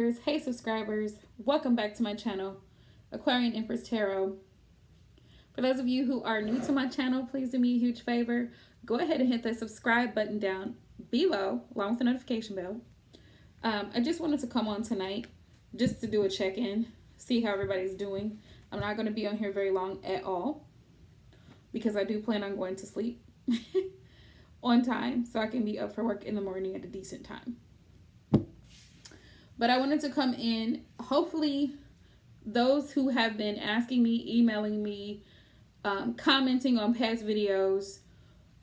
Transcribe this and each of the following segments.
Hey subscribers, welcome back to my channel, Aquarian Empress Tarot. For those of you who are new to my channel, please do me a huge favor. Go ahead and hit the subscribe button down below, along with the notification bell. I just wanted to come on tonight just to do a check-in, see how everybody's doing. I'm not going to be on here very long at all because I do plan on going to sleep on time so I can be up for work in the morning at a decent time. But I wanted to come in, hopefully those who have been asking me, emailing me, commenting on past videos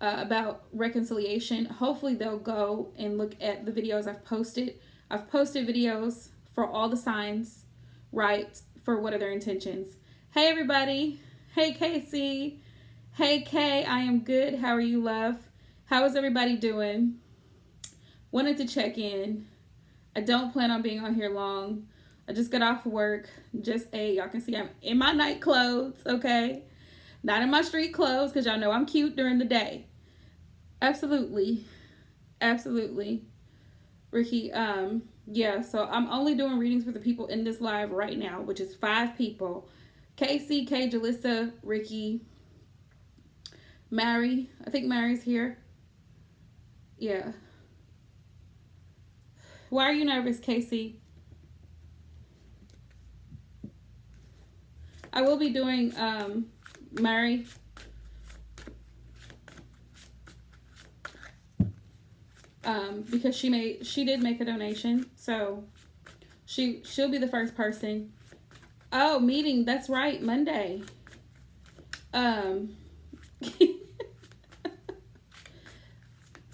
about reconciliation, hopefully they'll go and look at the videos I've posted. I've posted videos for all the signs, right, for what are their intentions. Hey everybody. Hey Casey. Hey Kay, I am good. How are you, love? How is everybody doing? Wanted to check in. I don't plan on being on here long. I just got off work. Just ate. Y'all can see I'm in my night clothes, okay? Not in my street clothes because y'all know I'm cute during the day. Absolutely. Absolutely. Ricky, yeah, so I'm only doing readings for the people in this live right now, which is 5 people. Casey, Kay, Jalissa, Ricky, Mary. I think Mary's here. Yeah. Why are you nervous, Casey? I will be doing Mary. Because she did make a donation, so she'll be the first person. Oh, meeting, that's right, Monday.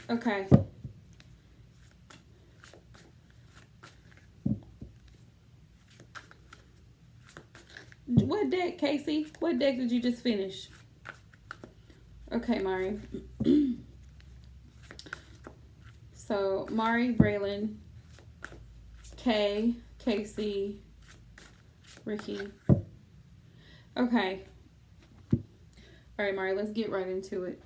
Okay. What deck, Casey? What deck did you just finish? Okay, Mari. So, Mari, Braylon, Kay, Casey, Ricky. Okay. Alright, Mari, let's get right into it.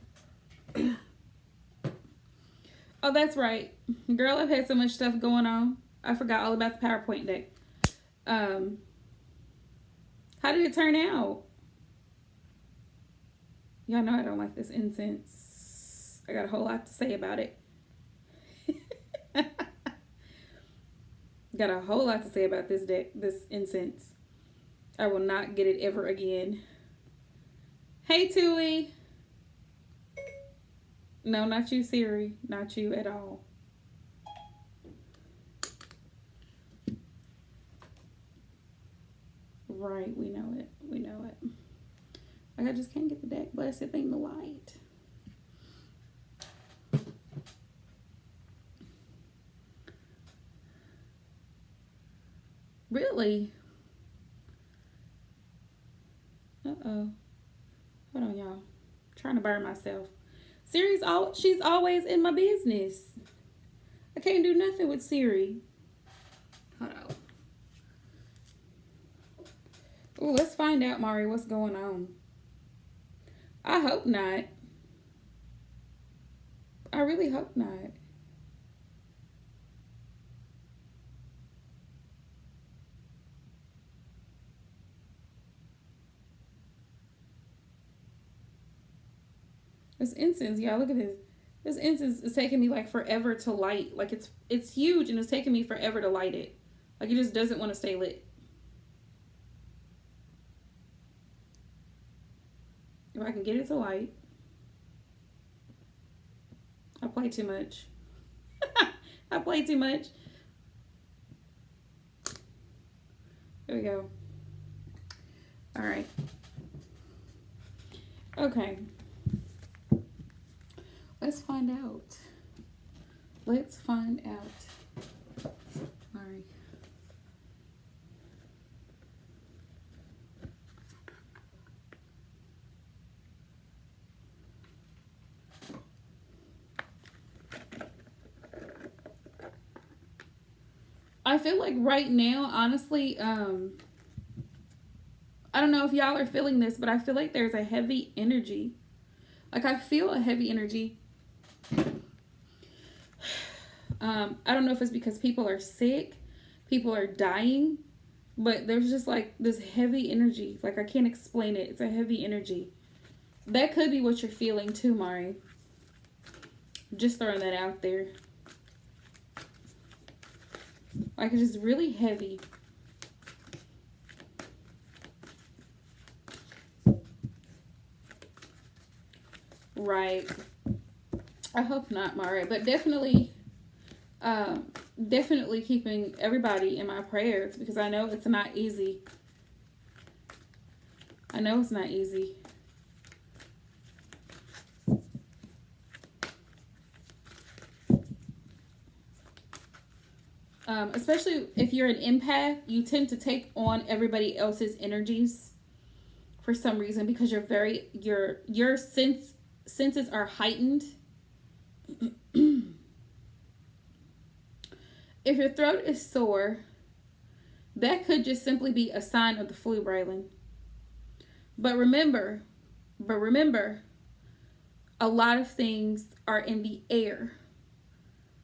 Oh, that's right. Girl, I've had so much stuff going on. I forgot all about the PowerPoint deck. How did it turn out? Y'all know I don't like this incense. I got a whole lot to say about it. Got a whole lot to say about this deck, this incense. I will not get it ever again. Hey, Tui. No, not you, Siri. Not you at all. Right, we know it. We know it. Like, I just can't get the deck blessed thing to light. Really? Uh-oh. Hold on, y'all. Trying to burn myself. Siri's she's always in my business. I can't do nothing with Siri. Hold on. Oh, let's find out, Mari, what's going on. I hope not. I really hope not. This incense, y'all, look at this. This incense is taking me like forever to light. Like it's huge and it's taking me forever to light it. Like it just doesn't want to stay lit. If I can get it to light. I play too much. I play too much. There we go. All right. Okay. Let's find out. Let's find out. All right. I feel like right now, honestly, I don't know if y'all are feeling this, but I feel like there's a heavy energy. Like I feel a heavy energy. I don't know if it's because people are sick. people are dying, but there's just like this heavy energy. Like I can't explain it. It's a heavy energy. That could be what you're feeling too, Mari. Just throwing that out there. Like it's just really heavy. Right. I hope not, Mari. But definitely, definitely keeping everybody in my prayers because I know it's not easy. I know it's not easy. Especially if you're an empath, you tend to take on everybody else's energies for some reason because you're very your senses are heightened. If your throat is sore, that could just simply be a sign of the flu, Braylon. But remember, a lot of things are in the air.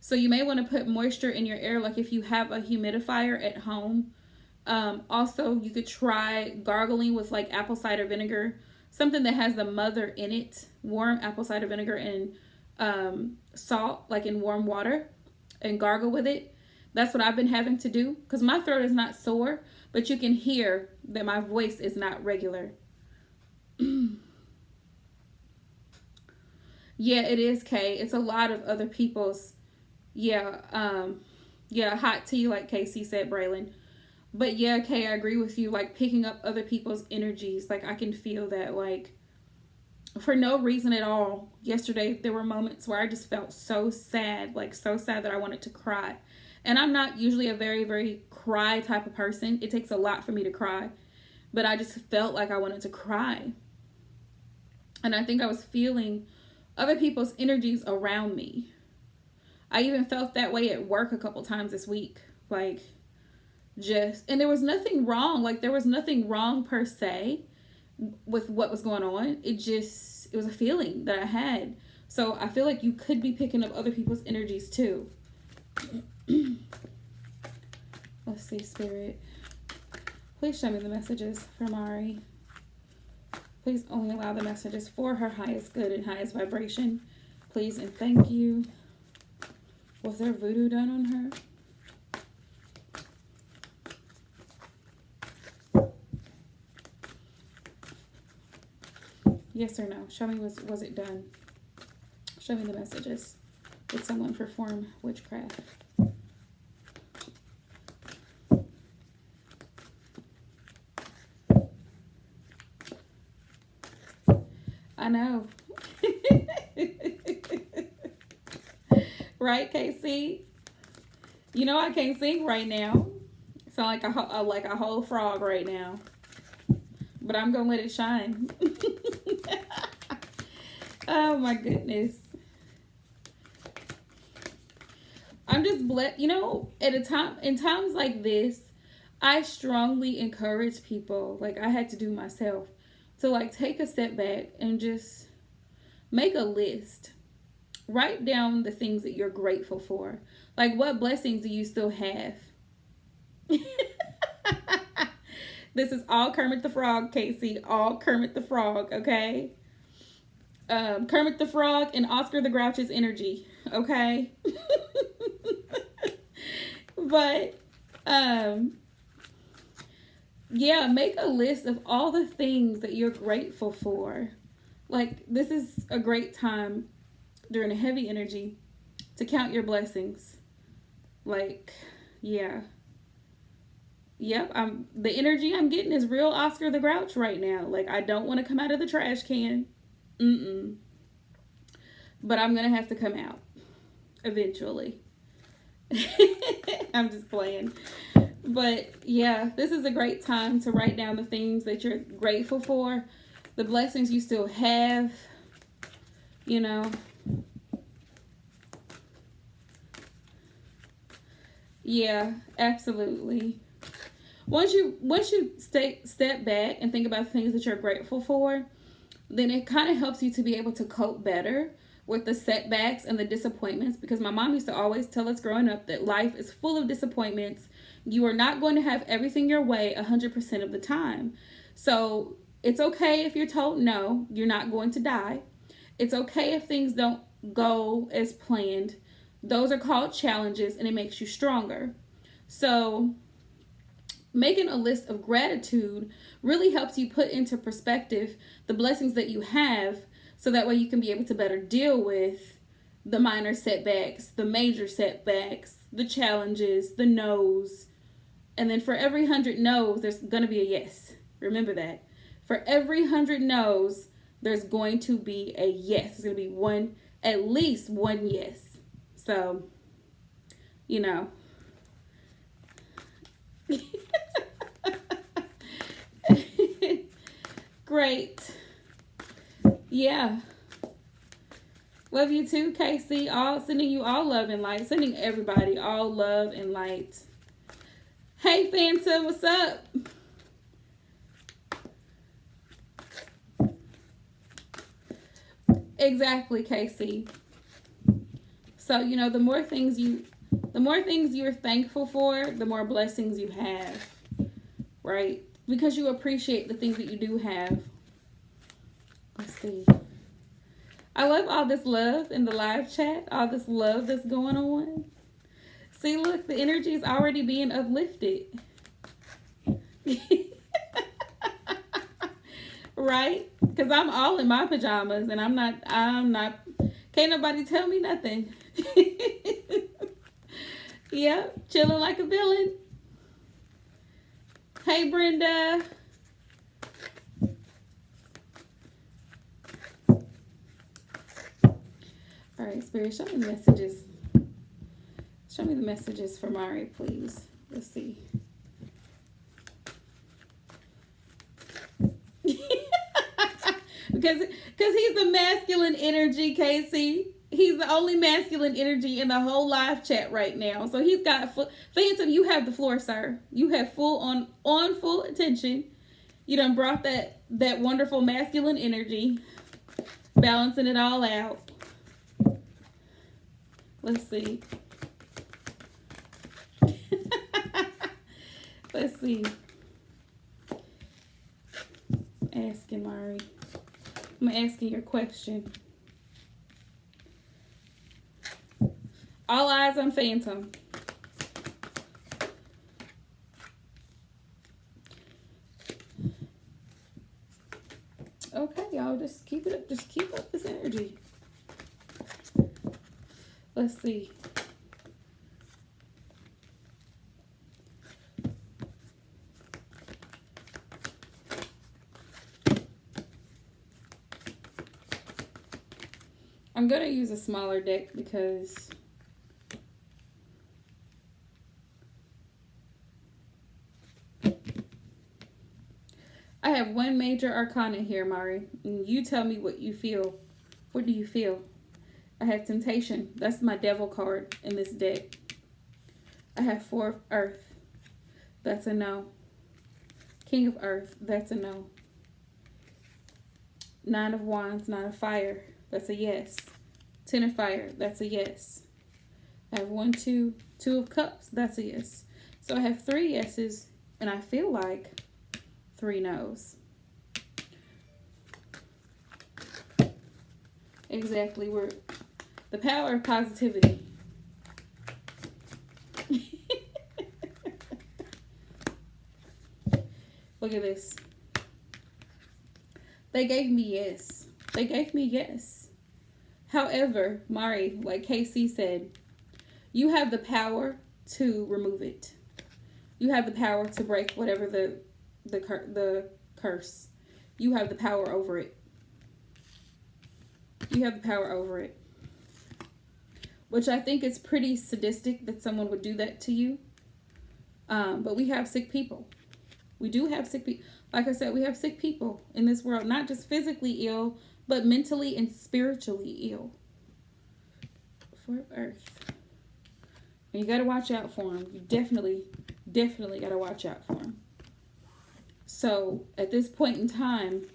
So you may want to put moisture in your air, like if you have a humidifier at home. Also, you could try gargling with like apple cider vinegar, something that has the mother in it, warm apple cider vinegar and salt, like in warm water, and gargle with it. That's what I've been having to do because my throat is not sore, but you can hear that my voice is not regular. Yeah, it is, Kay. It's a lot of other people's. Yeah, hot tea, like Casey said, Braylon. But yeah, Kay, I agree with you. Like picking up other people's energies, like I can feel that. Like for no reason at all. Yesterday, there were moments where I just felt so sad, like so sad that I wanted to cry. And I'm not usually a very, very cry type of person. It takes a lot for me to cry, but I just felt like I wanted to cry. And I think I was feeling other people's energies around me. I even felt that way at work a couple times this week. Like, and there was nothing wrong. Like, there was nothing wrong per se with what was going on. It was a feeling that I had. So I feel like you could be picking up other people's energies too. Let's see, Spirit. Please show me the messages for Mari. Please only allow the messages for her highest good and highest vibration. Please and thank you. Was there voodoo done on her? Yes or no? Show me, was it done? Show me the messages. Did someone perform witchcraft? I know. Right, Casey? You know I can't sing right now. Sound like a whole frog right now. But I'm gonna let it shine. Oh my goodness. I'm just blessed. You know, in times like this, I strongly encourage people, like I had to do myself, to like take a step back and just make a list. Write down the things that you're grateful for. Like, what blessings do you still have? This is all Kermit the Frog, Casey. All Kermit the Frog, okay? Kermit the Frog and Oscar the Grouch's energy, okay? But, yeah, make a list of all the things that you're grateful for. Like, this is a great time during a heavy energy to count your blessings. Like, yeah. Yep, the energy I'm getting is real Oscar the Grouch right now. Like, I don't want to come out of the trash can. But I'm going to have to come out eventually. I'm just playing. But yeah, this is a great time to write down the things that you're grateful for, the blessings you still have, you know. Yeah, absolutely. Once you step back and think about things that you're grateful for, then it kind of helps you to be able to cope better with the setbacks and the disappointments, because my mom used to always tell us growing up that life is full of disappointments. You are not going to have everything your way 100% of the time. So it's okay if you're told no, you're not going to die. It's okay if things don't go as planned. Those are called challenges, and it makes you stronger. So making a list of gratitude really helps you put into perspective the blessings that you have, so that way you can be able to better deal with the minor setbacks, the major setbacks, the challenges, the no's. And then for every 100 no's, there's going to be a yes. Remember that. For every 100 no's, there's going to be a yes. There's going to be one, at least one yes. So, you know. Great. Yeah. Love you too, Casey. All sending you all love and light. Sending everybody all love and light. Hey, Phantom, what's up? Exactly, Casey. So, you know, the more things you're thankful for, the more blessings you have, right? Because you appreciate the things that you do have. Let's see. I love all this love in the live chat, all this love that's going on. See, look, the energy is already being uplifted. Right? Because I'm all in my pajamas and I'm not, can't nobody tell me nothing. Yep, chilling like a villain. Hey, Brenda. All right, Spirit, show me the messages. Show me the messages for Mari, please. Let's see. because he's the masculine energy, Casey. He's the only masculine energy in the whole live chat right now. So he's got Phantom, you have the floor, sir. You have full attention. You done brought that wonderful masculine energy, balancing it all out. Let's see. Let's see. Asking Mari. I'm asking your question. All eyes on Phantom. Okay, y'all, just keep it up. Just keep up this energy. Let's see. I'm going to use a smaller deck because I have one major arcana here, Mari. And you tell me what you feel. What do you feel? I have Temptation. That's my devil card in this deck. I have Four of Earth. That's a no. King of Earth. That's a no. Nine of Wands. Nine of Fire. That's a yes. Ten of Fire. That's a yes. I have 1, 2, 2 of Cups. That's a yes. So I have 3 yeses, and I feel like 3 no's. Exactly. We're the power of positivity. Look at this. They gave me yes. They gave me yes. However, Mari, like KC said, you have the power to remove it. You have the power to break whatever the curse. You have the power over it. You have the power over it. Which I think is pretty sadistic that someone would do that to you. But we have sick people. We do have sick people. Like I said, we have sick people in this world. Not just physically ill, but mentally and spiritually ill. For Earth. And you got to watch out for them. You definitely got to watch out for them. So, at this point in time,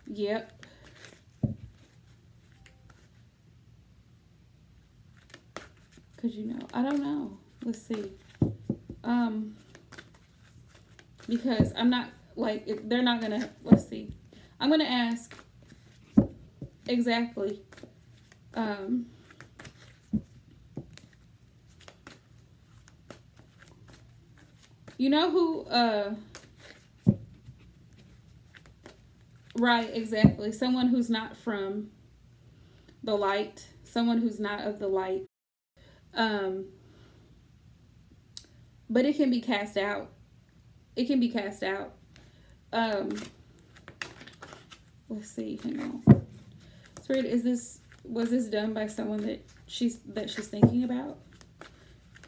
yep. could you know? I don't know. Let's see. Because I'm not, like, they're not gonna, let's see. I'm gonna ask exactly. You know who, right, exactly. Someone who's not from the light. Someone who's not of the light. But it can be cast out. It can be cast out. Let's see, hang on. Spirit, was this done by someone that she's thinking about?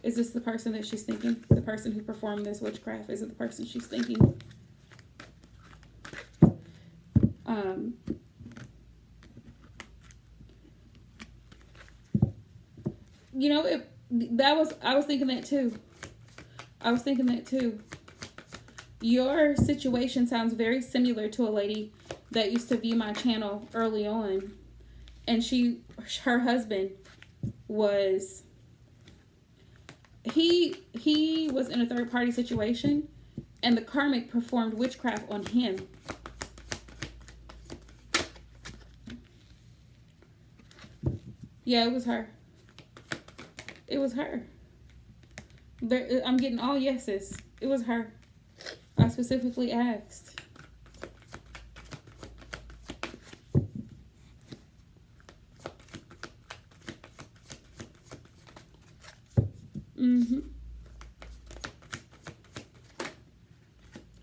Is this the person that she's thinking? The person who performed this witchcraft? Is it the person she's thinking? You know, I was thinking that too. Your situation sounds very similar to a lady that used to view my channel early on, and her husband was, he was in a third party situation, and the karmic performed witchcraft on him. Yeah, it was her. It was her. I'm getting all yeses. It was her. I specifically asked.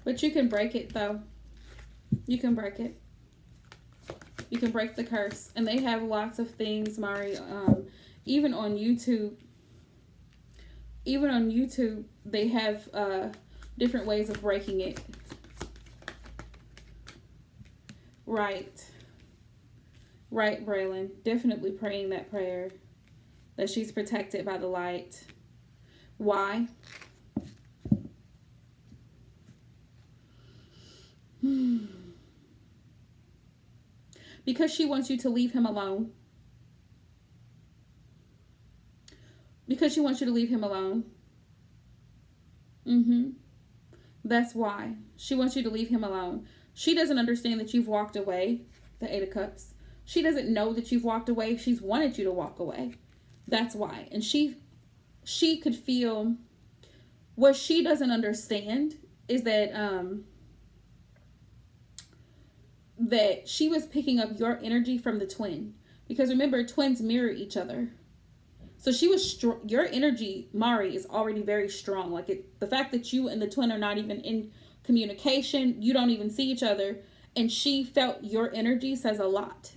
But you can break it, though. You can break it. You can break the curse. And they have lots of things, Mari. Even on YouTube, they have different ways of breaking it. Right. Right, Braylon. Definitely praying that prayer. That she's protected by the light. Why? Because she wants you to leave him alone. Because she wants you to leave him alone. That's why. She wants you to leave him alone. She doesn't understand that you've walked away. The Eight of Cups. She doesn't know that you've walked away. She's wanted you to walk away. That's why. And she could feel, what she doesn't understand is that that she was picking up your energy from the twin. Because remember, twins mirror each other. So she was your energy, Mari, is already very strong. Like the fact that you and the twin are not even in communication, you don't even see each other, and she felt your energy says a lot.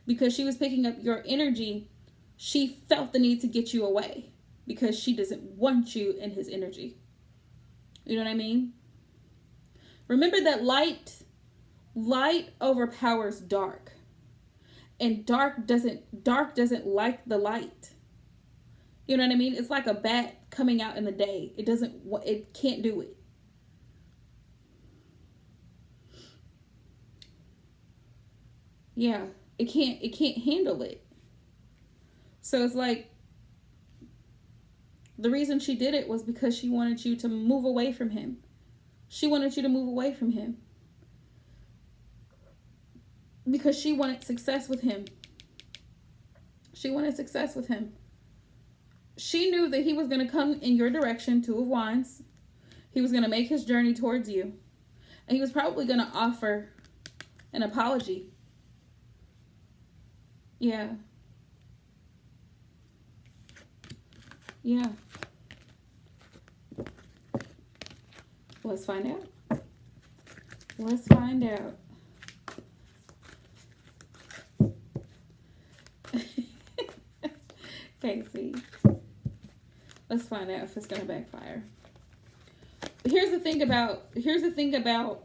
Because she was picking up your energy, she felt the need to get you away because she doesn't want you in his energy. You know what I mean? Remember that light overpowers dark. And dark doesn't like the light. You know what I mean? It's like a bat coming out in the day. It can't do it. Yeah, it can't handle it. So it's like, the reason she did it was because she wanted you to move away from him. She wanted you to move away from him. Because she wanted success with him. She wanted success with him. She knew that he was going to come in your direction, Two of Wands. He was going to make his journey towards you. And he was probably going to offer an apology. Yeah. Yeah. Let's find out. Let's find out. Casey. Let's find out if it's going to backfire. Here's the thing about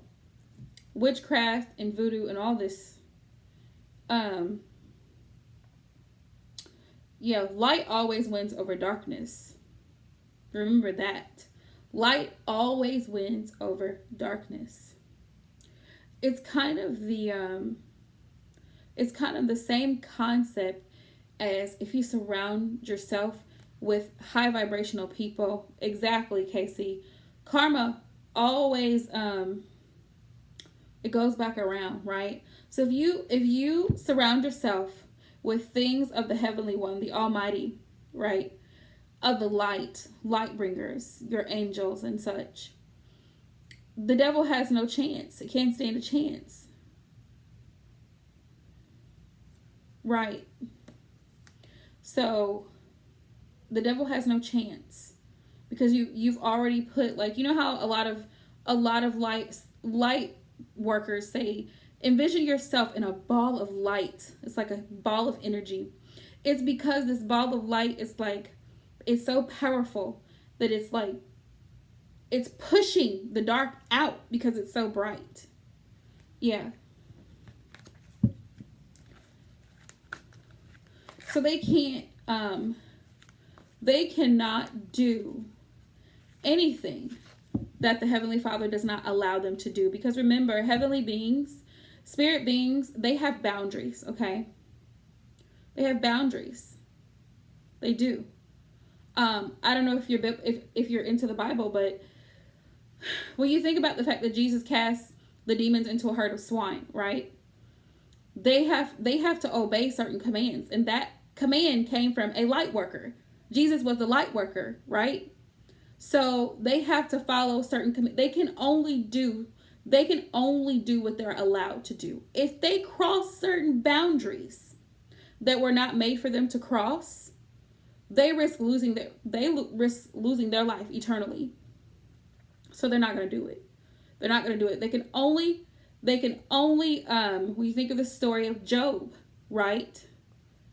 witchcraft and voodoo and all this. Yeah, light always wins over darkness. Remember that. Light always wins over darkness. It's kind of the same concept as if you surround yourself with high vibrational people. Exactly, Casey. Karma always it goes back around, right? So if you surround yourself with things of the heavenly one, the almighty, right? Of the light bringers, your angels and such, the devil has no chance. It can't stand a chance. Right. So the devil has no chance because you've already put, like, you know how a lot of light workers say, envision yourself in a ball of light. It's like a ball of energy. It's because this ball of light is like, it's so powerful that it's like, it's pushing the dark out because it's so bright. Yeah. So they cannot do anything that the Heavenly Father does not allow them to do. Because remember, heavenly beings, spirit beings, they have boundaries, okay? They have boundaries. They do. I don't know if you're into the Bible, but when you think about the fact that Jesus cast the demons into a herd of swine, right? They have to obey certain commands, and that command came from a light worker. Jesus was the light worker, right? So they have to follow certain commands. They can only do what they're allowed to do. If they cross certain boundaries that were not made for them to cross, they risk losing their life eternally. So they're not going to do it. They're not going to do it. They can only when you think of the story of Job, right?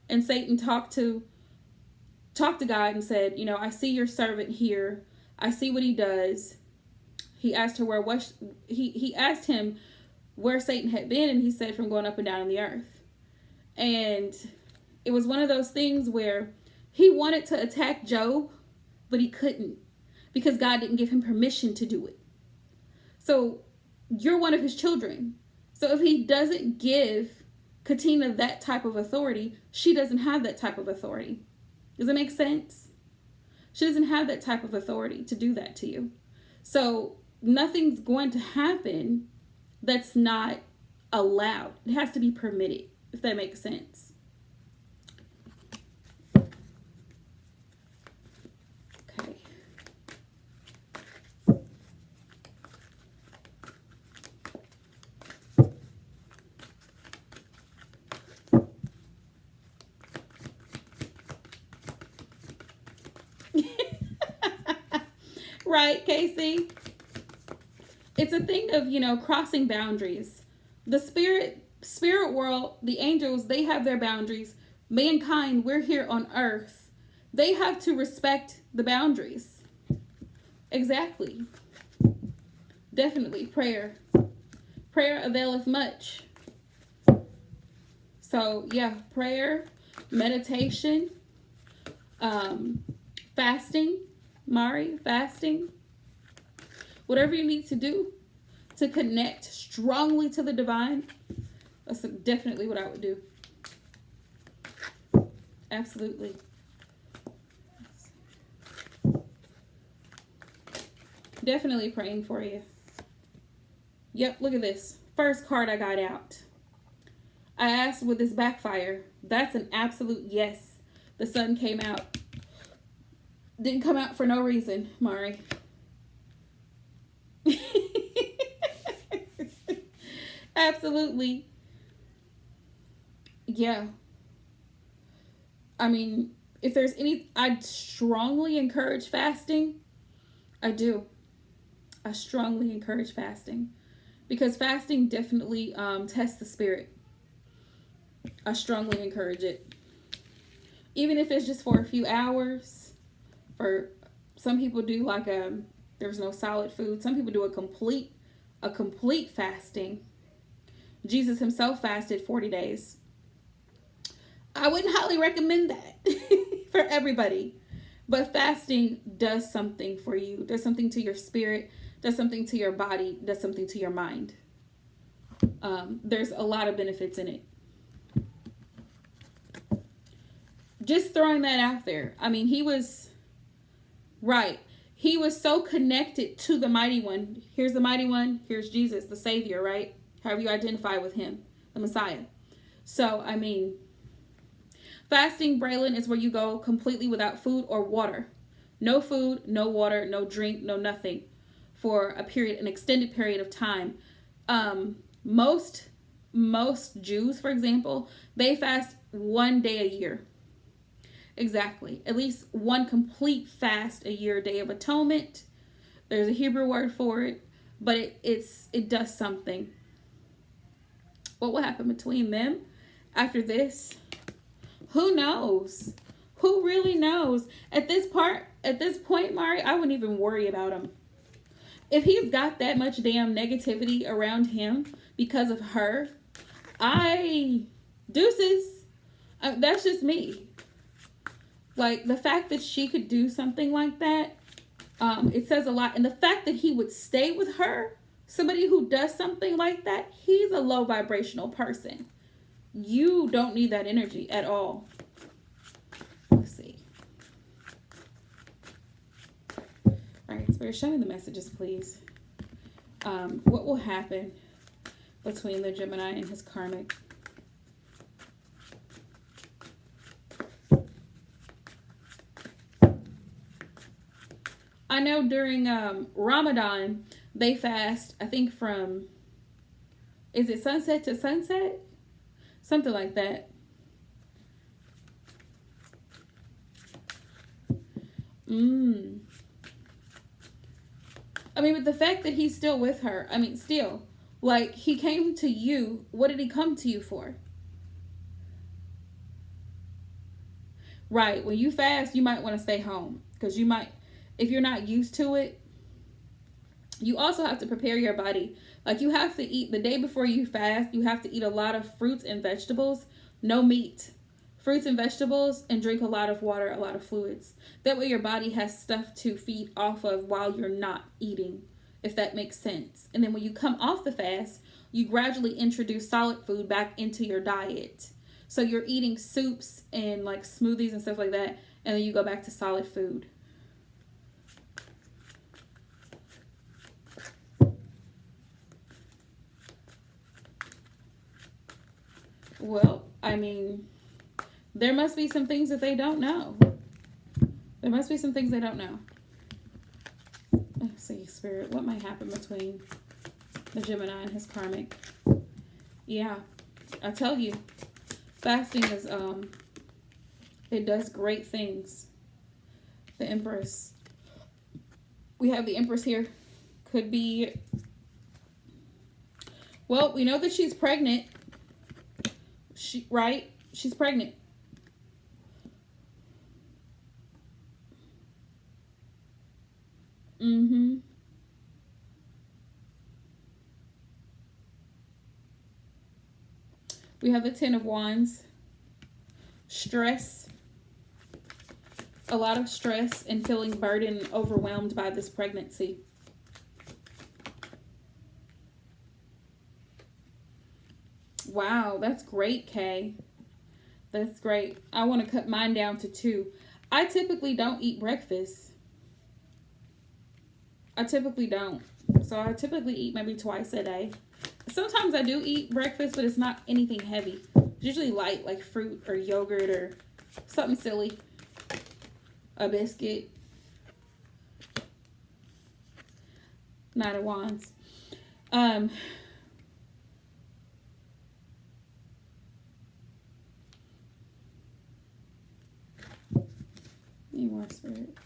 And Satan talked to God and said, you know, I see your servant here. I see what he does. He asked he asked him where Satan had been, and he said, from going up and down in the earth. And it was one of those things where he wanted to attack Job, but he couldn't because God didn't give him permission to do it. So you're one of his children. So if he doesn't give Katina that type of authority, she doesn't have that type of authority. Does it make sense? She doesn't have that type of authority to do that to you. So nothing's going to happen that's not allowed. It has to be permitted, if that makes sense. Okay. Right, Casey? It's a thing of, crossing boundaries. The spirit world, the angels, they have their boundaries. Mankind, we're here on earth. They have to respect the boundaries. Exactly. Definitely. Prayer availeth much. So, yeah, prayer, meditation, fasting, Mari, fasting, whatever you need to do to connect strongly to the divine. That's definitely what I would do. Absolutely. Definitely praying for you. Yep, look at this. First card I got out. I asked, would this backfire? That's an absolute yes. The sun came out. Didn't come out for no reason, Mari. Absolutely. Yeah. I mean, if there's I'd strongly encourage fasting. I do. I strongly encourage fasting because fasting definitely tests the spirit. I strongly encourage it. Even if it's just for a few hours. For some people do like there's no solid food. Some people do a complete fasting. Jesus himself fasted 40 days. I wouldn't highly recommend that for everybody. But fasting does something for you. Does something to your spirit. Does something to your body. Does something to your mind. There's a lot of benefits in it. Just throwing that out there. I mean, he was right. He was so connected to the mighty one. Here's the mighty one. Here's Jesus, the Savior, right? However you identify with him, the Messiah. So, I mean, fasting, Braylon, is where you go completely without food or water. No food, no water, no drink, no nothing for an extended period of time. Most Jews, for example, they fast 1 day a year. Exactly. At least one complete fast a year, Day of Atonement. There's a Hebrew word for it, but it does something. What will happen between them after this? Who knows? Who really knows? At this point, Mari, I wouldn't even worry about him. If he's got that much damn negativity around him because of her, deuces. That's just me. Like, the fact that she could do something like that, it says a lot. And the fact that he would stay with her, somebody who does something like that, he's a low vibrational person. You don't need that energy at all. Let's see. All right, Spirit, show me the messages, please. What will happen between the Gemini and his karmic? I know during Ramadan, they fast, I think from, is it sunset to sunset? Something like that. I mean, but the fact that he's still with her, I mean, still, like, he came to you. What did he come to you for? Right. When you fast, you might want to stay home because you might, if you're not used to it, you also have to prepare your body. Like, you have to eat the day before you fast. You have to eat a lot of fruits and vegetables, no meat, fruits and vegetables, and drink a lot of water, a lot of fluids. That way your body has stuff to feed off of while you're not eating, if that makes sense. And then when you come off the fast, you gradually introduce solid food back into your diet. So you're eating soups and like smoothies and stuff like that, and then you go back to solid food. Well, I mean, there must be some things that they don't know. There must be some things they don't know. Let's see, Spirit, what might happen between the Gemini and his karmic? Yeah, I tell you, fasting is, it does great things. The Empress. We have the Empress here. Could be, well, we know that she's pregnant. Right? She's pregnant. We have the Ten of Wands. Stress. A lot of stress and feeling burdened, overwhelmed by this pregnancy. Wow, that's great, Kay. That's great. I want to cut mine down to 2. I typically don't eat breakfast. I typically don't. So I typically eat maybe twice a day. Sometimes I do eat breakfast, but it's not anything heavy. It's usually light, like fruit or yogurt or something silly. A biscuit. Nine of Wands. Need more, Spirit.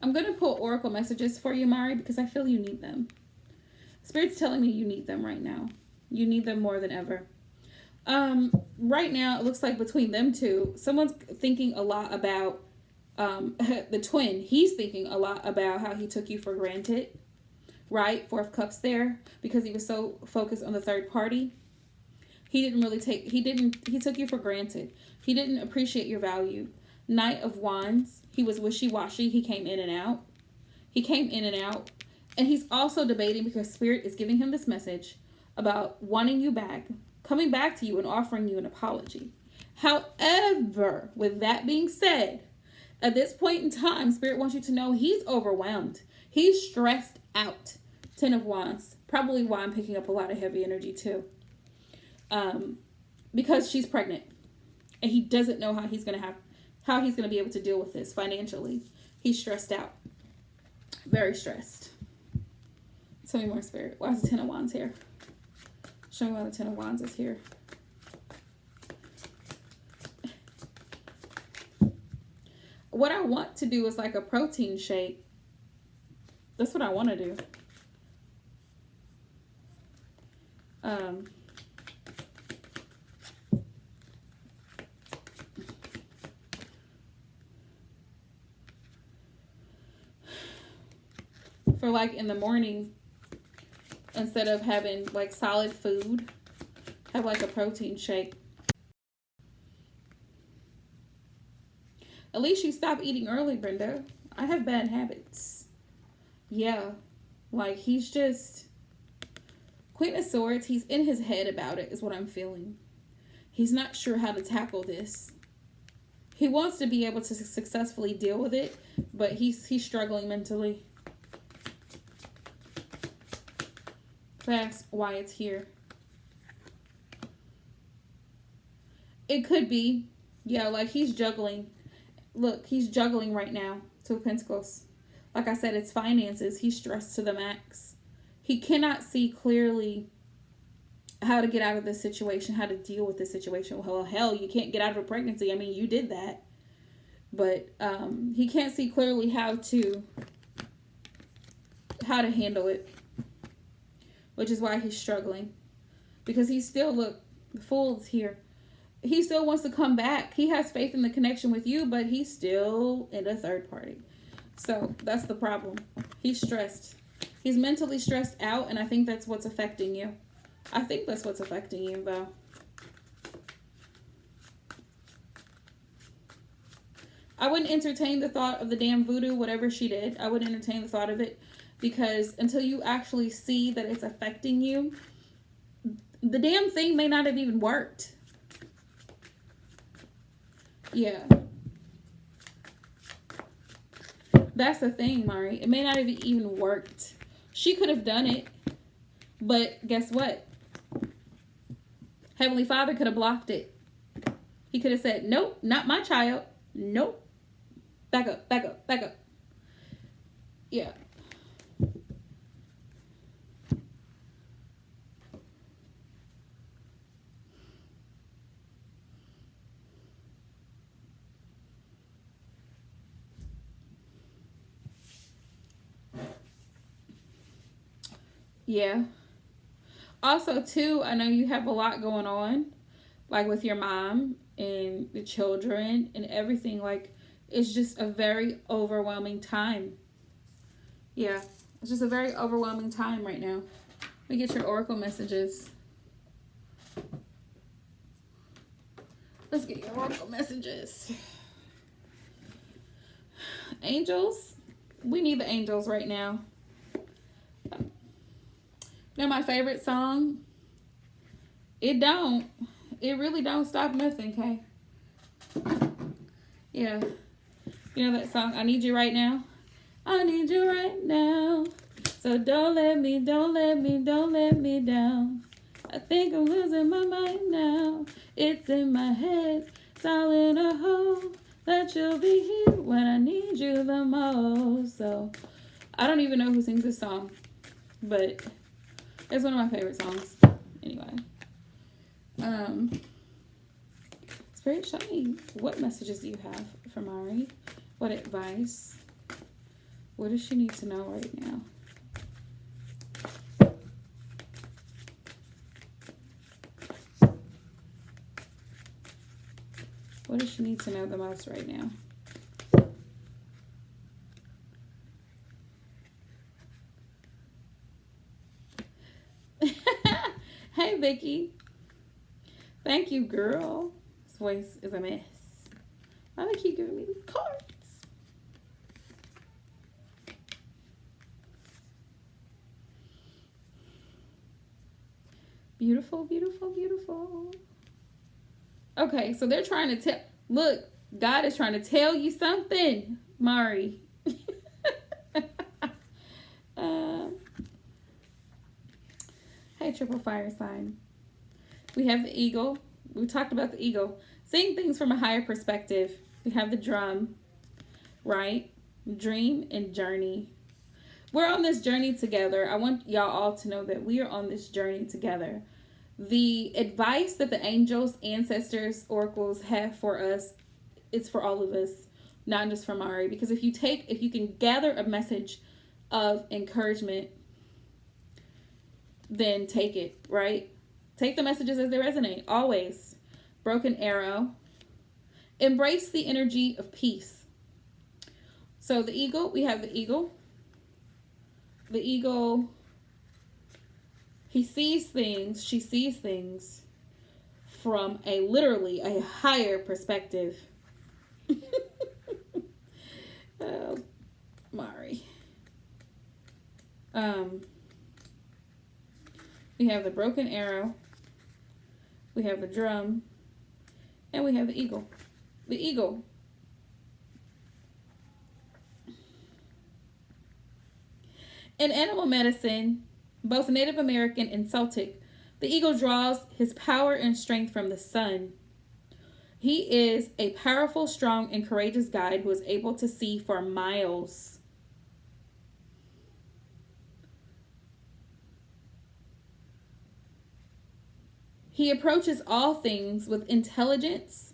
I'm going to pull oracle messages for you, Mari, because I feel you need them. Spirit's telling me you need them right now. You need them more than ever. Right now, it looks like between them two, someone's thinking a lot about the twin. He's thinking a lot about how he took you for granted, right? 4 of Cups there, because he was so focused on the third party. He took you for granted. He didn't appreciate your value. Knight of Wands, he was wishy-washy. He came in and out. And he's also debating because Spirit is giving him this message about wanting you back, coming back to you and offering you an apology. However, with that being said, at this point in time, Spirit wants you to know he's overwhelmed. He's stressed out. Ten of Wands. Probably why I'm picking up a lot of heavy energy too. Because she's pregnant. And he doesn't know how he's going to be able to deal with this financially. He's stressed out. Very stressed. Tell me more, Spirit. Why is the Ten of Wands here? Show me why the Ten of Wands is here. What I want to do is like a protein shake. That's what I want to do. For like in the morning, instead of having like solid food, have like a protein shake. At least you stop eating early, Brenda. I have bad habits. Yeah, like he's just Queen of Swords. He's in his head about it is what I'm feeling. He's not sure how to tackle this. He wants to be able to successfully deal with it, but he's struggling mentally. That's why it's here. It could be, yeah, like he's juggling. Look, he's juggling right now. Two of Pentacles. Like I said, it's finances. He's stressed to the max. He cannot see clearly how to get out of this situation, how to deal with this situation. Well, hell, you can't get out of a pregnancy. I mean, you did that. But he can't see clearly how to handle it. Which is why he's struggling. Because he's still, look, the Fool's here. He still wants to come back. He has faith in the connection with you, but he's still in a third party. So that's the problem. He's stressed. He's mentally stressed out, and I think that's what's affecting you. I think that's what's affecting you, though. I wouldn't entertain the thought of the damn voodoo, whatever she did. I wouldn't entertain the thought of it. Because until you actually see that it's affecting you, the damn thing may not have even worked. Yeah. That's the thing, Mari. It may not have even worked. She could have done it. But guess what? Heavenly Father could have blocked it. He could have said, nope, not my child. Nope. Back up, back up, back up. Yeah. Yeah. Also, too, I know you have a lot going on, like with your mom and the children and everything. Like, it's just a very overwhelming time. Yeah, it's just a very overwhelming time right now. Let me get your oracle messages. Let's get your oracle messages. Angels, we need the angels right now. You know my favorite song? It really don't stop nothing, okay? Yeah. You know that song, I Need You Right Now? I need you right now. So don't let me down. I think I'm losing my mind now. It's in my head. It's all in a hole. That you'll be here when I need you the most. So, I don't even know who sings this song. But it's one of my favorite songs. Anyway. Spirit, show me, what messages do you have for Mari? What advice? What does she need to know right now? What does she need to know the most right now? Hey, Vicky. Thank you, girl. This voice is a mess. Why do they keep giving me these cards? Beautiful, beautiful, beautiful. Okay, so they're trying to tell. Look, God is trying to tell you something, Mari. um, hey, triple fire sign. We have the eagle. We talked about the eagle. Seeing things from a higher perspective. We have the drum, right? Dream and journey. We're on this journey together. I want y'all all to know that we are on this journey together. The advice that the angels, ancestors, oracles have for us, it's for all of us, not just for Mari. Because if you can gather a message of encouragement, then take it, right? Take the messages as they resonate, always. Broken arrow. Embrace the energy of peace. So the eagle, we have the eagle. The eagle, he sees things, she sees things from literally a higher perspective. Oh, Mari. We have the broken arrow. We have the drum. And we have the eagle. The eagle. In animal medicine, both Native American and Celtic, the eagle draws his power and strength from the sun. He is a powerful, strong, and courageous guide who is able to see for miles. He approaches all things with intelligence,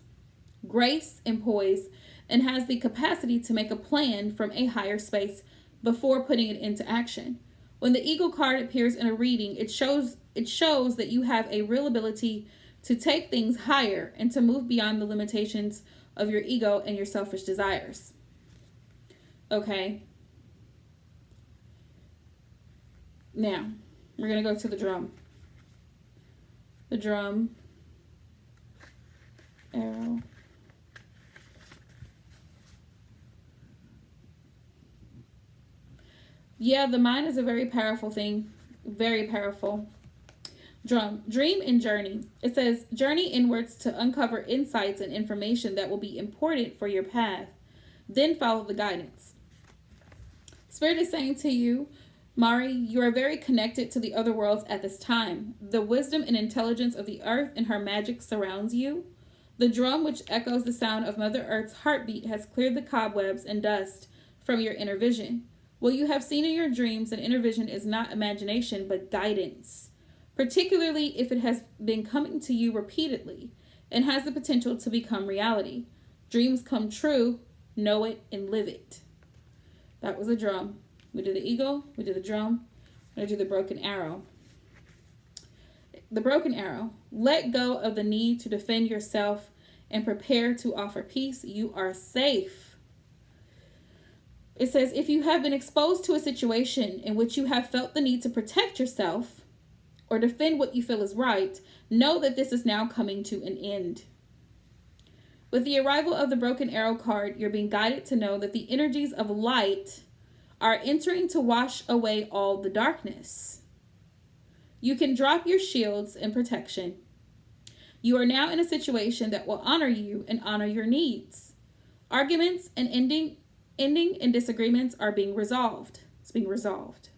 grace, and poise, and has the capacity to make a plan from a higher space before putting it into action. When the eagle card appears in a reading, it shows that you have a real ability to take things higher and to move beyond the limitations of your ego and your selfish desires. Okay? Now, we're going to go to the drum. The drum, arrow. Yeah, the mind is a very powerful thing. Very powerful. Drum, dream and journey. It says, journey inwards to uncover insights and information that will be important for your path. Then follow the guidance. Spirit is saying to you, Mari, you are very connected to the other worlds at this time. The wisdom and intelligence of the earth and her magic surrounds you. The drum, which echoes the sound of Mother Earth's heartbeat, has cleared the cobwebs and dust from your inner vision. What you have seen in your dreams and inner vision is not imagination, but guidance, particularly if it has been coming to you repeatedly and has the potential to become reality. Dreams come true, know it, and live it. That was a drum. We did the eagle, we did the drum, we're going to do the broken arrow. The broken arrow. Let go of the need to defend yourself and prepare to offer peace. You are safe. It says, if you have been exposed to a situation in which you have felt the need to protect yourself or defend what you feel is right, know that this is now coming to an end. With the arrival of the broken arrow card, you're being guided to know that the energies of light are entering to wash away all the darkness. You can drop your shields and protection. You are now in a situation that will honor you and honor your needs. Arguments and ending and disagreements are being resolved. It's being resolved.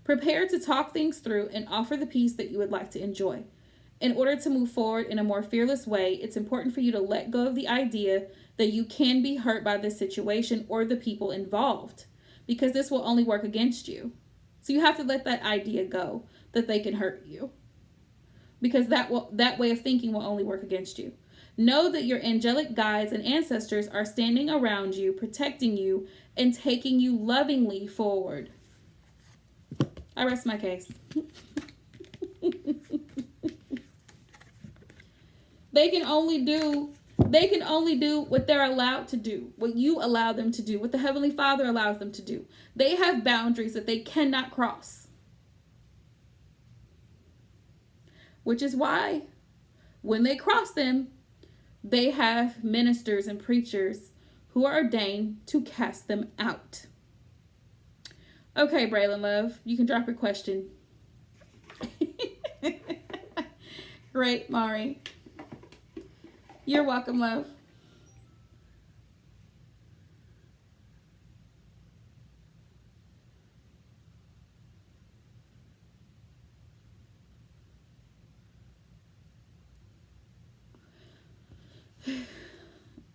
Prepare to talk things through and offer the peace that you would like to enjoy. In order to move forward in a more fearless way, it's important for you to let go of the idea that you can be hurt by this situation or the people involved, because this will only work against you. So you have to let that idea go that they can hurt you, because that way of thinking will only work against you. Know that your angelic guides and ancestors are standing around you, protecting you, and taking you lovingly forward. I rest my case. They can only do what they're allowed to do, what you allow them to do, what the Heavenly Father allows them to do. They have boundaries that they cannot cross. Which is why when they cross them, they have ministers and preachers who are ordained to cast them out. Okay, Braylon Love, you can drop your question. Great, Mari. You're welcome, love.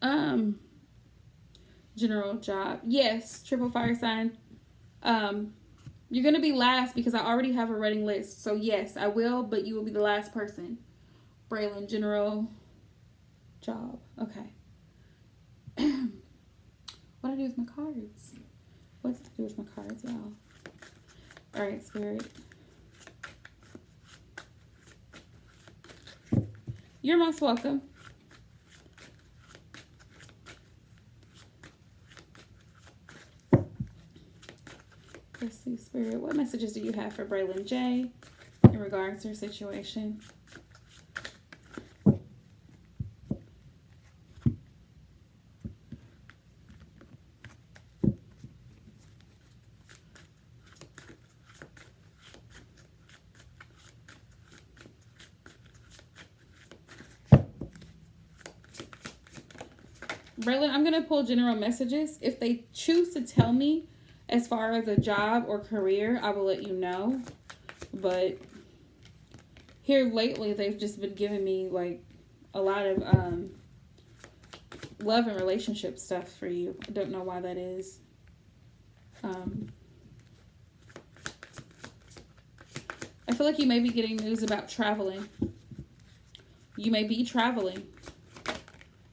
Um, general job. Yes, triple fire sign. You're going to be last because I already have a running list. So, yes, I will, but you will be the last person. Braylon, general job. Okay. What do I do with my cards? What's to do with my cards, y'all? All right, Spirit. You're most welcome. Let's see, Spirit. What messages do you have for Braylon J in regards to her situation? Braylon, I'm going to pull general messages. If they choose to tell me as far as a job or career, I will let you know. But here lately, they've just been giving me like a lot of love and relationship stuff for you. I don't know why that is. I feel like you may be getting news about traveling. You may be traveling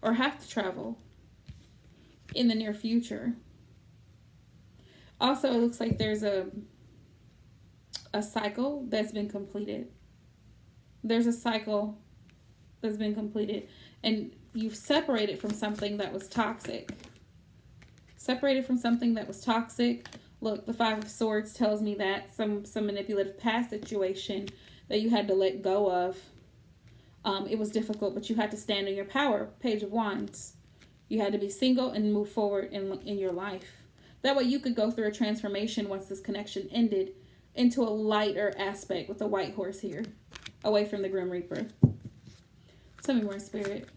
or have to travel in the near future. Also, it looks like there's a cycle that's been completed. There's a cycle that's been completed, and you've separated from something that was toxic. Separated from something that was toxic. Look, the Five of Swords tells me that some manipulative past situation that you had to let go of. It was difficult, but you had to stand in your power. Page of Wands. You had to be single and move forward in your life. That way you could go through a transformation once this connection ended into a lighter aspect with the white horse here. Away from the Grim Reaper. Tell me more, Spirit.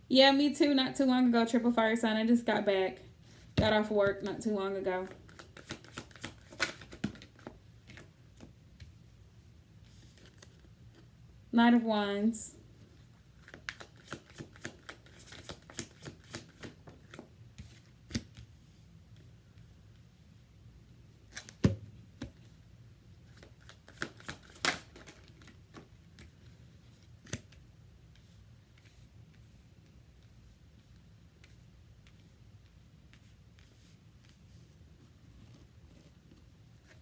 Yeah, me too. Not too long ago, triple fire sign. I just got back. Got off work not too long ago. Knight of Wands.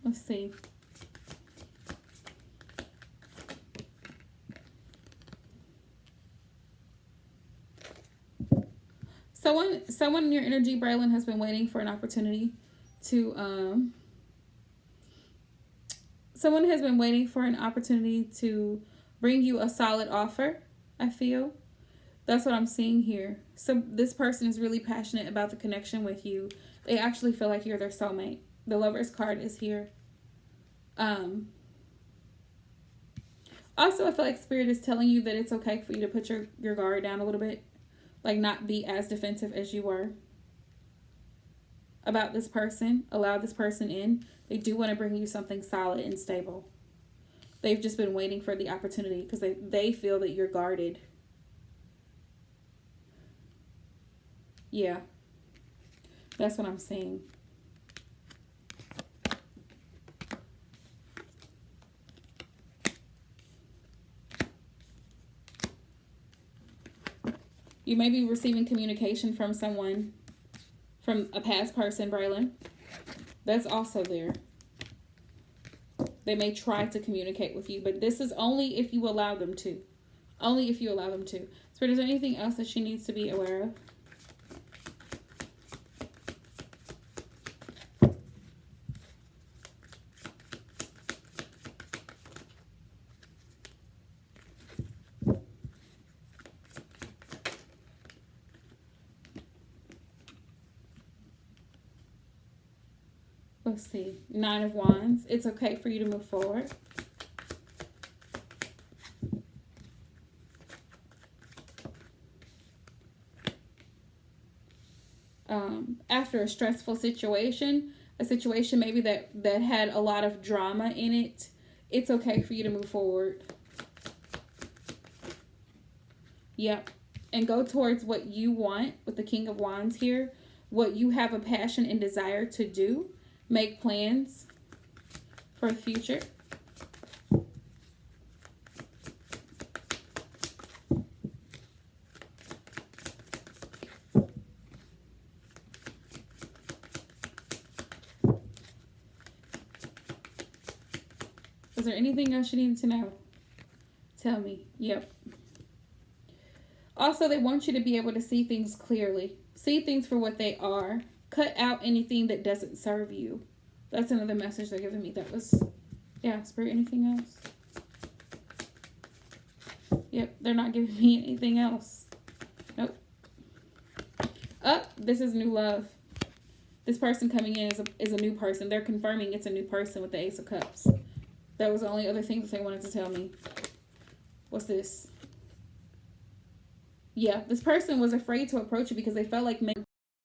Let's see. Someone in your energy, Braylon, has been waiting for an opportunity to someone has been waiting for an opportunity to bring you a solid offer, I feel. That's what I'm seeing here. So this person is really passionate about the connection with you. They actually feel like you're their soulmate. The Lover's card is here. Also, I feel like Spirit is telling you that it's okay for you to put your guard down a little bit. Like, not be as defensive as you were about this person. Allow this person in. They do want to bring you something solid and stable. They've just been waiting for the opportunity because they feel that you're guarded. Yeah. That's what I'm seeing. You may be receiving communication from someone, from a past person, Braylon. That's also there. They may try to communicate with you, but this is only if you allow them to. Only if you allow them to. Spirit, is there anything else that she needs to be aware of? Let's see. Nine of Wands. It's okay for you to move forward. after a stressful situation, a situation maybe that had a lot of drama in it, it's okay for you to move forward. Yep. And go towards what you want with the King of Wands here, what you have a passion and desire to do. Make plans for the future. Is there anything else you need to know? Tell me. Yep. Also, they want you to be able to see things clearly. See things for what they are. Cut out anything that doesn't serve you. That's another message they're giving me. That was, yeah, Spirit, anything else? Yep, they're not giving me anything else. Nope. This is new love. This person coming in is a new person. They're confirming it's a new person with the Ace of Cups. That was the only other thing that they wanted to tell me. What's this? Yeah, this person was afraid to approach you because they felt like maybe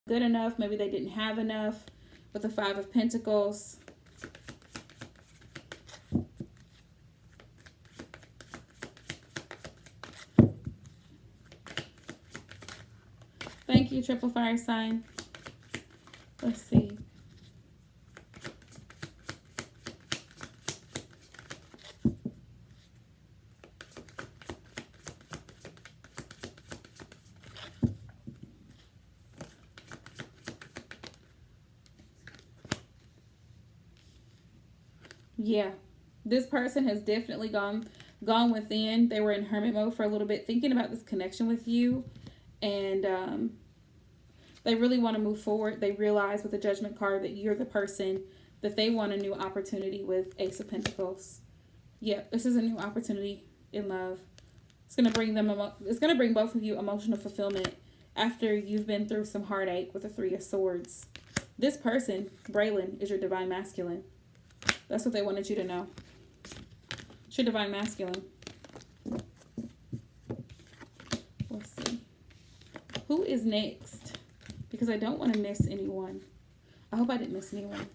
good enough, maybe they didn't have enough with the Five of Pentacles. Thank you, Triple Fire Sign. Let's see. Yeah, this person has definitely gone within. They were in hermit mode for a little bit, thinking about this connection with you, and they really want to move forward. They realize with the Judgment card that you're the person that they want a new opportunity with. Ace of Pentacles. Yeah, this is a new opportunity in love. It's gonna bring them. It's gonna bring both of you emotional fulfillment after you've been through some heartache with the Three of Swords. This person, Braylon, is your divine masculine. That's what they wanted you to know. It's your divine masculine. Let's see. Who is next? Because I don't want to miss anyone. I hope I didn't miss anyone.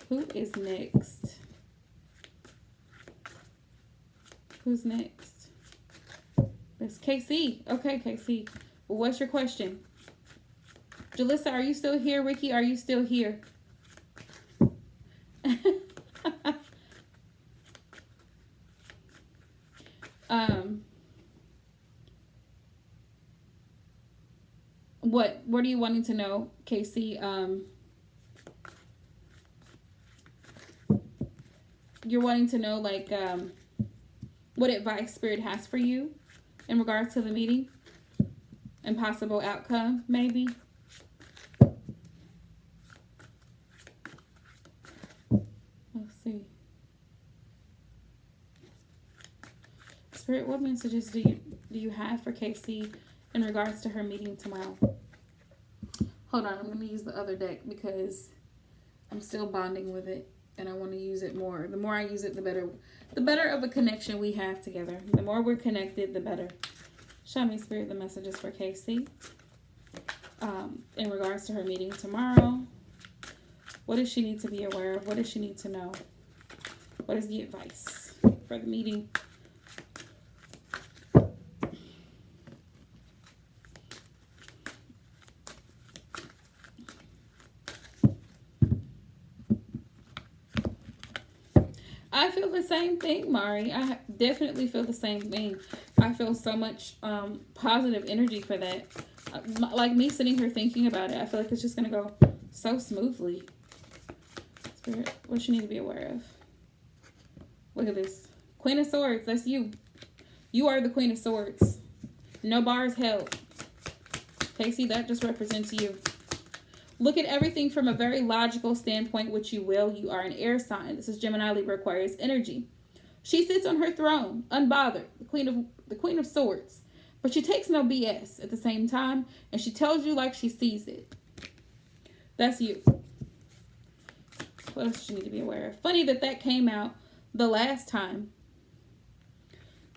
Who is next? Who's next? It's KC. Okay, KC. Well, what's your question? Jalissa, are you still here? Ricky, are you still here? What are you wanting to know, KC? You're wanting to know, like, what advice Spirit has for you in regards to the meeting and possible outcome, maybe. Let's see. Spirit, what messages do you have for KC in regards to her meeting tomorrow? Hold on, I'm going to use the other deck because I'm still bonding with it and I want to use it more. The more I use it, the better. The better of a connection we have together. The more we're connected, the better. Show me, Spirit, the messages for KC in regards to her meeting tomorrow. What does she need to be aware of? What does she need to know? What is the advice for the meeting? I feel the same thing, Mari. I definitely feel the same thing. I feel so much positive energy for that. Like me sitting here thinking about it, I feel like it's just going to go so smoothly. Spirit, what does she need to be aware of? Look at this. Queen of Swords, that's you. You are the Queen of Swords. No bars held. Casey, that just represents you. Look at everything from a very logical standpoint, which you will. You are an air sign. This is Gemini, Libra, Aquarius energy. She sits on her throne, unbothered, the Queen of Swords. But she takes no BS at the same time, and she tells you like she sees it. That's you. What else do you need to be aware of? Funny that came out the last time.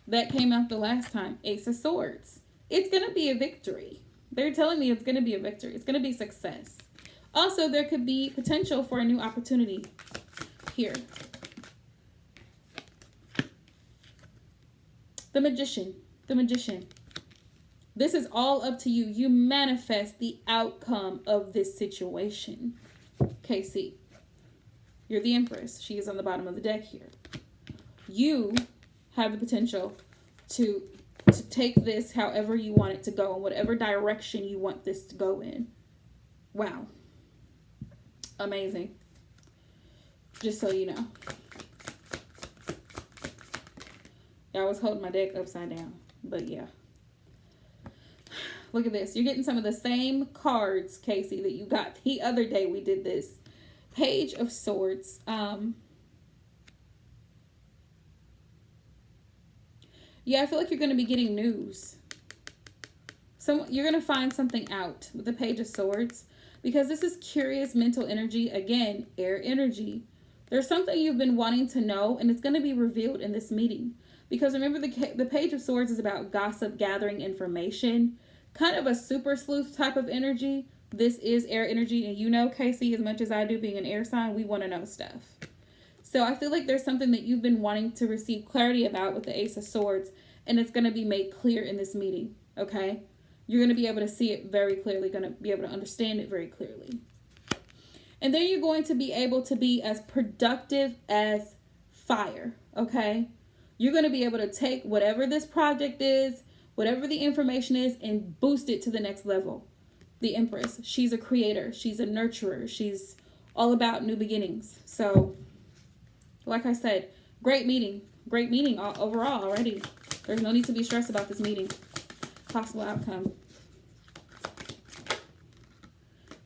That came out the last time. Ace of Swords. It's going to be a victory. They're telling me it's going to be a victory. It's going to be success. Also, there could be potential for a new opportunity here. The Magician. The Magician. This is all up to you. You manifest the outcome of this situation. Casey. You're the Empress. She is on the bottom of the deck here. You have the potential to take this however you want it to go, in whatever direction you want this to go in. Wow. Amazing. Just so you know. I was holding my deck upside down, but yeah. Look at this. You're getting some of the same cards, Casey, that you got the other day we did this. Page of Swords. Yeah, I feel like you're going to be getting news. You're going to find something out with the Page of Swords, because this is curious mental energy. Again, air energy. There's something you've been wanting to know, and it's going to be revealed in this meeting. Because remember, the Page of Swords is about gossip, gathering information, kind of a super sleuth type of energy. This is air energy, and you know, Casey, as much as I do, being an air sign, we want to know stuff. So I feel like there's something that you've been wanting to receive clarity about with the Ace of Swords, and it's going to be made clear in this meeting, okay? You're going to be able to see it very clearly, going to be able to understand it very clearly. And then you're going to be able to be as productive as fire, okay? You're going to be able to take whatever this project is, whatever the information is, and boost it to the next level. The Empress, she's a creator. She's a nurturer. She's all about new beginnings. So, like I said, great meeting. Great meeting overall already. There's no need to be stressed about this meeting. Possible outcome.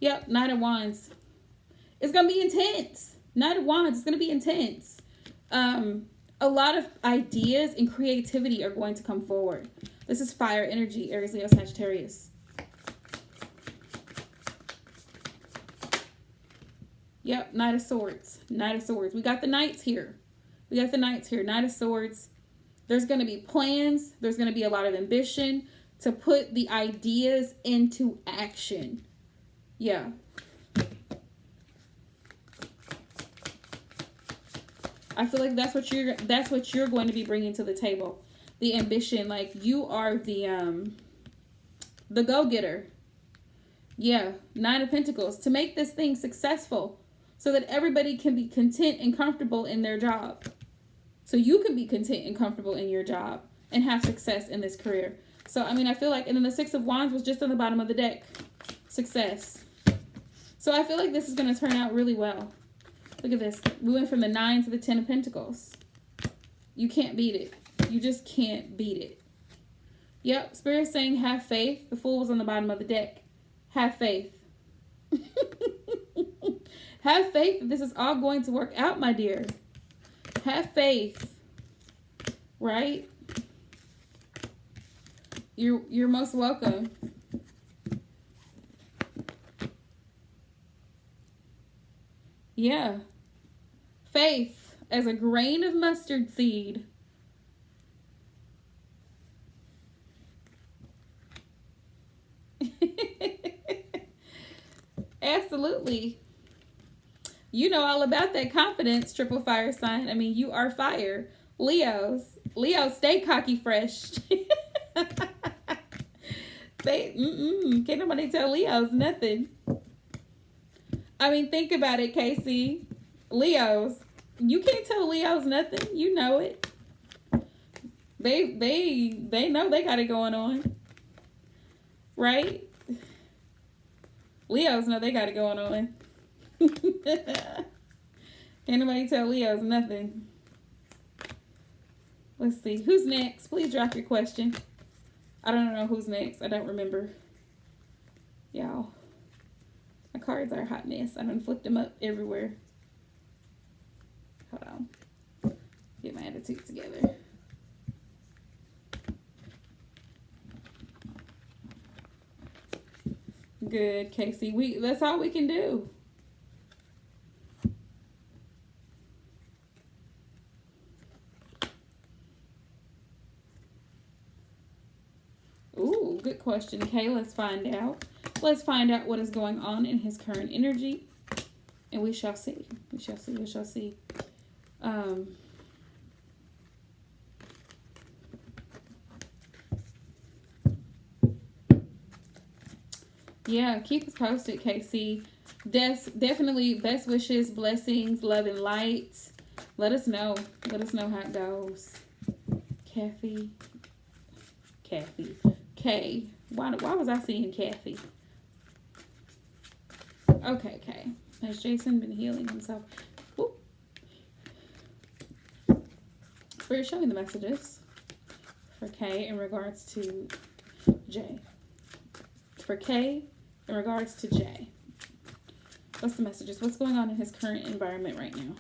Yep, Knight of Wands. It's going to be intense. Knight of Wands, it's going to be intense. A lot of ideas and creativity are going to come forward. This is fire energy, Aries, Leo, Sagittarius. Yep, Knight of Swords. Knight of Swords. We got the Knights here. We got the Knights here. Knight of Swords. There's going to be plans. There's going to be a lot of ambition to put the ideas into action. Yeah. I feel like that's what you're going to be bringing to the table. The ambition, like you are the go-getter. Yeah, Nine of Pentacles, to make this thing successful so that everybody can be content and comfortable in their job. So you can be content and comfortable in your job and have success in this career. So, I mean, I feel like, and then the Six of Wands was just on the bottom of the deck. Success. So I feel like this is going to turn out really well. Look at this. We went from the 9 to the 10 of Pentacles. You can't beat it. You just can't beat it. Yep. Spirit's saying have faith. The Fool was on the bottom of the deck. Have faith. Have faith that this is all going to work out, my dear. Have faith. Right? You're most welcome. Yeah. Faith as a grain of mustard seed. Absolutely. You know all about that confidence, triple fire sign. I mean, you are fire. Leos, stay cocky fresh. Can't nobody tell Leos nothing. I mean, think about it, Casey. Leos, you can't tell Leos nothing. You know it. They know they got it going on. Right? Leos know they got it going on. Can't nobody tell Leos nothing. Let's see. Who's next? Please drop your question. I don't know who's next. I don't remember. Y'all. My cards are a hot mess. I done flipped them up everywhere. Hold on. Get my attitude together. Good, Casey. That's all we can do. Ooh, good question. Okay, let's find out. Let's find out what is going on in his current energy. And we shall see. We shall see. We shall see. Yeah, keep us posted, KC. Definitely best wishes, blessings, love, and lights. Let us know. Let us know how it goes. Kathy. K. Why was I seeing Kathy? Okay, K. Has Jason been healing himself? Ooh. Spirit, show me the messages for K in regards to J. For K in regards to J. What's the messages? What's going on in his current environment right now?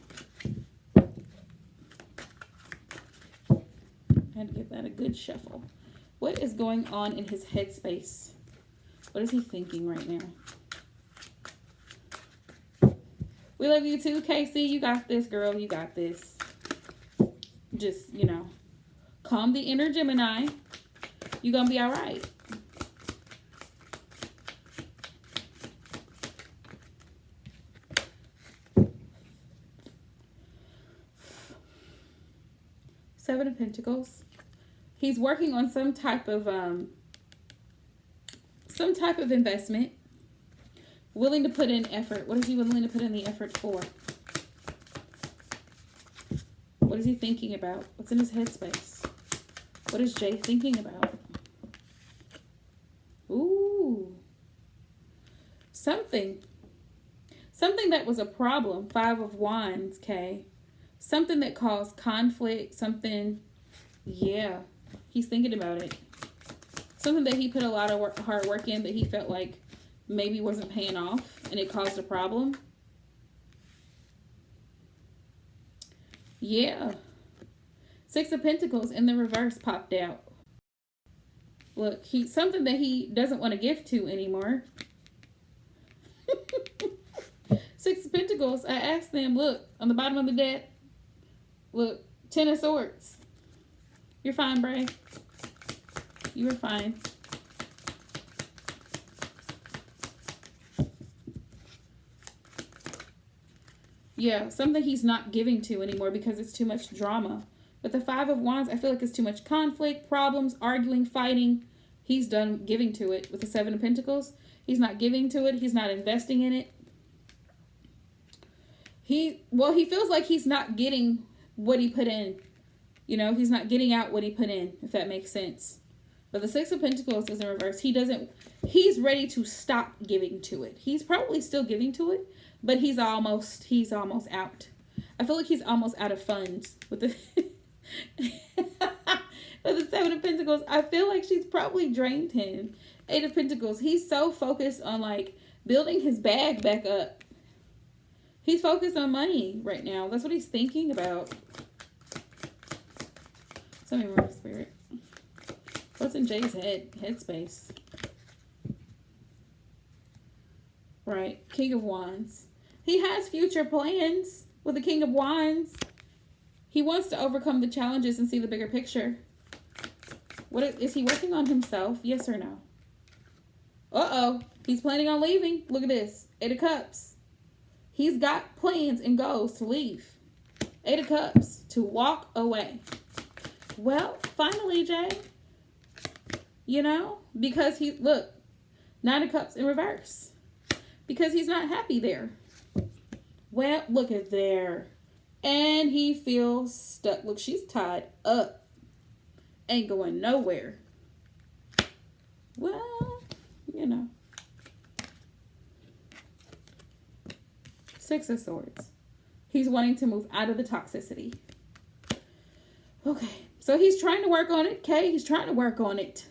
I had to give that a good shuffle. What is going on in his headspace? What is he thinking right now? We love you too, Casey. You got this, girl. You got this. Just, calm the inner Gemini. You're going to be all right. Seven of Pentacles. He's working on some type of investment. Willing to put in effort. What is he willing to put in the effort for? What is he thinking about? What's in his headspace? What is Jay thinking about? Ooh. Something that was a problem. 5 of Wands, Kay. Something that caused conflict. Something, yeah. He's thinking about it. Something that he put a lot of hard work in that he felt like maybe wasn't paying off and it caused a problem. Yeah. 6 of Pentacles in the reverse popped out. Look, something that he doesn't want to give to anymore. 6 of Pentacles, I asked them, look, on the bottom of the deck, look, 10 of Swords. You're fine, Bray. You were fine. Yeah, something he's not giving to anymore because it's too much drama. But the 5 of Wands, I feel like it's too much conflict, problems, arguing, fighting. He's done giving to it. With the 7 of Pentacles, he's not giving to it. He's not investing in it. He feels like he's not getting what he put in. He's not getting out what he put in, if that makes sense. But the 6 of Pentacles is in reverse. He's ready to stop giving to it. He's probably still giving to it, but he's almost out. I feel like he's almost out of funds with the with the 7 of Pentacles. I feel like she's probably drained him. 8 of Pentacles. He's so focused on building his bag back up. He's focused on money right now. That's what he's thinking about. Tell me more, Spirit. What's in Jay's headspace? Right. King of Wands. He has future plans with the King of Wands. He wants to overcome the challenges and see the bigger picture. Is he working on himself? Yes or no? Uh-oh. He's planning on leaving. Look at this. 8 of Cups. He's got plans and goals to leave. 8 of Cups. To walk away. Well, finally, Jay. Because look, 9 of Cups in reverse. Because he's not happy there. Well, look at there. And he feels stuck. Look, she's tied up. Ain't going nowhere. Well, 6 of Swords. He's wanting to move out of the toxicity. Okay. So he's trying to work on it, Kay. He's trying to work on it.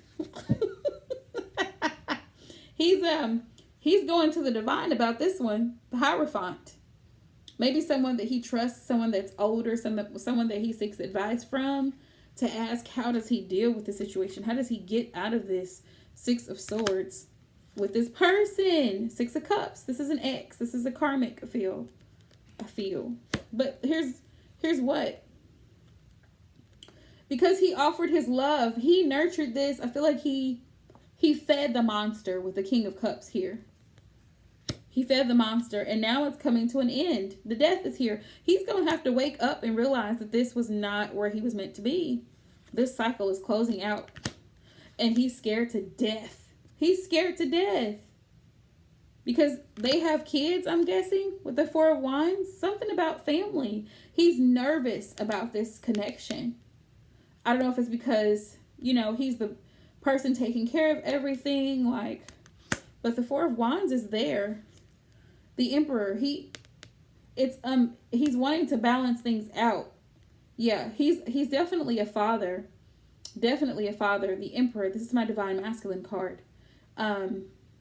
He's going to the divine about this one. The Hierophant. Maybe someone that he trusts, someone that's older, someone that he seeks advice from, to ask how does he deal with the situation? How does he get out of this 6 of Swords with this person? 6 of Cups. This is an ex. This is a karmic, I feel. But here's what. Because he offered his love, he nurtured this. I feel like he He fed the monster with the King of Cups here. He fed the monster, and now it's coming to an end. The death is here. He's going to have to wake up and realize that this was not where he was meant to be. This cycle is closing out, and he's scared to death. He's scared to death. Because they have kids, I'm guessing, with the Four of Wands. Something about family. He's nervous about this connection. I don't know if it's because, you know, he's the person taking care of everything, like, but the Four of Wands is there. The Emperor, he's wanting to balance things out. Yeah, he's definitely a father. Definitely a father. The Emperor, this is my Divine Masculine card.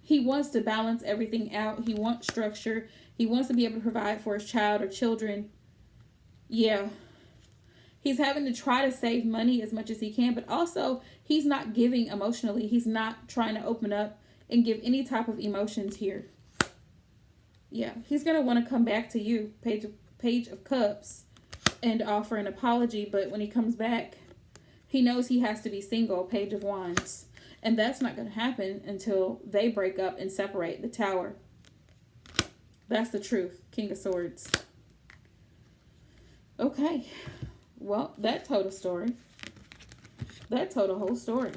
He wants to balance everything out. He wants structure. He wants to be able to provide for his child or children. Yeah. He's having to try to save money as much as he can, but also he's not giving emotionally. He's not trying to open up and give any type of emotions here. Yeah, he's going to want to come back to you, Page of Cups, and offer an apology. But when he comes back, he knows he has to be single, Page of Wands. And that's not going to happen until they break up and separate. The Tower. That's the truth, King of Swords. Okay. Well, that told a story. That told a whole story.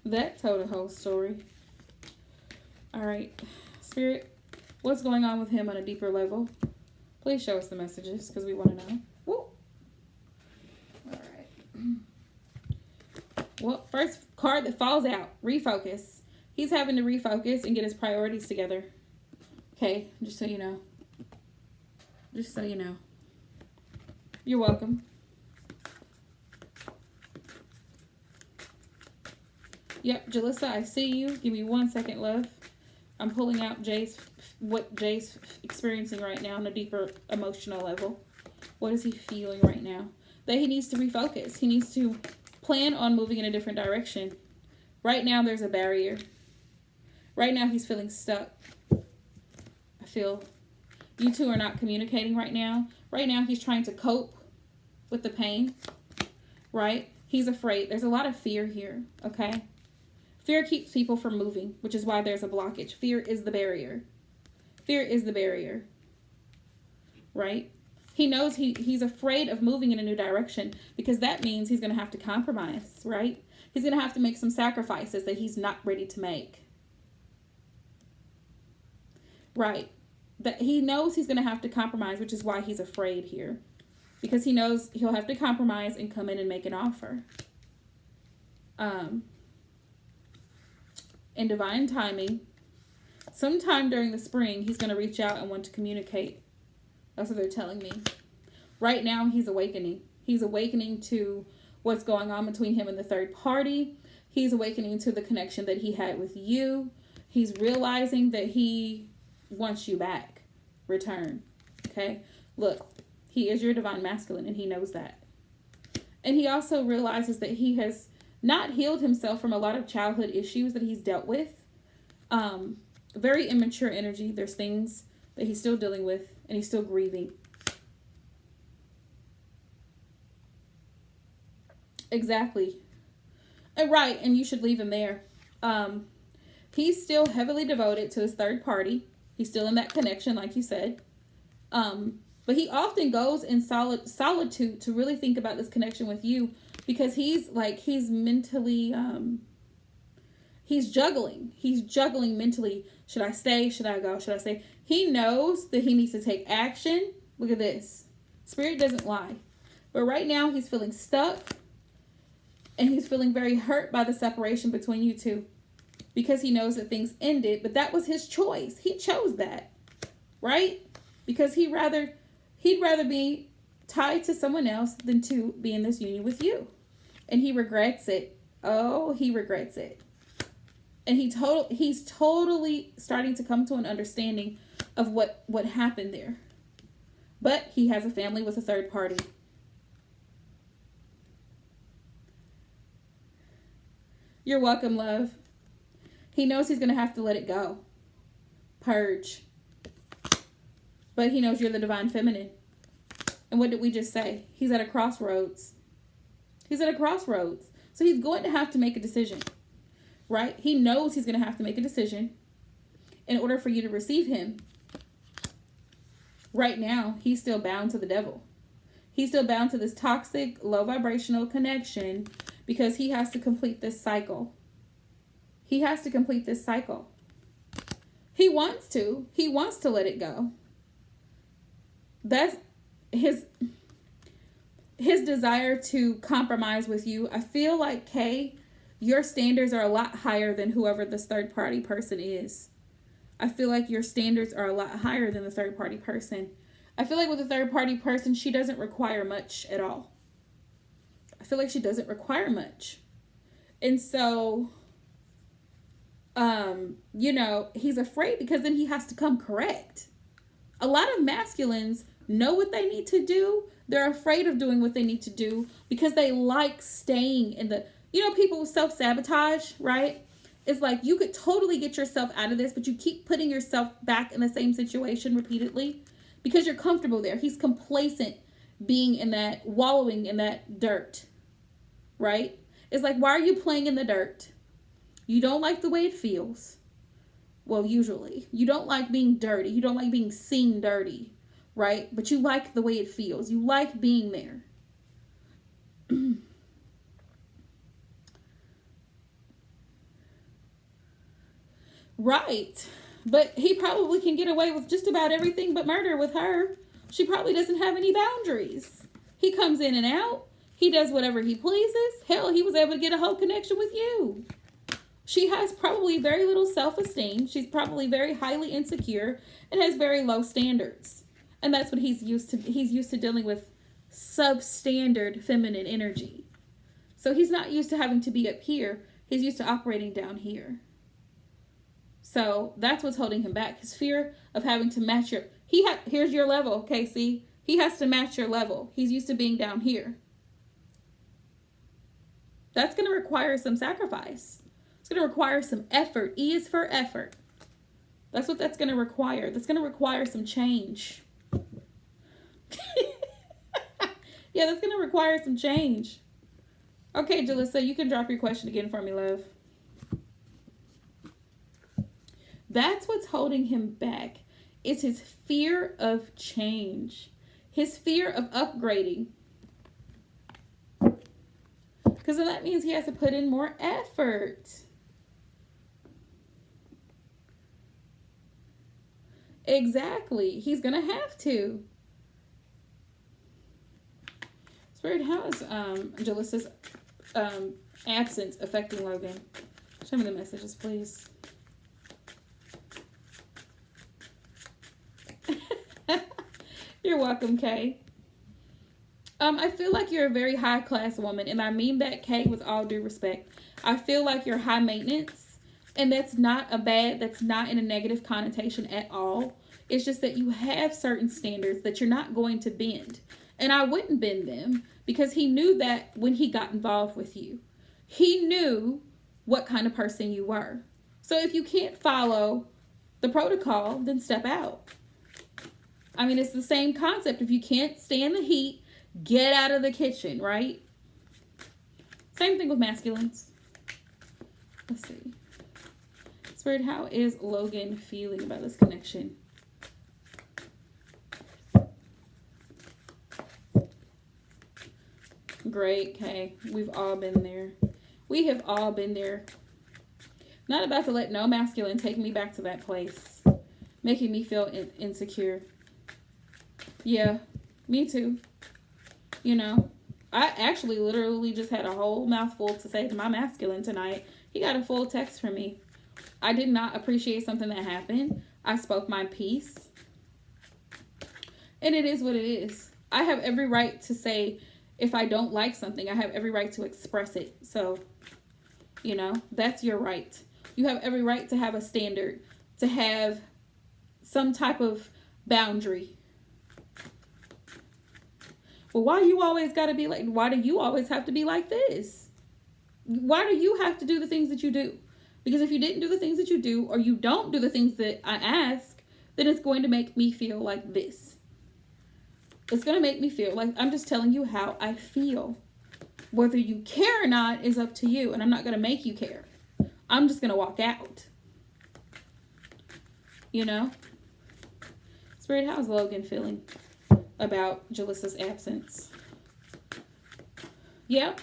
That told a whole story. All right, Spirit, what's going on with him on a deeper level? Please show us the messages because we want to know. Woo. All right. Well, first card that falls out, refocus. He's having to refocus and get his priorities together. Okay, just so you know. Just so you know. You're welcome. Yep, Jalissa, I see you. Give me 1 second, love. I'm pulling out what Jay's experiencing right now on a deeper emotional level. What is he feeling right now? That he needs to refocus. He needs to plan on moving in a different direction. Right now, there's a barrier. Right now, he's feeling stuck. I feel you two are not communicating right now. Right now, he's trying to cope with the pain. Right? He's afraid. There's a lot of fear here, okay? Fear keeps people from moving, which is why there's a blockage. Fear is the barrier. Fear is the barrier. Right? He knows he's afraid of moving in a new direction because that means he's going to have to compromise, right? He's going to have to make some sacrifices that he's not ready to make. Right. That he knows he's going to have to compromise, which is why he's afraid here. Because he knows he'll have to compromise and come in and make an offer. In divine timing, sometime during the spring, he's going to reach out and want to communicate. That's what they're telling me. Right now, he's awakening. He's awakening to what's going on between him and the third party. He's awakening to the connection that he had with you. He's realizing that he wants you back. Return. Okay? Look, he is your divine masculine, and he knows that. And he also realizes that he has not healed himself from a lot of childhood issues that he's dealt with. Very immature energy. There's things that he's still dealing with, and he's still grieving. Exactly. Right, and you should leave him there. He's still heavily devoted to his third party. He's still in that connection, like you said. But he often goes in solitude to really think about this connection with you. Because he's mentally, he's juggling. He's juggling mentally. Should I stay? Should I go? Should I stay? He knows that he needs to take action. Look at this. Spirit doesn't lie. But right now he's feeling stuck. And he's feeling very hurt by the separation between you two. Because he knows that things ended. But that was his choice. He chose that. Right? Because he'd rather be tied to someone else than to be in this union with you. And he regrets it. Oh, he regrets it. And he's totally starting to come to an understanding of what happened there. But he has a family with a third party. You're welcome, love. He knows he's going to have to let it go. Purge. But he knows you're the divine feminine. And what did we just say? He's at a crossroads. He's at a crossroads. So he's going to have to make a decision, right? He knows he's going to have to make a decision in order for you to receive him. Right now, he's still bound to the devil. He's still bound to this toxic, low vibrational connection because he has to complete this cycle. He has to complete this cycle. He wants to. He wants to let it go. That's his desire to compromise with you. I feel like, Kay, your standards are a lot higher than whoever this third party person is. I feel like your standards are a lot higher than the third party person. I feel like with a third party person, she doesn't require much at all. I feel like she doesn't require much. And so, he's afraid because then he has to come correct. A lot of masculines know what they need to do. They're afraid of doing what they need to do because they like staying in the, people self-sabotage, right? It's like you could totally get yourself out of this, but you keep putting yourself back in the same situation repeatedly because you're comfortable there. He's complacent being in that, wallowing in that dirt, right? It's like, why are you playing in the dirt? You don't like the way it feels. Well, usually. You don't like being dirty. You don't like being seen dirty, right? But you like the way it feels. You like being there. Right. But he probably can get away with just about everything but murder with her. She probably doesn't have any boundaries. He comes in and out. He does whatever he pleases. Hell, he was able to get a whole connection with you. She has probably very little self-esteem. She's probably very highly insecure and has very low standards. And that's what he's used to. He's used to dealing with substandard feminine energy. So he's not used to having to be up here. He's used to operating down here. So that's what's holding him back. His fear of having to match your... Here's your level, Casey. He has to match your level. He's used to being down here. That's going to require some sacrifice. It's going to require some effort. E is for effort. That's what that's going to require. That's going to require some change. Yeah, that's going to require some change. Okay, Jalissa, you can drop your question again for me, love. That's what's holding him back. It's his fear of change. His fear of upgrading. Because then that means he has to put in more effort. Exactly. He's going to have to. Spirit, how is Jalissa's absence affecting Logan? Show me the messages, please. You're welcome, Kay. I feel like you're a very high-class woman, and I mean that, Kay, with all due respect. I feel like you're high maintenance, and that's not in a negative connotation at all. It's just that you have certain standards that you're not going to bend. And I wouldn't bend them because he knew that when he got involved with you. He knew what kind of person you were. So if you can't follow the protocol, then step out. I mean, it's the same concept. If you can't stand the heat, get out of the kitchen, right? Same thing with masculines. Let's see. Spirit, how is Logan feeling about this connection? Great, Kay. We've all been there. We have all been there. Not about to let no masculine take me back to that place. Making me feel insecure. Yeah, me too. You know, I actually literally just had a whole mouthful to say to my masculine tonight. He got a full text from me. I did not appreciate something that happened. I spoke my piece. And it is what it is. I have every right to say if I don't like something. I have every right to express it. So, you know, that's your right. You have every right to have a standard, to have some type of boundary. Well, why you always got to be like, why do you always have to be like this? Why do you have to do the things that you do? Because if you didn't do the things that you do, or you don't do the things that I ask, then it's going to make me feel like this. It's going to make me feel like I'm just telling you how I feel. Whether you care or not is up to you, and I'm not going to make you care. I'm just going to walk out. You know? Spirit, how's Logan feeling about Jalissa's absence? Yeah.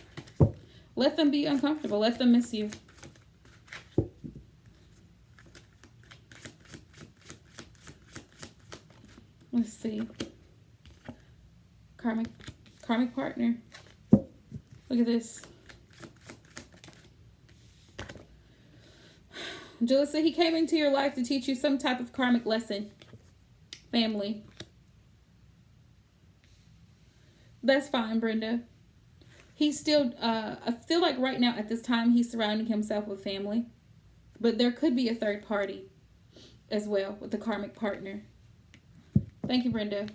Let them be uncomfortable. Let them miss you. Let's see. Karmic partner. Look at this. Jalissa, he came into your life to teach you some type of karmic lesson. Family. That's fine, Brenda. He's still, I feel like right now at this time, he's surrounding himself with family. But there could be a third party as well with the karmic partner. Thank you, Brenda.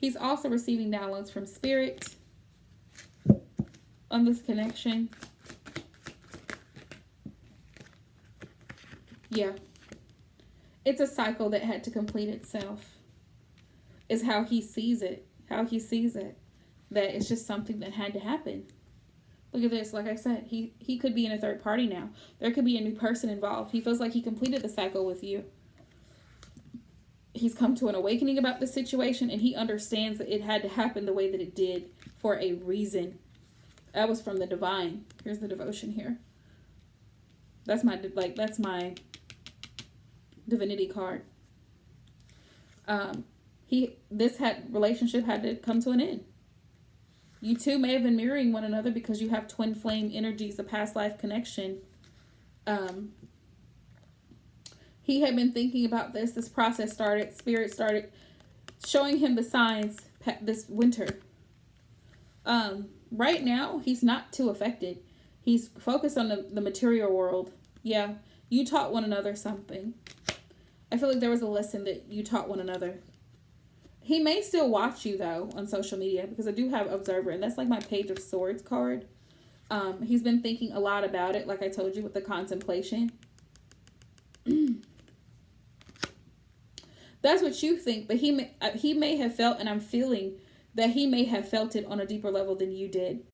He's also receiving downloads from Spirit on this connection. Yeah. It's a cycle that had to complete itself. Is how he sees it. How he sees it. That it's just something that had to happen. Look at this. Like I said, he could be in a third party now. There could be a new person involved. He feels like he completed the cycle with you. He's come to an awakening about the situation, and he understands that it had to happen the way that it did for a reason. That was from the divine. Here's the devotion here. That's my divinity card. This relationship had to come to an end. You two may have been mirroring one another because you have twin flame energies, a past life connection. He had been thinking about this. This process started. Spirit started showing him the signs this winter. Right now, he's not too affected. He's focused on the material world. Yeah, you taught one another something. I feel like there was a lesson that you taught one another. He may still watch you, though, on social media, because I do have Observer, and that's like my Page of Swords card. He's been thinking a lot about it, like I told you, with the contemplation. That's what you think, but he may have felt, and I'm feeling that he may have felt it on a deeper level than you did.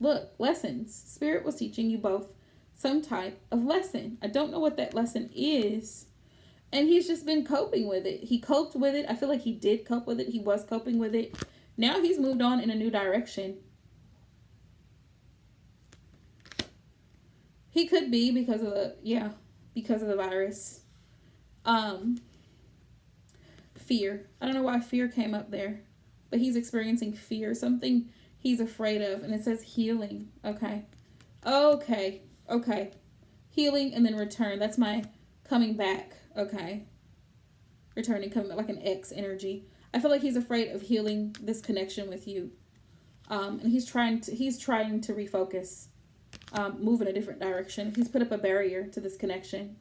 Look, lessons. Spirit was teaching you both some type of lesson. I don't know what that lesson is. And he's just been coping with it. He coped with it. I feel like he did cope with it. He was coping with it. Now he's moved on in a new direction. He could be because of the virus. Fear. I don't know why fear came up there, but he's experiencing fear. Something he's afraid of. And it says healing. Okay. Healing and then return. That's my coming back. Okay. Returning, coming back, like an X energy. I feel like he's afraid of healing this connection with you. And he's trying to refocus, move in a different direction. He's put up a barrier to this connection.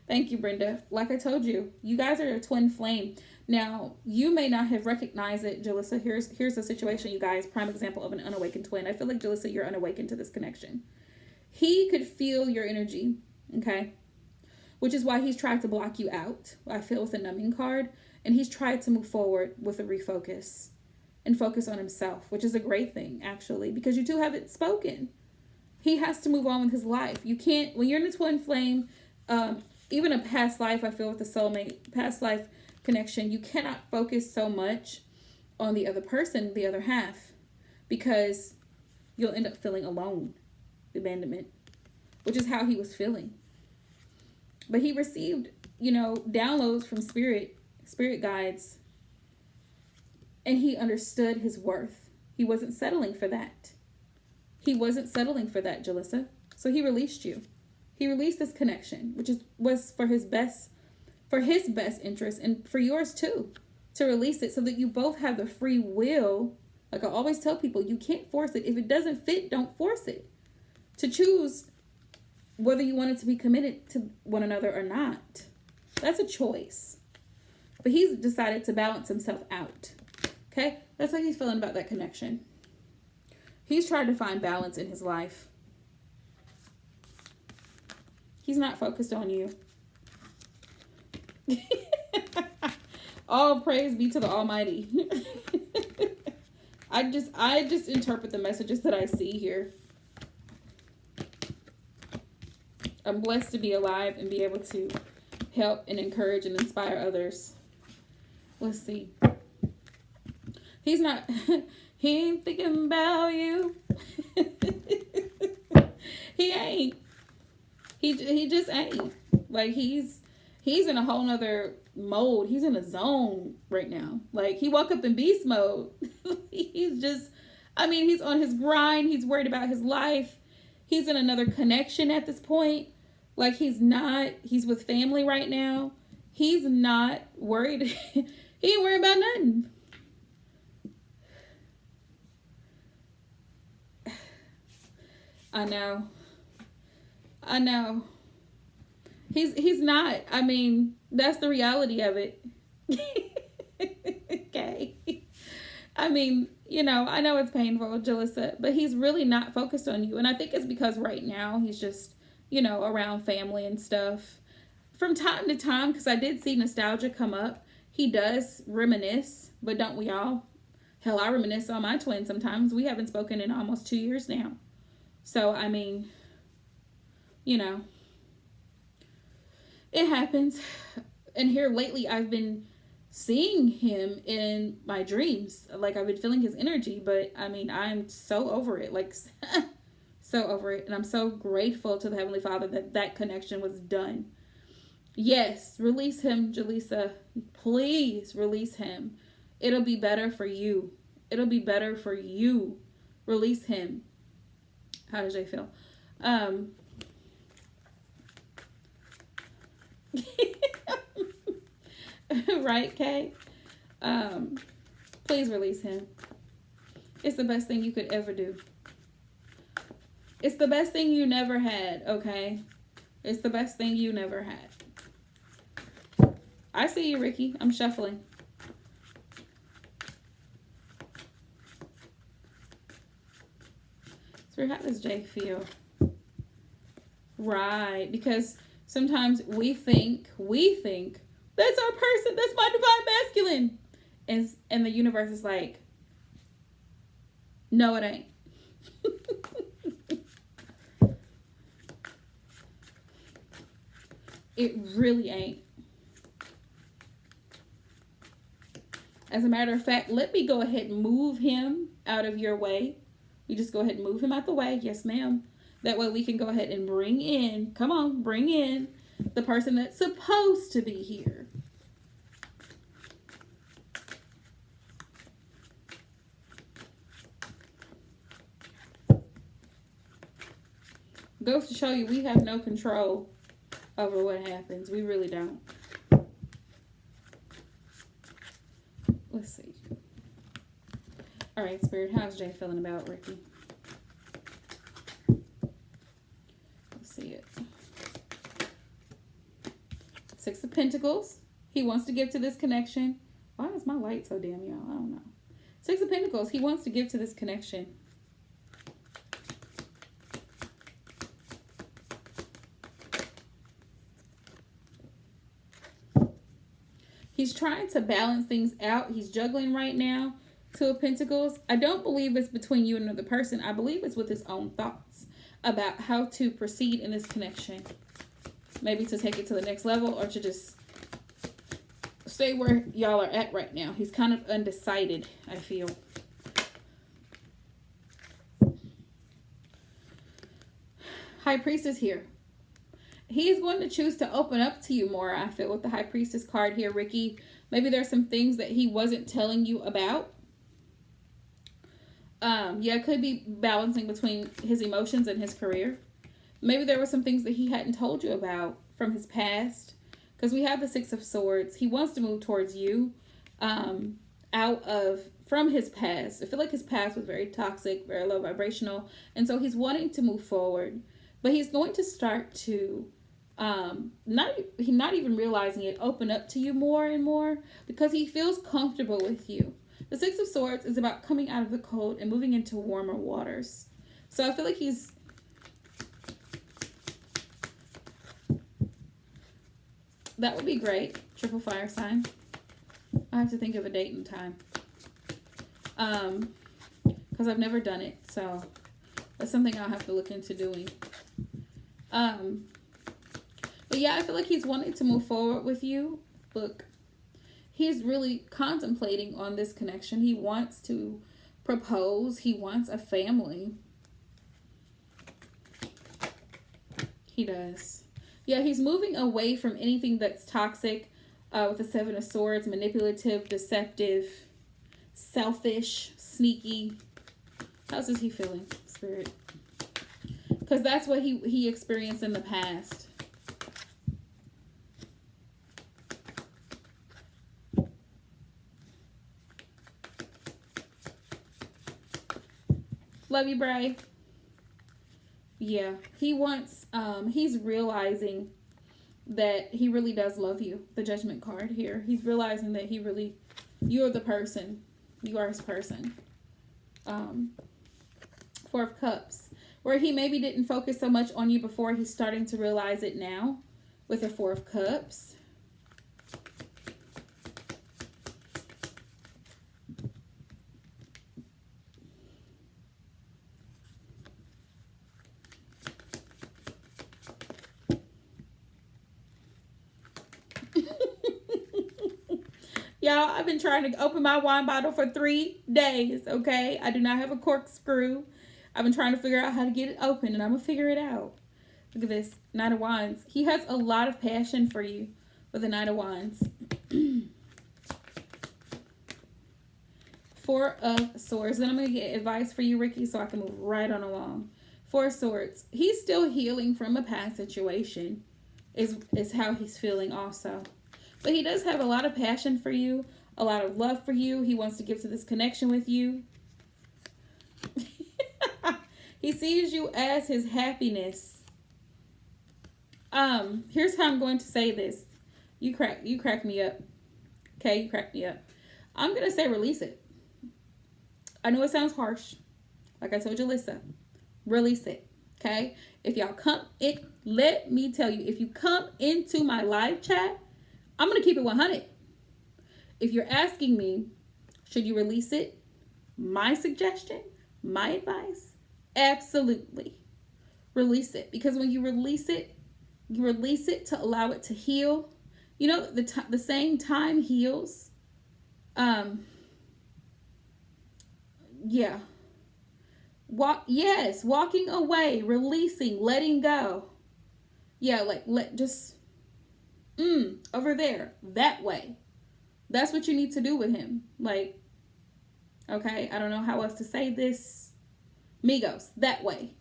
Thank you, Brenda. Like I told you, you guys are a twin flame. Now, you may not have recognized it, Jalissa. Here's the situation, you guys. Prime example of an unawakened twin. I feel like, Jalissa, you're unawakened to this connection. He could feel your energy, okay? Which is why he's tried to block you out. I feel with the numbing card. And he's tried to move forward with a refocus and focus on himself, which is a great thing, actually, because you two haven't spoken. He has to move on with his life. You can't, when you're in a twin flame, even a past life, I feel with the soulmate, past life connection, you cannot focus so much on the other person, the other half, because you'll end up feeling alone. Abandonment, which is how he was feeling. But he received, downloads from spirit guides, and he understood his worth. He wasn't settling for that. Jalissa. So he released you. He released this connection, which was for his best interest and for yours too, to release it so that you both have the free will. Like I always tell people, you can't force it. If it doesn't fit, don't force it. To choose whether you wanted to be committed to one another or not. That's a choice. But he's decided to balance himself out. Okay? That's how he's feeling about that connection. He's tried to find balance in his life. He's not focused on you. All praise be to the Almighty. I just interpret the messages that I see here. I'm blessed to be alive and be able to help and encourage and inspire others. Let's see. He's not, he ain't thinking about you. He ain't. He just ain't. Like, he's in a whole nother mode. He's in a zone right now. Like, he woke up in beast mode. He's just, I mean, he's on his grind. He's worried about his life. He's in another connection at this point. Like, he's with family right now. He's not worried. He ain't worried about nothing. I know. He's not. I mean, that's the reality of it. Okay. I mean, you know, I know it's painful, Jalissa, but he's really not focused on you. And I think it's because right now he's just, you know, around family and stuff. From time to time, because I did see nostalgia come up, he does reminisce, but don't we all? Hell, I reminisce on my twin sometimes. We haven't spoken in almost 2 years now. So, I mean, you know, it happens. And here lately, I've been seeing him in my dreams. Like, I've been feeling his energy, but I mean, I'm so over it. Like, so over it. And I'm so grateful to the Heavenly Father that that connection was done. Yes, release him, Jalissa. Please release him. It'll be better for you. It'll be better for you. Release him. How does Jay feel? Right, Kay? Please release him. It's the best thing you could ever do. It's the best thing you never had, okay? It's the best thing you never had. I see you, Ricky. I'm shuffling. So how does Jay feel? Right, because sometimes we think that's our person, that's my divine masculine. And the universe is like, no, it ain't. It really ain't. As a matter of fact, let me go ahead and move him out of your way. You just go ahead and move him out the way. Yes, ma'am. That way we can go ahead and bring in the person that's supposed to be here. Goes to show you we have no control over what happens. We really don't. Let's see. All right, Spirit, how's Jay feeling about Ricky? Let's see it. Six of Pentacles. He wants to give to this connection. Why is my light so damn yellow? I don't know. Six of Pentacles. He wants to give to this connection. He's trying to balance things out. He's juggling right now. Two of Pentacles. I don't believe it's between you and another person. I believe it's with his own thoughts about how to proceed in this connection. Maybe to take it to the next level or to just stay where y'all are at right now. He's kind of undecided, I feel. High Priestess here. He's going to choose to open up to you more, I feel, with the High Priestess card here, Ricky. Maybe there's some things that he wasn't telling you about. Yeah, it could be balancing between his emotions and his career. Maybe there were some things that he hadn't told you about from his past. Because we have the Six of Swords. He wants to move towards you from his past. I feel like his past was very toxic, very low vibrational. And so he's wanting to move forward. But he's going to start to, not even realizing it, open up to you more and more. Because he feels comfortable with you. The Six of Swords is about coming out of the cold and moving into warmer waters. So I feel like he's... That would be great. Triple fire sign. I have to think of a date and time. Because I've never done it. So that's something I'll have to look into doing. But yeah, I feel like he's wanting to move forward with you. Look, he's really contemplating on this connection. He wants to propose. He wants a family. He does. Yeah, he's moving away from anything that's toxic, with the Seven of Swords, manipulative, deceptive, selfish, sneaky. How's he feeling, Spirit? Because that's what he experienced in the past. Love you, Bray. Yeah, he wants, he's realizing that he really does love you. The Judgment card here. He's realizing that you're the person. You are his person. Four of Cups. Where he maybe didn't focus so much on you before, he's starting to realize it now with the Four of Cups. Y'all, I've been trying to open my wine bottle for 3 days, okay? I do not have a corkscrew. I've been trying to figure out how to get it open, and I'm going to figure it out. Look at this. Knight of Wands. He has a lot of passion for you with the Knight of Wands. Four of Swords. Then I'm going to get advice for you, Ricky, so I can move right on along. Four of Swords. He's still healing from a past situation is how he's feeling also. But he does have a lot of passion for you, a lot of love for you. He wants to give to this connection with you. He sees you as his happiness. Here's how I'm going to say this. You crack me up. Okay, you crack me up. I'm going to say release it. I know it sounds harsh. Like I told you, Alyssa. Release it. Okay? If y'all come in, let me tell you, if you come into my live chat, I'm going to keep it 100. If you're asking me, should you release it? My suggestion, my advice, absolutely. Release it. Because when you release it to allow it to heal. You know, the saying time heals. Yeah. Walking away, releasing, letting go. Yeah, like over there, that way. That's what you need to do with him. Like, okay, I don't know how else to say this. Migos, that way.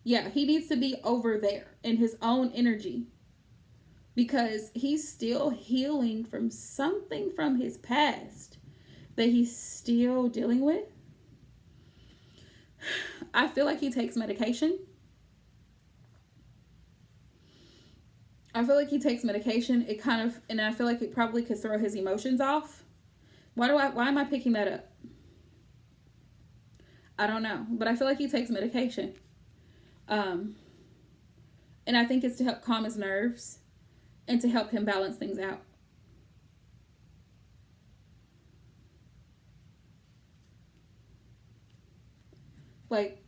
Yeah, he needs to be over there in his own energy. Because he's still healing from something from his past that he's still dealing with. I feel like he takes medication. It kind of, and I feel like it probably could throw his emotions off. Why am I picking that up? I don't know, but I feel like he takes medication. And I think it's to help calm his nerves and to help him balance things out. Like,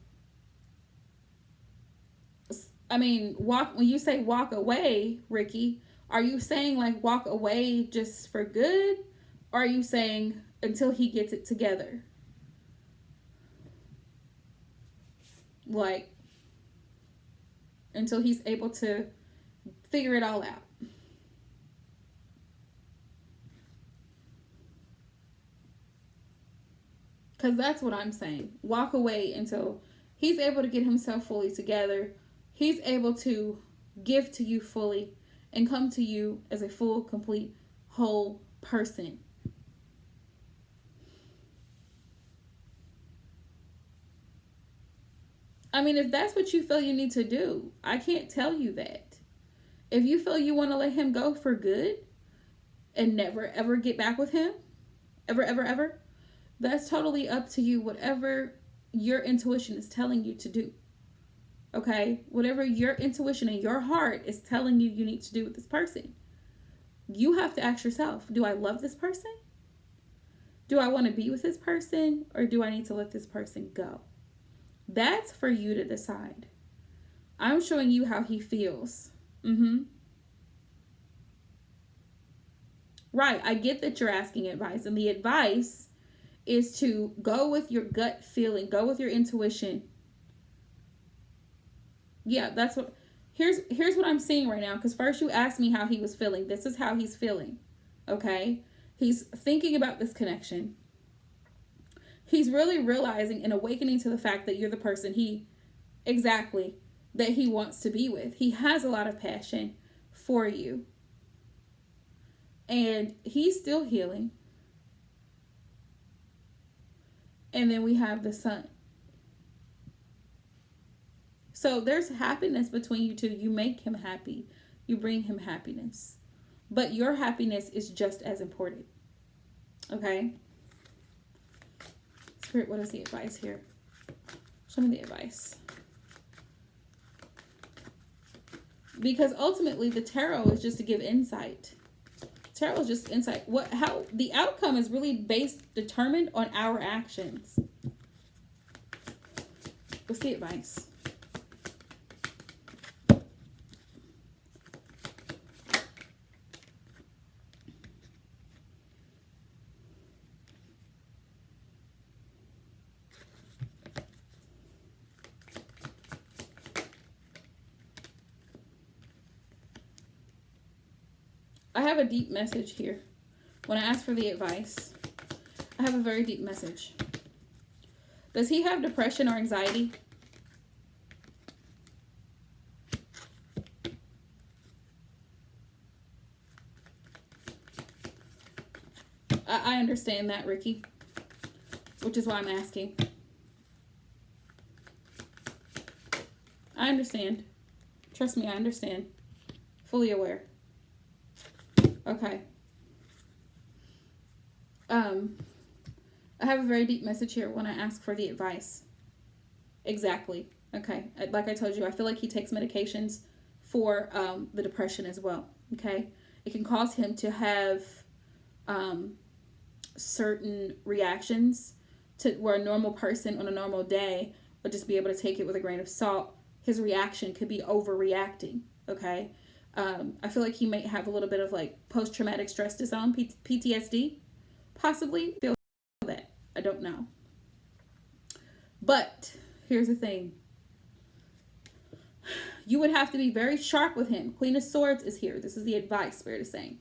I mean, when you say walk away, Ricky, are you saying like walk away just for good? Or are you saying until he gets it together? Like, until he's able to figure it all out. Because that's what I'm saying. Walk away until he's able to get himself fully together. He's able to give to you fully and come to you as a full, complete, whole person. I mean, if that's what you feel you need to do, I can't tell you that. If you feel you want to let him go for good and never, ever get back with him, ever, That's totally up to you, whatever your intuition is telling you to do. Okay? Whatever your intuition and your heart is telling you need to do with this person. You have to ask yourself, do I love this person? Do I want to be with this person? Or do I need to let this person go? That's for you to decide. I'm showing you how he feels. Right, I get that you're asking advice, and the advice is to go with your gut feeling, go with your intuition. Yeah, that's what, here's what I'm seeing right now, because first you asked me how he was feeling. This is how he's feeling, okay? He's thinking about this connection. He's really realizing and awakening to the fact that you're the person that he wants to be with. He has a lot of passion for you. And he's still healing. And then we have the Sun. So there's happiness between you two. You make him happy. You bring him happiness. But your happiness is just as important. Okay? Spirit, what is the advice here? Show me the advice. Because ultimately the tarot is just to give insight. Tarot is just insight. How the outcome is really determined on our actions. What's the advice? I have a deep message here. When I ask for the advice, I have a very deep message. Does he have depression or anxiety? I understand that, Ricky, which is why I'm asking. I understand. Trust me, I understand. Fully aware. Okay. I have a very deep message here when I ask for the advice. Exactly. Okay. Like I told you, I feel like he takes medications for the depression as well. Okay. It can cause him to have certain reactions to where a normal person on a normal day would just be able to take it with a grain of salt. His reaction could be overreacting. Okay. I feel like he might have a little bit of like post-traumatic stress disorder, PTSD, possibly. Feel that. I don't know. But here's the thing. You would have to be very sharp with him. Queen of Swords is here. This is the advice Spirit is saying.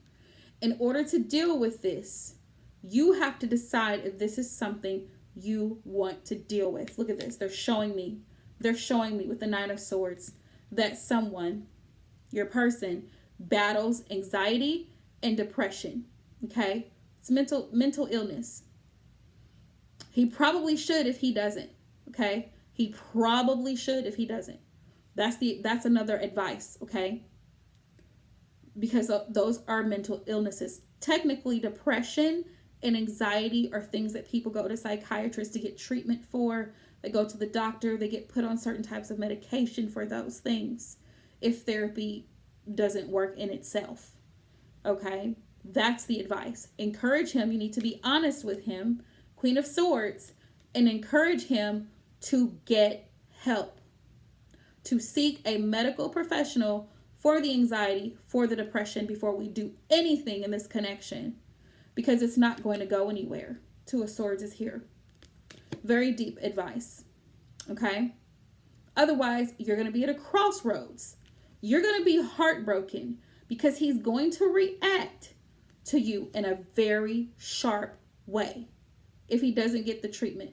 In order to deal with this, you have to decide if this is something you want to deal with. Look at this. They're showing me with the Nine of Swords that someone, your person, battles anxiety and depression. Okay? It's mental illness. He probably should if he doesn't. Okay? He probably should if he doesn't. That's another advice, okay? Because those are mental illnesses. Technically, depression and anxiety are things that people go to psychiatrists to get treatment for. They go to the doctor. They get put on certain types of medication for those things if therapy doesn't work in itself. Okay? That's the advice. Encourage him. You need to be honest with him, Queen of Swords, and encourage him to get help, to seek a medical professional for the anxiety, for the depression before we do anything in this connection, because it's not going to go anywhere. Two of Swords is here. Very deep advice. Okay? Otherwise, you're going to be at a crossroads. You're going to be heartbroken because he's going to react to you in a very sharp way if he doesn't get the treatment.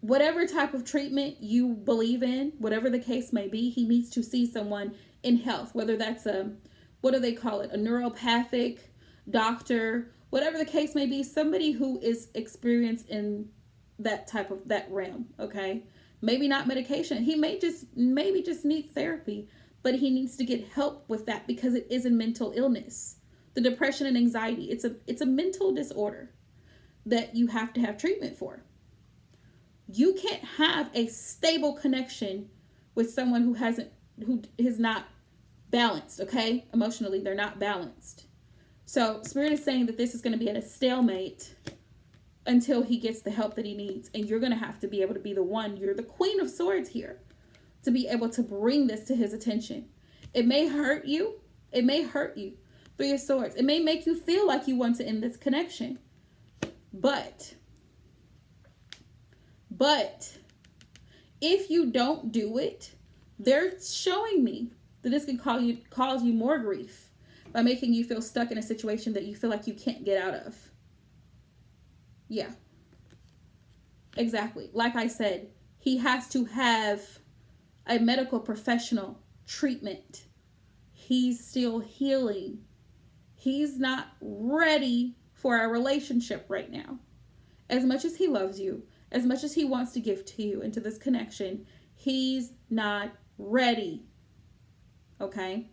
Whatever type of treatment you believe in, whatever the case may be, he needs to see someone in health, whether that's what do they call it? A neuropathic doctor, whatever the case may be, somebody who is experienced in that realm, okay? Maybe not medication. He maybe just need therapy, but he needs to get help with that because it is a mental illness. The depression and anxiety, it's a mental disorder that you have to have treatment for. You can't have a stable connection with someone who is not balanced, okay? Emotionally, they're not balanced. So Spirit is saying that this is going to be at a stalemate until he gets the help that he needs. And you're going to have to be able to be the one. You're the Queen of Swords here to be able to bring this to his attention. It may hurt you. It may hurt you. Three of Swords. It may make you feel like you want to end this connection. But if you don't do it, they're showing me that this can cause you more grief by making you feel stuck in a situation that you feel like you can't get out of. Yeah. Exactly. Like I said, he has to have a medical professional treatment. He's still healing. He's not ready for a relationship right now. As much as he loves you, as much as he wants to give to you into this connection, he's not ready. Okay?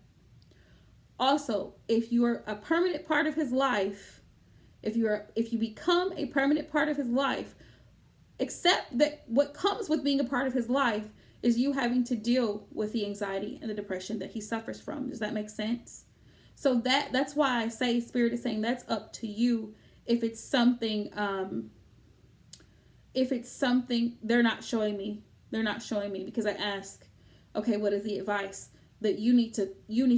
Also, if you're a permanent part of his life, if you become a permanent part of his life, accept that what comes with being a part of his life is you having to deal with the anxiety and the depression that he suffers from. Does that make sense? So that's why I say Spirit is saying that's up to you. If it's something they're not showing me because I ask, okay, what is the advice? That you need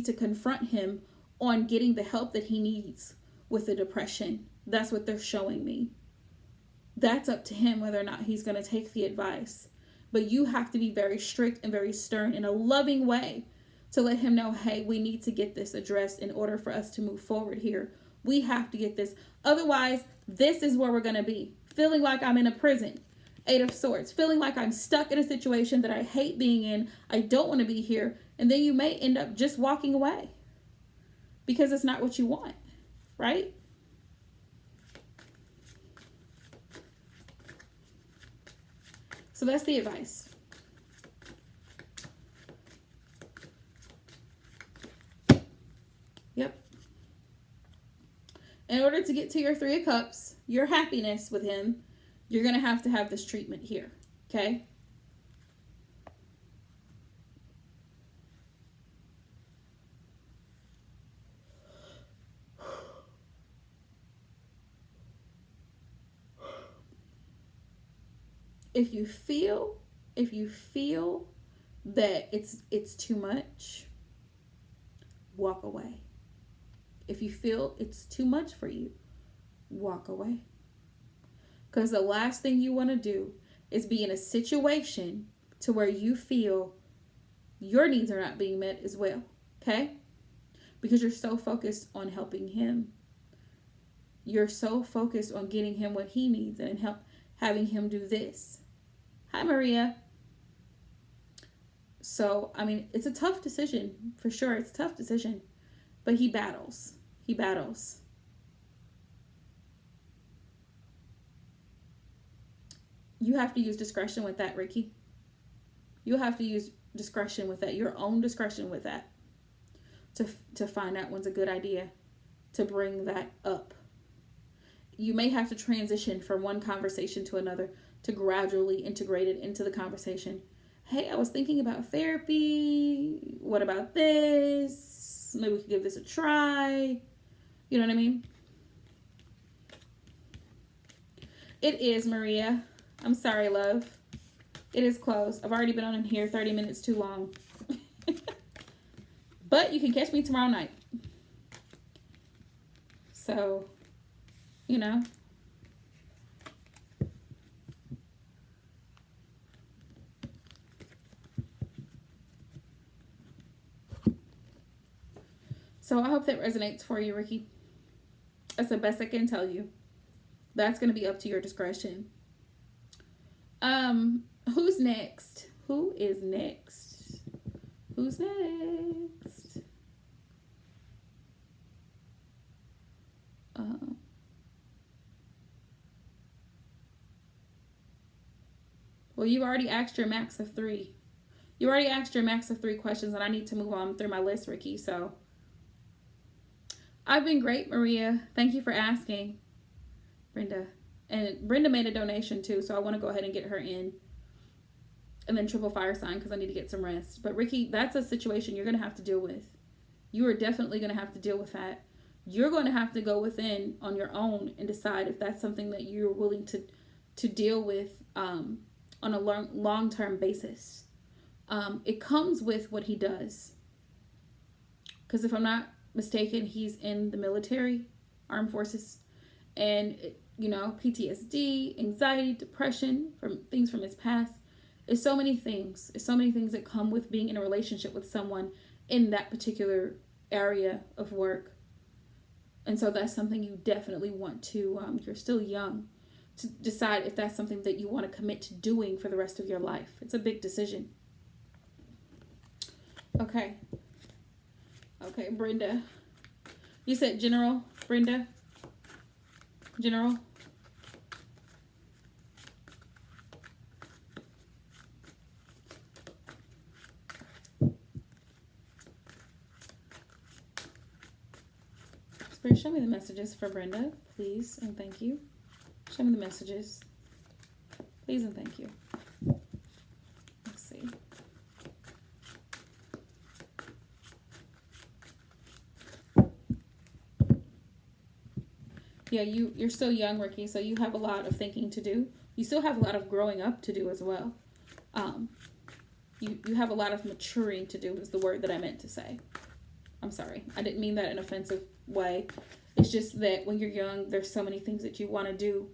to confront him on getting the help that he needs with the depression. That's what they're showing me. That's up to him whether or not he's going to take the advice. But you have to be very strict and very stern in a loving way to let him know, hey, we need to get this addressed in order for us to move forward here. We have to get this. Otherwise, this is where we're going to be. Feeling like I'm in a prison. Eight of Swords. Feeling like I'm stuck in a situation that I hate being in. I don't want to be here. And then you may end up just walking away. Because it's not what you want. Right? So that's the advice. Yep. In order to get to your Three of Cups, your happiness with him, you're going to have this treatment here. Okay? If you feel that it's too much, walk away. If you feel it's too much for you, walk away. Because the last thing you want to do is be in a situation to where you feel your needs are not being met as well. Okay? Because you're so focused on helping him. You're so focused on getting him what he needs and having him do this. Hi, Maria. So, I mean, it's a tough decision. For sure, it's a tough decision. But he battles. He battles. You have to use discretion with that, Ricky. You have to use discretion with that. Your own discretion with that. To find out when's a good idea to bring that up. You may have to transition from one conversation to another to gradually integrate it into the conversation. Hey, I was thinking about therapy. What about this? Maybe we could give this a try. You know what I mean? It is, Maria. I'm sorry, love. It is closed. I've already been on in here 30 minutes too long. But you can catch me tomorrow night. So, you know. So I hope that resonates for you, Ricky. That's the best I can tell you. That's going to be up to your discretion. Who's next? Who is next? Who's next? Well, you've already asked your max of 3. You already asked your max of 3 questions, and I need to move on through my list, Ricky. So I've been great, Maria. Thank you for asking, Brenda. And Brenda made a donation too, so I want to go ahead and get her in. And then triple fire sign because I need to get some rest. But Ricky, that's a situation you're going to have to deal with. You are definitely going to have to deal with that. You're going to have to go within on your own and decide if that's something that you're willing to deal with on a long-term basis. It comes with what he does. Because if I'm not mistaken, he's in the military, armed forces. And, you know, PTSD, anxiety, depression, from things from his past. It's so many things. It's so many things that come with being in a relationship with someone in that particular area of work. And so that's something you definitely want to, you're still young, to decide if that's something that you want to commit to doing for the rest of your life. It's a big decision. Okay. Okay, Brenda. You said General, Brenda? General? Spirit, show me the messages for Brenda, please, and thank you. Show me the messages. Please and thank you. Let's see. Yeah, you're still young, Ricky, so you have a lot of thinking to do. You still have a lot of growing up to do as well. You have a lot of maturing to do is the word that I meant to say. I'm sorry. I didn't mean that in an offensive way. It's just that when you're young, there's so many things that you want to do.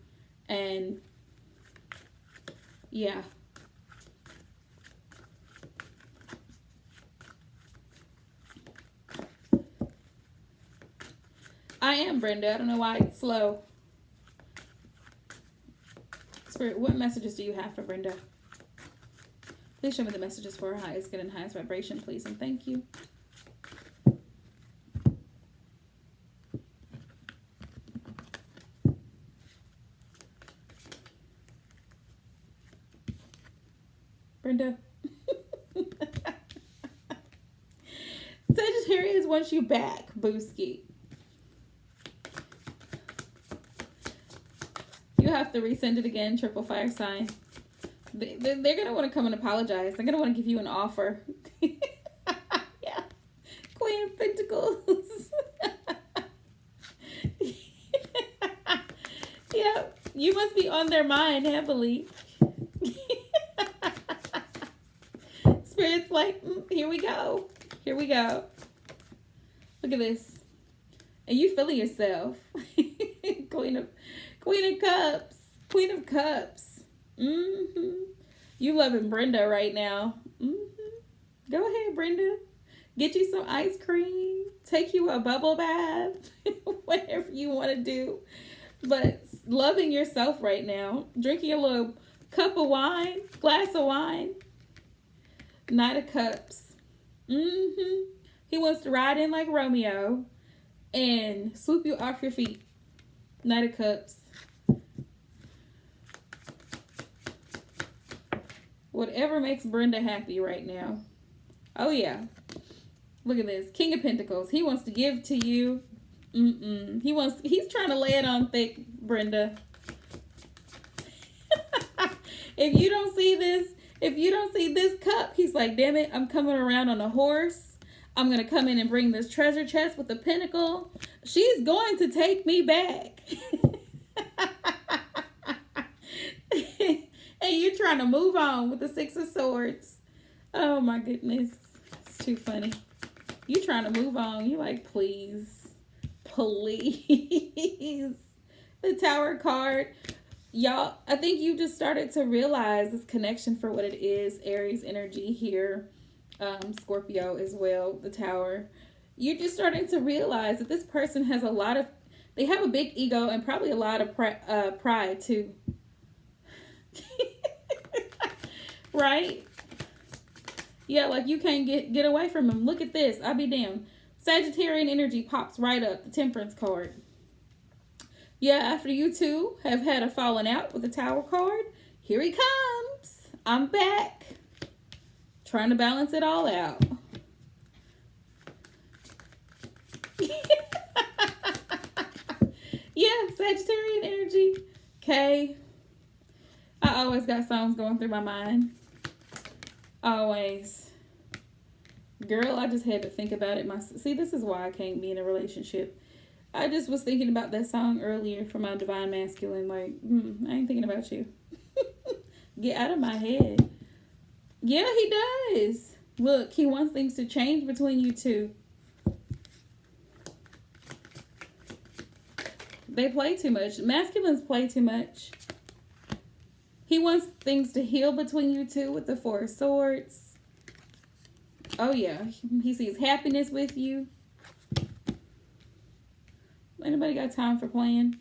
And yeah. I am, Brenda. I don't know why it's slow. Spirit, what messages do you have for Brenda? Please show me the messages for her highest good and highest vibration, please, and thank you. Brenda. Sagittarius wants you back, Booski. You have to resend it again, triple fire sign. They're going to want to come and apologize. They're going to want to give you an offer. Yeah. Queen of Pentacles. Yeah. You must be on their mind heavily. Spirit's like, here we go. Here we go. Look at this. And you feeling yourself. Queen of Cups. Queen of Cups. You loving Brenda right now. Go ahead, Brenda. Get you some ice cream. Take you a bubble bath. Whatever you want to do. But loving yourself right now. Drinking a little cup of wine. Glass of wine. Knight of Cups. He wants to ride in like Romeo and swoop you off your feet. Knight of Cups. Whatever makes Brenda happy right now. Oh yeah. Look at this. King of Pentacles. He wants to give to you. He's trying to lay it on thick, Brenda. If you don't see this cup, he's like, damn it, I'm coming around on a horse. I'm going to come in and bring this treasure chest with the pentacle. She's going to take me back. And you're trying to move on with the Six of Swords. Oh my goodness. It's too funny. You trying to move on. You like, please. Please. The Tower card. Y'all, I think you just started to realize this connection for what it is. Aries energy here. Scorpio as well. The Tower. You're just starting to realize that this person has they have a big ego and probably a lot of pride too. Right? Yeah, like you can't get away from him. Look at this. I'll be damned. Sagittarian energy pops right up. The Temperance card. Yeah, after you two have had a falling out with the Tower card, here he comes. I'm back. Trying to balance it all out. Sagittarian energy. Okay. I always got songs going through my mind. Always. Girl, I just had to think about it. See, this is why I can't be in a relationship. I just was thinking about that song earlier from my Divine Masculine. Like, I ain't thinking about you. Get out of my head. Yeah, he does. Look, he wants things to change between you two. They play too much. Masculines play too much. He wants things to heal between you two with the Four of Swords. Oh, yeah. He sees happiness with you. Anybody got time for playing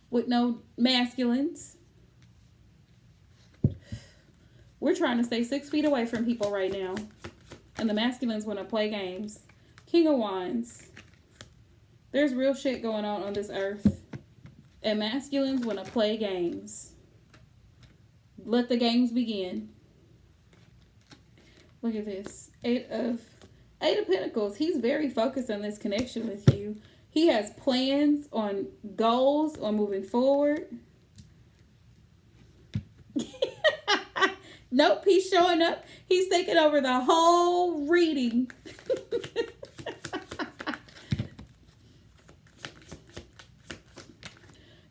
with no masculines? We're trying to stay 6 feet away from people right now. And the masculines want to play games. King of Wands. There's real shit going on this earth. And masculines want to play games. Let the games begin. Look at this. Eight of Pentacles. He's very focused on this connection with you. He has plans on goals, on moving forward. Nope, he's showing up. He's taking over the whole reading.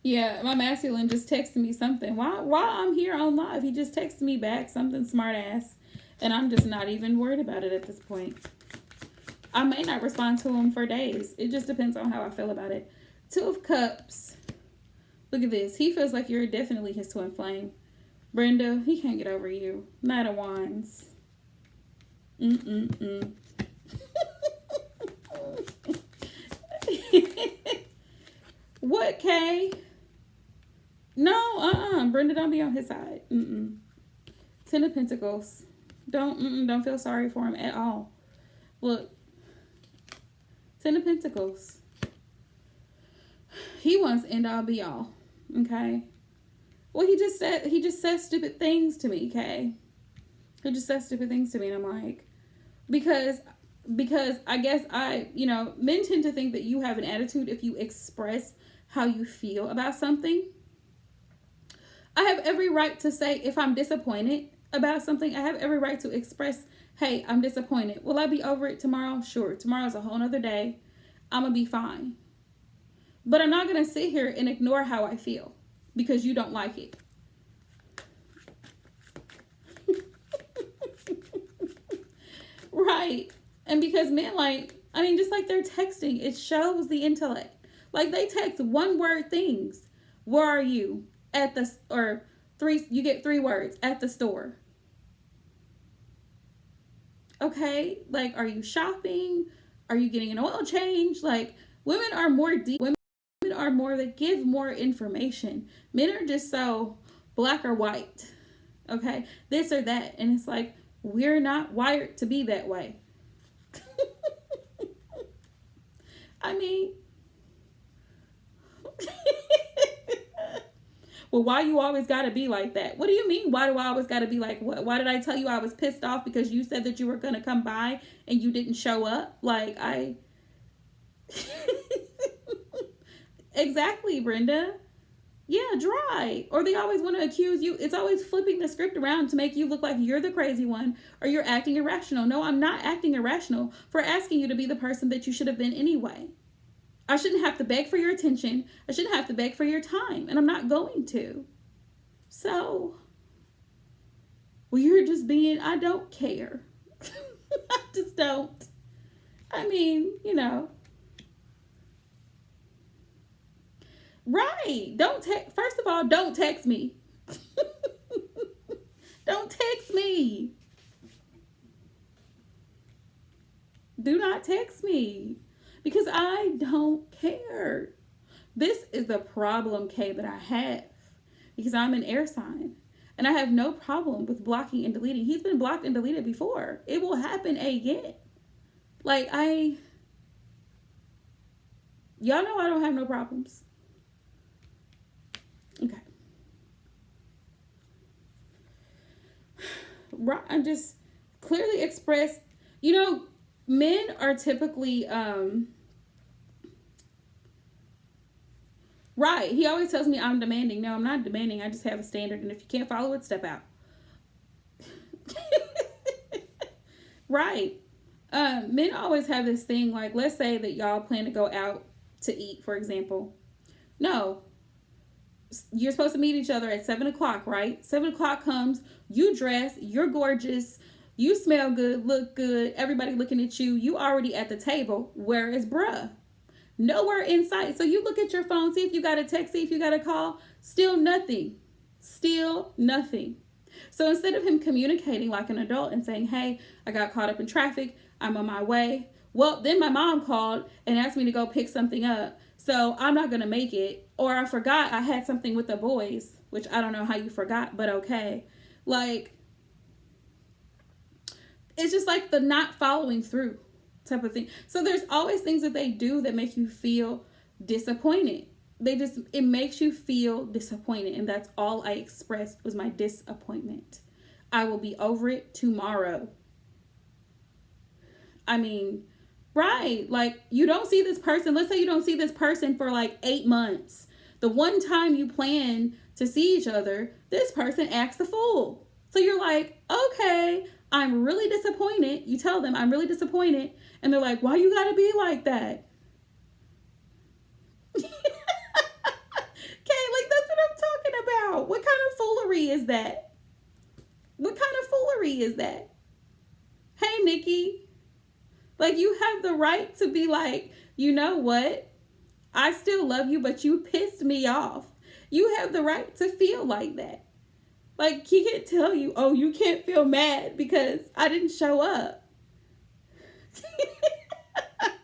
Yeah, my masculine just texted me something. While I'm here on live, he just texted me back something smart ass. And I'm just not even worried about it at this point. I may not respond to him for days. It just depends on how I feel about it. Two of Cups. Look at this. He feels like you're definitely his twin flame. Brenda, he can't get over you. Knight of Wands. What, Kay? No, Brenda, don't be on his side. Ten of Pentacles. Don't feel sorry for him at all. Look. Ten of Pentacles. He wants end all be all. Okay. Well, he just says stupid things to me, okay? He just says stupid things to me, and I'm like, because I guess men tend to think that you have an attitude if you express how you feel about something. I have every right to say if I'm disappointed about something. I have every right to express, hey, I'm disappointed. Will I be over it tomorrow? Sure. Tomorrow's a whole nother day. I'm going to be fine. But I'm not going to sit here and ignore how I feel because you don't like it. Right. And because men just like they're texting, it shows the intellect. Like they text one word things. Where are you? You get 3 words at the store. Okay, like, are you shopping? Are you getting an oil change? Like, women are more deep. Women are more, they give more information. Men are just so black or white. Okay, this or that. And it's like, we're not wired to be that way. I mean, well, why you always got to be like that? What do you mean? Why do I always got to be like, what? Why did I tell you I was pissed off because you said that you were going to come by and you didn't show up? Like, exactly, Brenda. Yeah, dry. Or they always want to accuse you. It's always flipping the script around to make you look like you're the crazy one or you're acting irrational. No, I'm not acting irrational for asking you to be the person that you should have been anyway. I shouldn't have to beg for your attention. I shouldn't have to beg for your time. And I'm not going to. So, well, you're just being, I don't care. I just don't. I mean, Right. First of all, don't text me. Don't text me. Do not text me. Because I don't care. This is the problem, Kay, that I have. Because I'm an air sign. And I have no problem with blocking and deleting. He's been blocked and deleted before. It will happen again. Like, y'all know I don't have no problems. Okay. I'm just clearly expressed. Men are typically, Right. He always tells me I'm demanding. No, I'm not demanding. I just have a standard. And if you can't follow it, step out. Right. Men always have this thing, like, let's say that y'all plan to go out to eat, for example. No. You're supposed to meet each other at 7 o'clock, right? 7 o'clock comes, you dress, you're gorgeous, you smell good, look good, everybody looking at you, you already at the table. Where is bruh? Nowhere in sight. So you look at your phone, see if you got a text, see if you got a call. Still nothing. Still nothing. So instead of him communicating like an adult and saying, hey, I got caught up in traffic, I'm on my way. Well, then my mom called and asked me to go pick something up, so I'm not going to make it. Or I forgot I had something with the boys, which I don't know how you forgot, but okay. Like, it's just like the not following through type of thing. So there's always things that they do that make you feel disappointed. It makes you feel disappointed. And that's all I expressed was my disappointment. I will be over it tomorrow. I mean, right. Like, you don't see this person. Let's say you don't see this person for like 8 months. The one time you plan to see each other, this person acts the fool. So you're like, okay, I'm really disappointed. You tell them I'm really disappointed. And they're like, why you gotta be like that? Okay, like that's what I'm talking about. What kind of foolery is that? What kind of foolery is that? Hey, Nikki. Like, you have the right to be like, you know what? I still love you, but you pissed me off. You have the right to feel like that. Like, he can't tell you, oh, you can't feel mad because I didn't show up.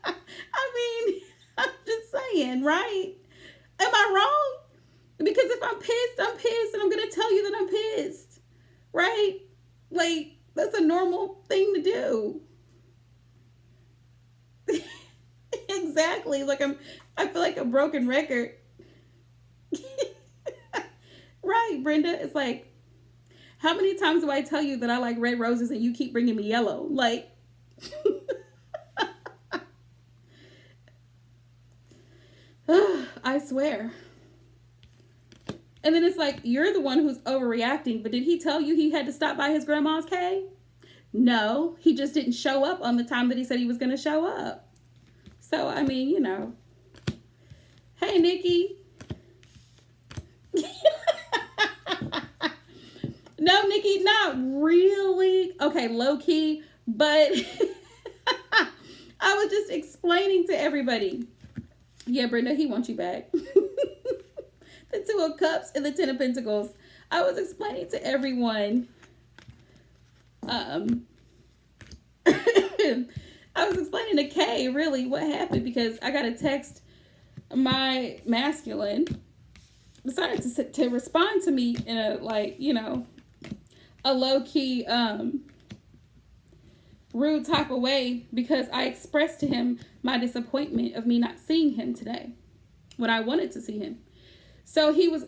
I mean, I'm just saying, right? Am I wrong? Because if I'm pissed, and I'm going to tell you that I'm pissed. Right? Like, that's a normal thing to do. Exactly. Like, I feel like a broken record. Right, Brenda? It's like, how many times do I tell you that I like red roses and you keep bringing me yellow? Like, I swear. And then it's like, you're the one who's overreacting, but did he tell you he had to stop by his grandma's cave? No, he just didn't show up on the time that he said he was going to show up. So, I mean, you know. Hey, Nikki. No, Nikki, not really. Okay, low key, but I was just explaining to everybody. Yeah, Brenda, he wants you back. The Two of Cups and the Ten of Pentacles. I was explaining to everyone. I was explaining to Kay really what happened because I got a text. My masculine decided to respond to me in a, like, you know, a low-key rude type of way because I expressed to him my disappointment of me not seeing him today when I wanted to see him. So he was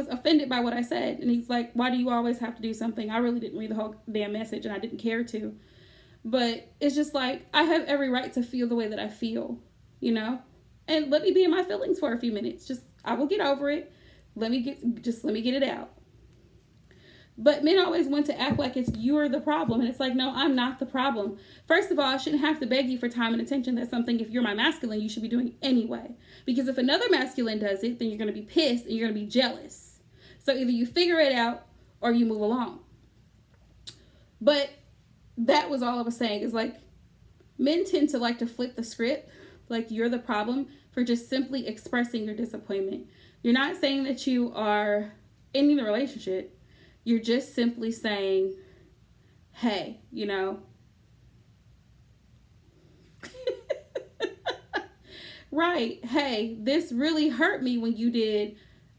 offended by what I said, and he's like, why do you always have to do something? I really didn't read the whole damn message and I didn't care to. But it's just like, I have every right to feel the way that I feel, you know? And let me be in my feelings for a few minutes. I will get over it. Let me get it out. But men always want to act like you're the problem. And it's like, no, I'm not the problem. First of all, I shouldn't have to beg you for time and attention. That's something, if you're my masculine, you should be doing anyway. Because if another masculine does it, then you're going to be pissed and you're going to be jealous. So either you figure it out or you move along. But that was all I was saying, is like, men tend to like to flip the script. Like, you're the problem for just simply expressing your disappointment. You're not saying that you are ending the relationship. You're just simply saying, hey, you know. Right. Hey, this really hurt me when you did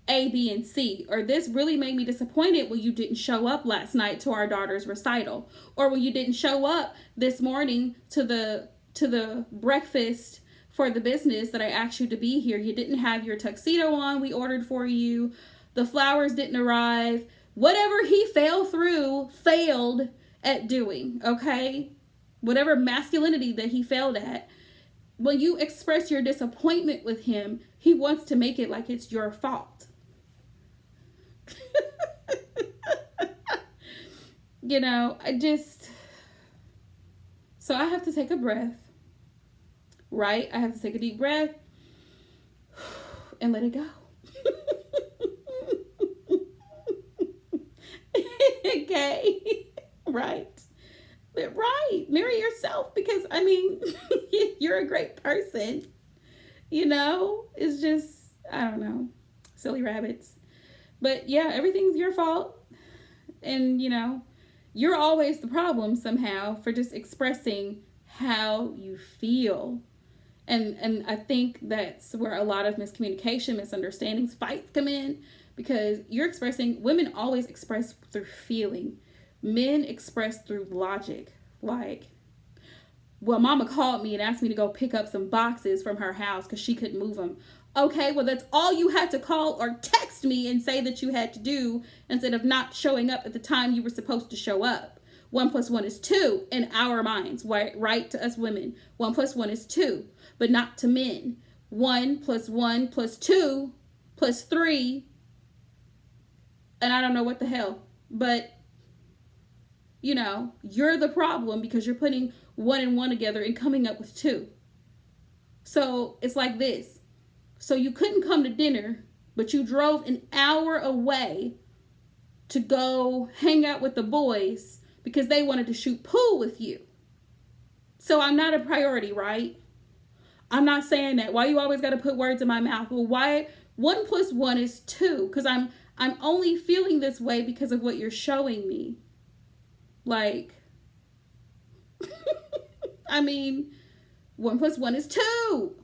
A, B, and C. Or this really made me disappointed when you didn't show up last night to our daughter's recital. Or when you didn't show up this morning to the breakfast for the business that I asked you to be here. You didn't have your tuxedo on we ordered for you. The flowers didn't arrive. Whatever he failed at doing, okay? Whatever masculinity that he failed at, when you express your disappointment with him, he wants to make it like it's your fault. You know, so I have to take a breath, right? I have to take a deep breath and let it go. Okay, right. Right. Marry yourself, because I mean, you're a great person. You know, it's just, I don't know, silly rabbits. But yeah, everything's your fault. And you know, you're always the problem somehow for just expressing how you feel. And I think that's where a lot of miscommunication, misunderstandings, fights come in, because women always express through feeling. Men express through logic. Like, well, mama called me and asked me to go pick up some boxes from her house because she couldn't move them. Okay, well, that's all you had to call or text me and say that you had to do, instead of not showing up at the time you were supposed to show up. 1 + 1 is 2 in our minds, right? To us women, 1 + 1 is 2, but not to men. 1 + 1 + 2 + 3, and I don't know what the hell, but you know, you're the problem because you're putting 1 and 1 together and coming up with 2. So it's like this. So you couldn't come to dinner, but you drove an hour away to go hang out with the boys because they wanted to shoot pool with you. So I'm not a priority, right? I'm not saying that. Why you always got to put words in my mouth? Well, why 1 + 1 is 2? Because I'm only feeling this way because of what you're showing me. Like, I mean, 1 + 1 is 2.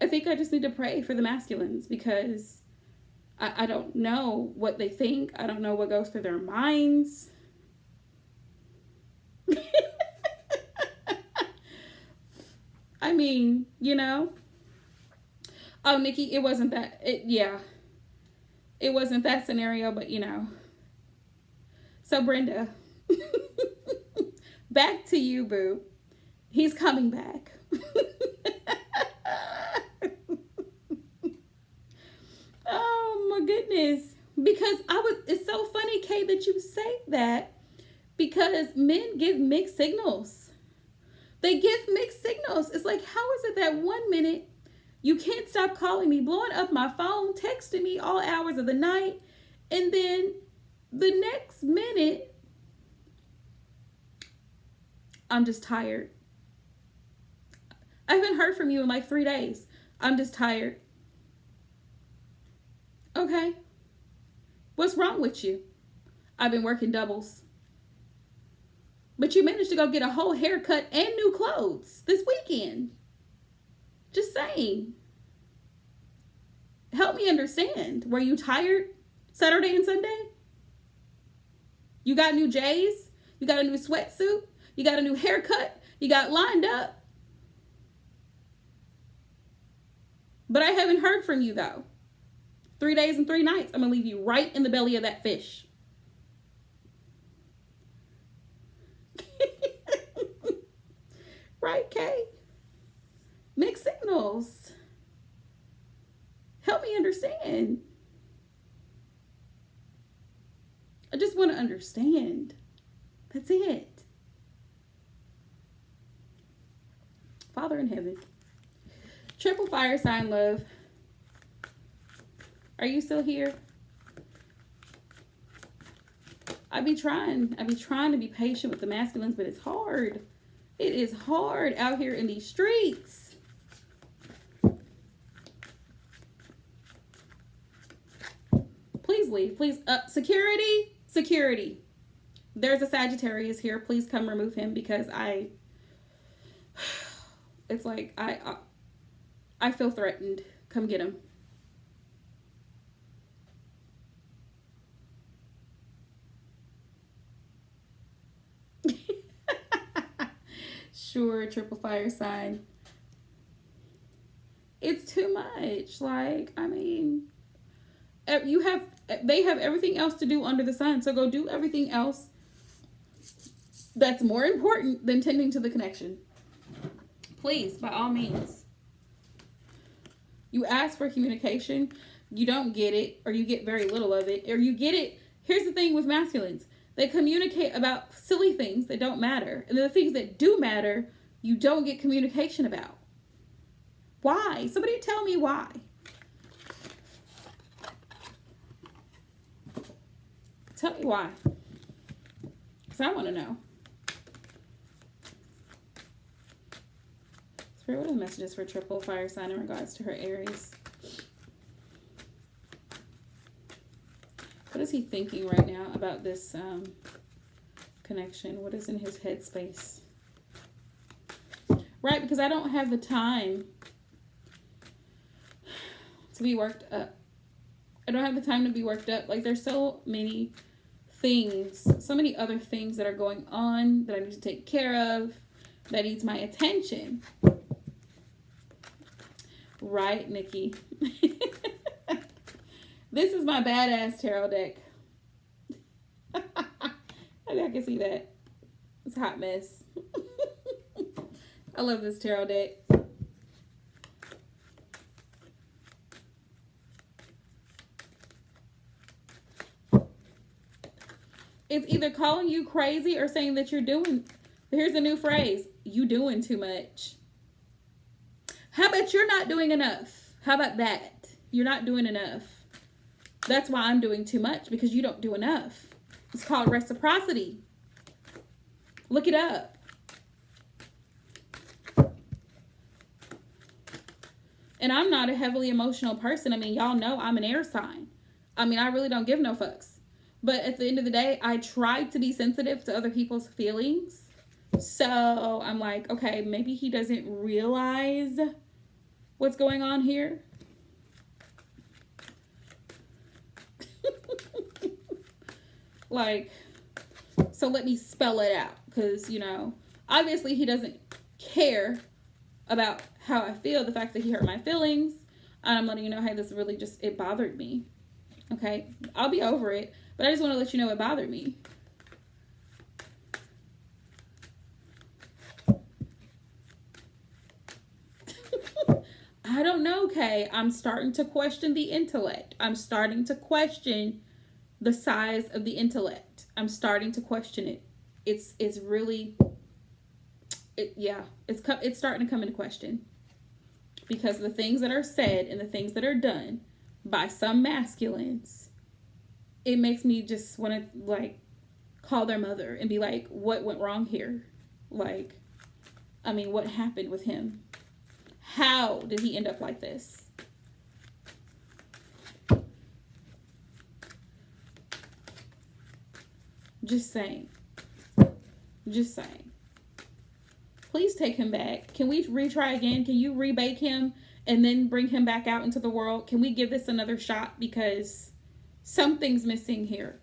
I think I just need to pray for the masculines, because I don't know what they think. I don't know what goes through their minds. I mean, you know. Oh, Nikki, it wasn't that. It wasn't that scenario, but you know. So Brenda, back to you, boo. He's coming back. Oh my goodness. Because it's so funny, Kay, that you say that, because men give mixed signals. They give mixed signals. It's like, how is it that 1 minute you can't stop calling me, blowing up my phone, texting me all hours of the night, and then the next minute, I'm just tired. I haven't heard from you in like 3 days. I'm just tired. Okay. What's wrong with you? I've been working doubles. But you managed to go get a whole haircut and new clothes this weekend. Just saying. Help me understand. Were you tired Saturday and Sunday? You got new J's? You got a new sweatsuit? You got a new haircut? You got lined up? But I haven't heard from you, though. 3 days and 3 nights. I'm going to leave you right in the belly of that fish. Right, Kay? Mixed signals. Help me understand. I just want to understand. That's it. Father in heaven. Triple fire sign love. Are you still here? I be trying to be patient with the masculines, but it's hard. It is hard out here in these streets. Please leave. Please. Security. There's a Sagittarius here. Please come remove him, because it's like I feel threatened. Come get him. Sure, triple fire sign. It's too much. Like, I mean, they have everything else to do under the sun. So go do everything else that's more important than tending to the connection. Please, by all means. You ask for communication, you don't get it, or you get very little of it, or you get it. Here's the thing with masculines. They communicate about silly things that don't matter. And the things that do matter, you don't get communication about. Why? Somebody tell me why. Tell me why. Because I want to know. Spirit, what are the messages for triple fire sign in regards to her Aries? What is he thinking right now about this connection? What is in his headspace? Right, because I don't have the time to be worked up. I don't have the time to be worked up. Like, there's so many things, so many other things that are going on that I need to take care of, that needs my attention. Right, Nikki? This is my badass tarot deck. I can see that. It's a hot mess. I love this tarot deck. It's either calling you crazy or saying that you're doing, here's a new phrase, you doing too much. How about you're not doing enough? How about that? You're not doing enough. That's why I'm doing too much, because you don't do enough. It's called reciprocity. Look it up. And I'm not a heavily emotional person. I mean, y'all know I'm an air sign. I mean, I really don't give no fucks. But at the end of the day, I try to be sensitive to other people's feelings. So I'm like, okay, maybe he doesn't realize what's going on here. Like, so let me spell it out. Because, you know, obviously he doesn't care about how I feel, the fact that he hurt my feelings. And I'm letting you know, hey, this really just, it bothered me. Okay? I'll be over it. But I just want to let you know it bothered me. I don't know, Kay. I'm starting to question the intellect. I'm starting to question the size of the intellect. I'm starting to question it. It's really, it's starting to come into question. Because the things that are said and the things that are done by some masculines, it makes me just want to, like, call their mother and be like, what went wrong here? Like, I mean, what happened with him? How did he end up like this? Just saying. Just saying. Please take him back. Can we retry again? Can you rebake him and then bring him back out into the world? Can we give this another shot? Because something's missing here.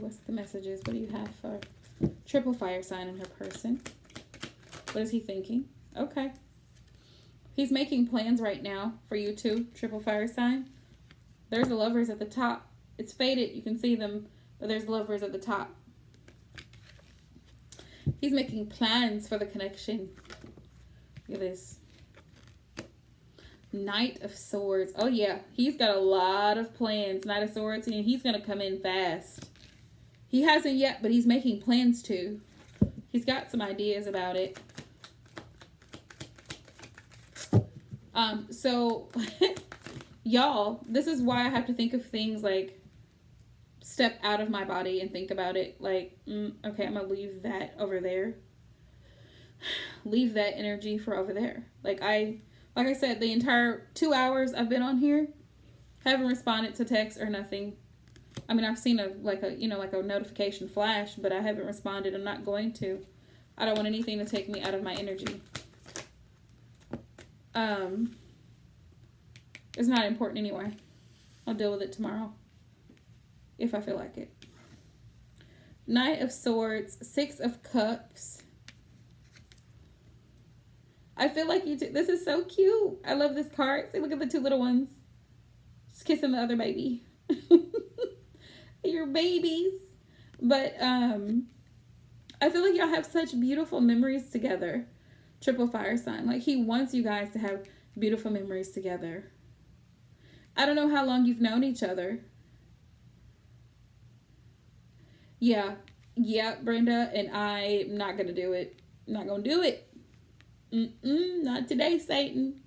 What's the messages? What do you have for triple fire sign in her person? What is he thinking? Okay. He's making plans right now for you too, triple fire sign. There's the lovers at the top. It's faded. You can see them, but there's lovers at the top. He's making plans for the connection. Look at this. Knight of Swords. Oh, yeah. He's got a lot of plans. Knight of Swords. And he's going to come in fast. He hasn't yet, but he's making plans to. He's got some ideas about it. So, y'all, this is why I have to think of things like step out of my body and think about it. Like, okay, I'm going to leave that over there. Leave that energy for over there. Like I said, the entire 2 hours I've been on here, haven't responded to text or nothing. I mean, I've seen a notification flash, but I haven't responded. I'm not going to. I don't want anything to take me out of my energy. It's not important anyway. I'll deal with it tomorrow. if I feel like it. Knight of Swords, Six of Cups. I feel like you two, this is so cute. I love this card. See, look at the two little ones. Just kissing the other baby. Your babies. But I feel like y'all have such beautiful memories together. Triple fire sign. Like, he wants you guys to have beautiful memories together. I don't know how long you've known each other. Yeah, Brenda, and I'm not gonna do it. I'm not gonna do it. Not today, Satan.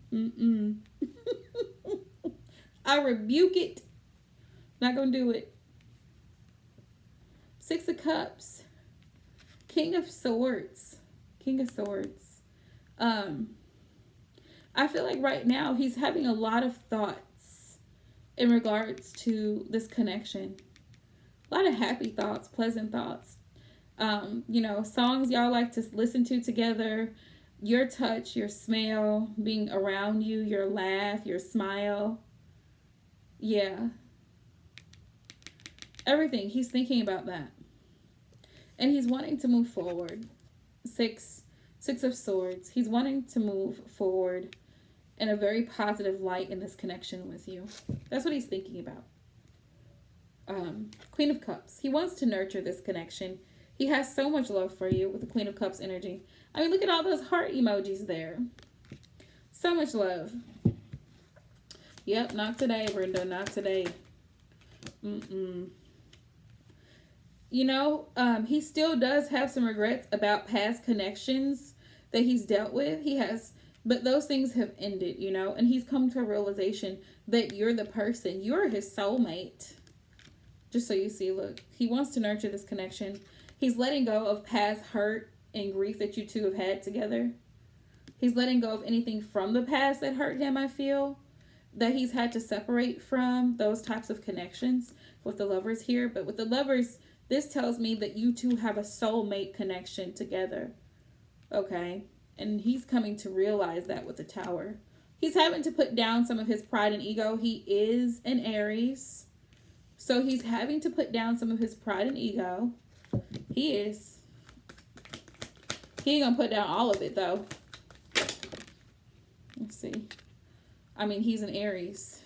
I rebuke it. Not gonna do it. Six of Cups. King of Swords. King of Swords. I feel like right now he's having a lot of thoughts in regards to this connection. A lot of happy thoughts, pleasant thoughts. You know, songs y'all like to listen to together. Your touch, your smell, being around you, your laugh, your smile. Yeah. Everything. He's thinking about that. And he's wanting to move forward. Six of Swords. He's wanting to move forward in a very positive light in this connection with you. That's what he's thinking about. Queen of Cups. He wants to nurture this connection. He has so much love for you with the Queen of Cups energy. I mean, look at all those heart emojis there. So much love. Yep, not today, Brenda. Not today. You know, he still does have some regrets about past connections that he's dealt with. He has, but those things have ended, you know, and he's come to a realization that you're the person. You're his soulmate. Just so you see, look, he wants to nurture this connection. He's letting go of past hurt and grief that you two have had together. He's letting go of anything from the past that hurt him, I feel, that he's had to separate from those types of connections with the Lovers here. But with the Lovers, this tells me that you two have a soulmate connection together. Okay? And he's coming to realize that with the Tower. He's having to put down some of his pride and ego. He is an Aries. So he's having to put down some of his pride and ego. He is. He ain't gonna put down all of it, though. Let's see. I mean, he's an Aries.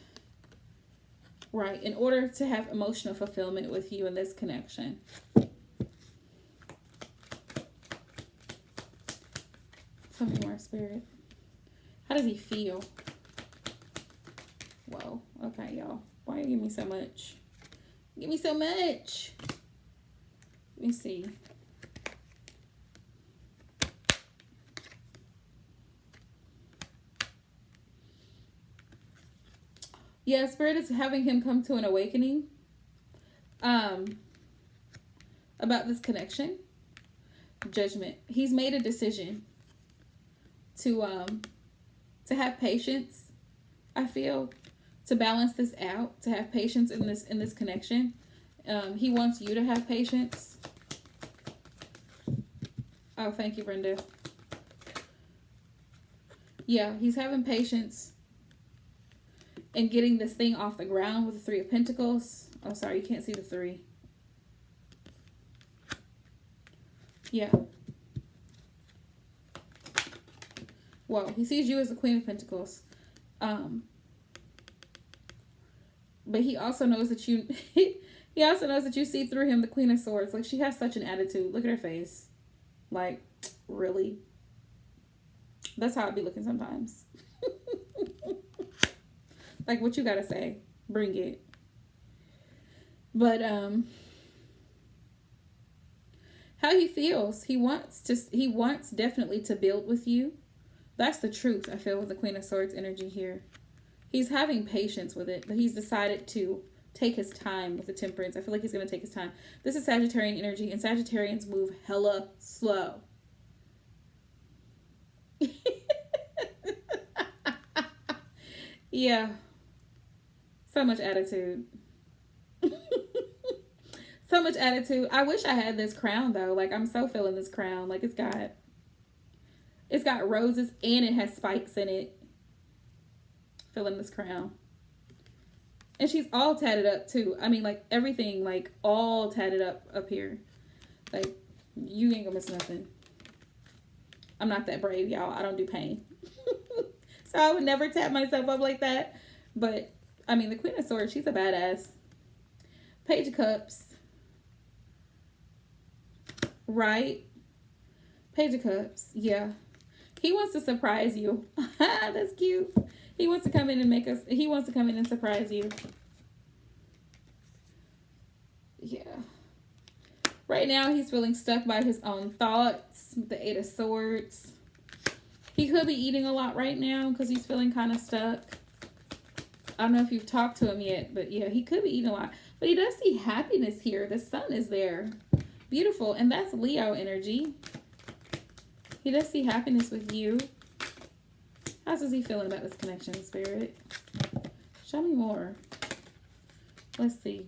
Right. In order to have emotional fulfillment with you in this connection. Tell me more, Spirit. How does he feel? Whoa. Okay, y'all. Why you give me so much? Give me so much. Let me see. Yeah, Spirit is having him come to an awakening about this connection. Judgment. He's made a decision to have patience, I feel, to balance this out, to have patience in this connection. He wants you to have patience. Oh, thank you, Brenda. Yeah, he's having patience and getting this thing off the ground with the Three of Pentacles. Oh, sorry, you can't see the three. Yeah. Whoa, he sees you as the Queen of Pentacles. But he also knows that you he also knows that you see through him the Queen of Swords. Like, she has such an attitude. Look at her face. Like, really? That's how I'd be looking sometimes. Like, what you gotta say? Bring it. But how he feels, he wants definitely to build with you. That's the truth, I feel, with the Queen of Swords energy here. He's having patience with it, but he's decided to take his time with the Temperance. I feel like he's going to take his time. This is Sagittarian energy, and Sagittarians move hella slow. Yeah. So much attitude. So much attitude. I wish I had this crown, though. Like, I'm so feeling this crown. Like, it's got roses and it has spikes in it. Feeling this crown. And she's all tatted up too. I mean, like everything, like all tatted up here. Like, you ain't gonna miss nothing. I'm not that brave, y'all. I don't do pain. So I would never tap myself up like that. But, I mean, the Queen of Swords, she's a badass. Page of Cups. Right? Page of Cups. Yeah. He wants to surprise you. That's cute. He wants to come in and he wants to come in and surprise you. Yeah. Right now, he's feeling stuck by his own thoughts. The Eight of Swords. He could be eating a lot right now because he's feeling kind of stuck. I don't know if you've talked to him yet, but yeah, he could be eating a lot. But he does see happiness here. The sun is there. Beautiful. And that's Leo energy. He does see happiness with you. How's he feeling about this connection, Spirit? Show me more. Let's see.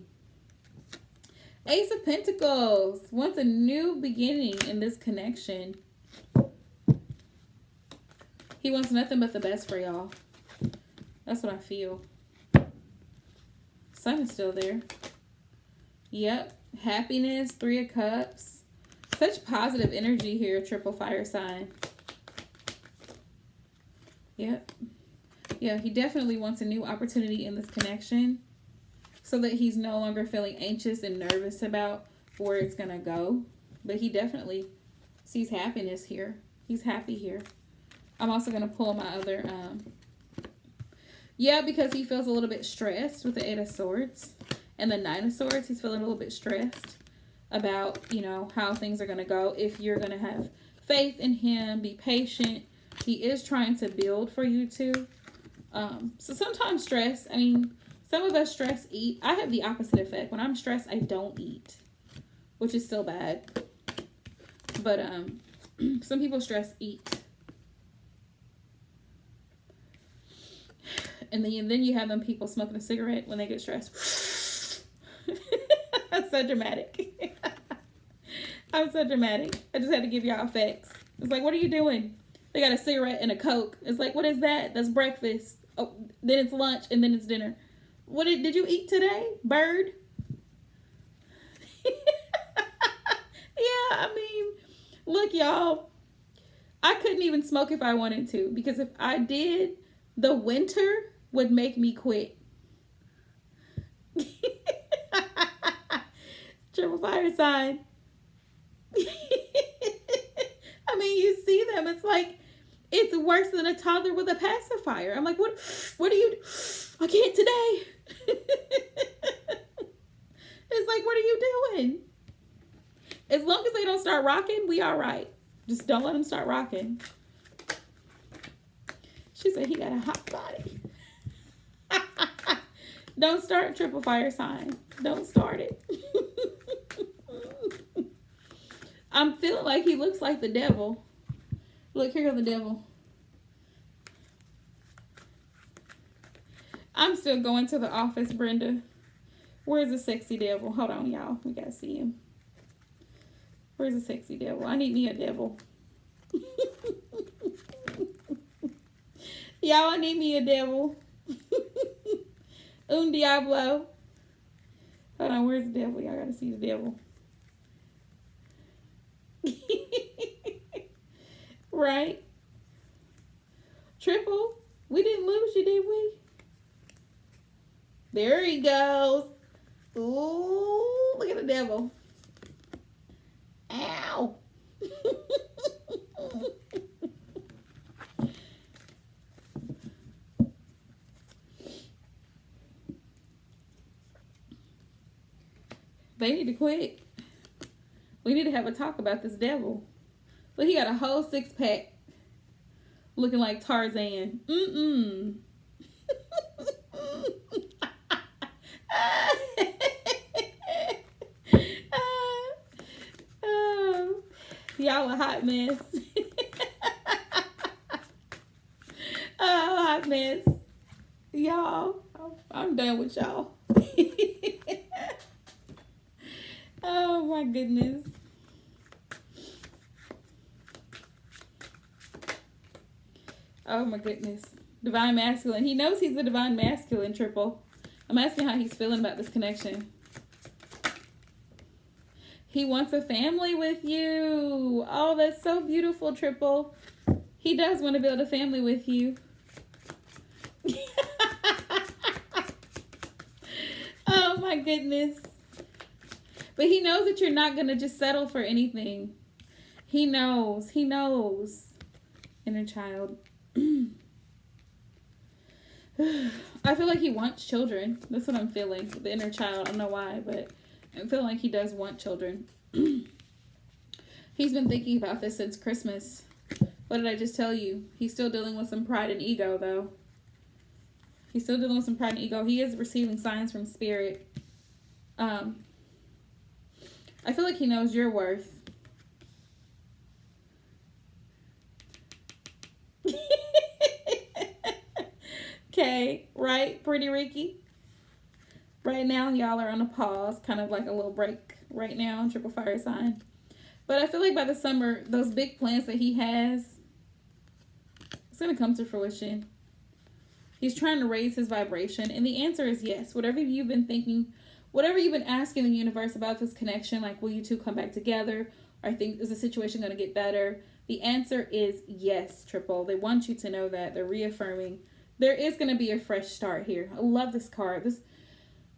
Ace of Pentacles wants a new beginning in this connection. He wants nothing but the best for y'all. That's what I feel. Sun is still there. Yep. Happiness, Three of Cups. Such positive energy here, triple fire sign. Yep. Yeah, he definitely wants a new opportunity in this connection so that he's no longer feeling anxious and nervous about where it's going to go. But he definitely sees happiness here. He's happy here. I'm also going to pull my other... Yeah, because he feels a little bit stressed with the Eight of Swords. And the Nine of Swords, he's feeling a little bit stressed about, you know, how things are going to go. If you're going to have faith in him, be patient. He is trying to build for you too. So sometimes stress, I mean, some of us stress eat. I have the opposite effect. When I'm stressed, I don't eat, which is still bad. But some people stress eat. And then you have them people smoking a cigarette when they get stressed. I'm so dramatic. I'm so dramatic. I just had to give y'all facts. It's like, what are you doing? They got a cigarette and a Coke. It's like, what is that? That's breakfast. Oh, then it's lunch and then it's dinner. What did you eat today? Bird? Yeah, I mean, look, y'all. I couldn't even smoke if I wanted to, because if I did, the winter would make me quit. Triple fire sign. I mean, you see them. It's like, it's worse than a toddler with a pacifier. I'm like, what do you do? I can't today. It's like, what are you doing? As long as they don't start rocking, we all right. Just don't let them start rocking. She said he got a hot body. Don't start triple fire sign. Don't start it. I'm feeling like he looks like the devil. Look, here goes the devil. I'm still going to the office, Brenda. Where's the sexy devil? Hold on, y'all. We gotta see him. Where's the sexy devil? I need me a devil. Y'all, I need me a devil. Un Diablo. Hold on, where's the devil? Y'all gotta see the devil. Right? Triple, we didn't lose you, did we? There he goes. Ooh, look at the devil. Ow. They need to quit. We need to have a talk about this devil. Look, he got a whole 6-pack. Looking like Tarzan. Y'all a hot mess. Oh, hot mess. Y'all, I'm done with y'all. Oh my goodness. Oh my goodness. Divine masculine. He knows he's the divine masculine, Triple. I'm asking how he's feeling about this connection. He wants a family with you. Oh, that's so beautiful, Triple. He does want to build a family with you. Oh my goodness. But he knows that you're not going to just settle for anything. He knows. He knows. Inner child. I feel like he wants children. That's what I'm feeling. The inner child. I don't know why, but I'm feeling like he does want children. He's been thinking about this since Christmas. What did I just tell you? He's still dealing with some pride and ego, though. He's still dealing with some pride and ego. He is receiving signs from spirit. I feel like he knows your worth. Okay, right, Pretty Ricky? Right now, y'all are on a pause, kind of like a little break right now, triple fire sign. But I feel like by the summer, those big plans that he has, it's going to come to fruition. He's trying to raise his vibration. And the answer is yes. Whatever you've been thinking, whatever you've been asking the universe about this connection, like will you two come back together? Or is the situation going to get better? The answer is yes, Triple. They want you to know that. They're reaffirming. There is going to be a fresh start here. I love this card.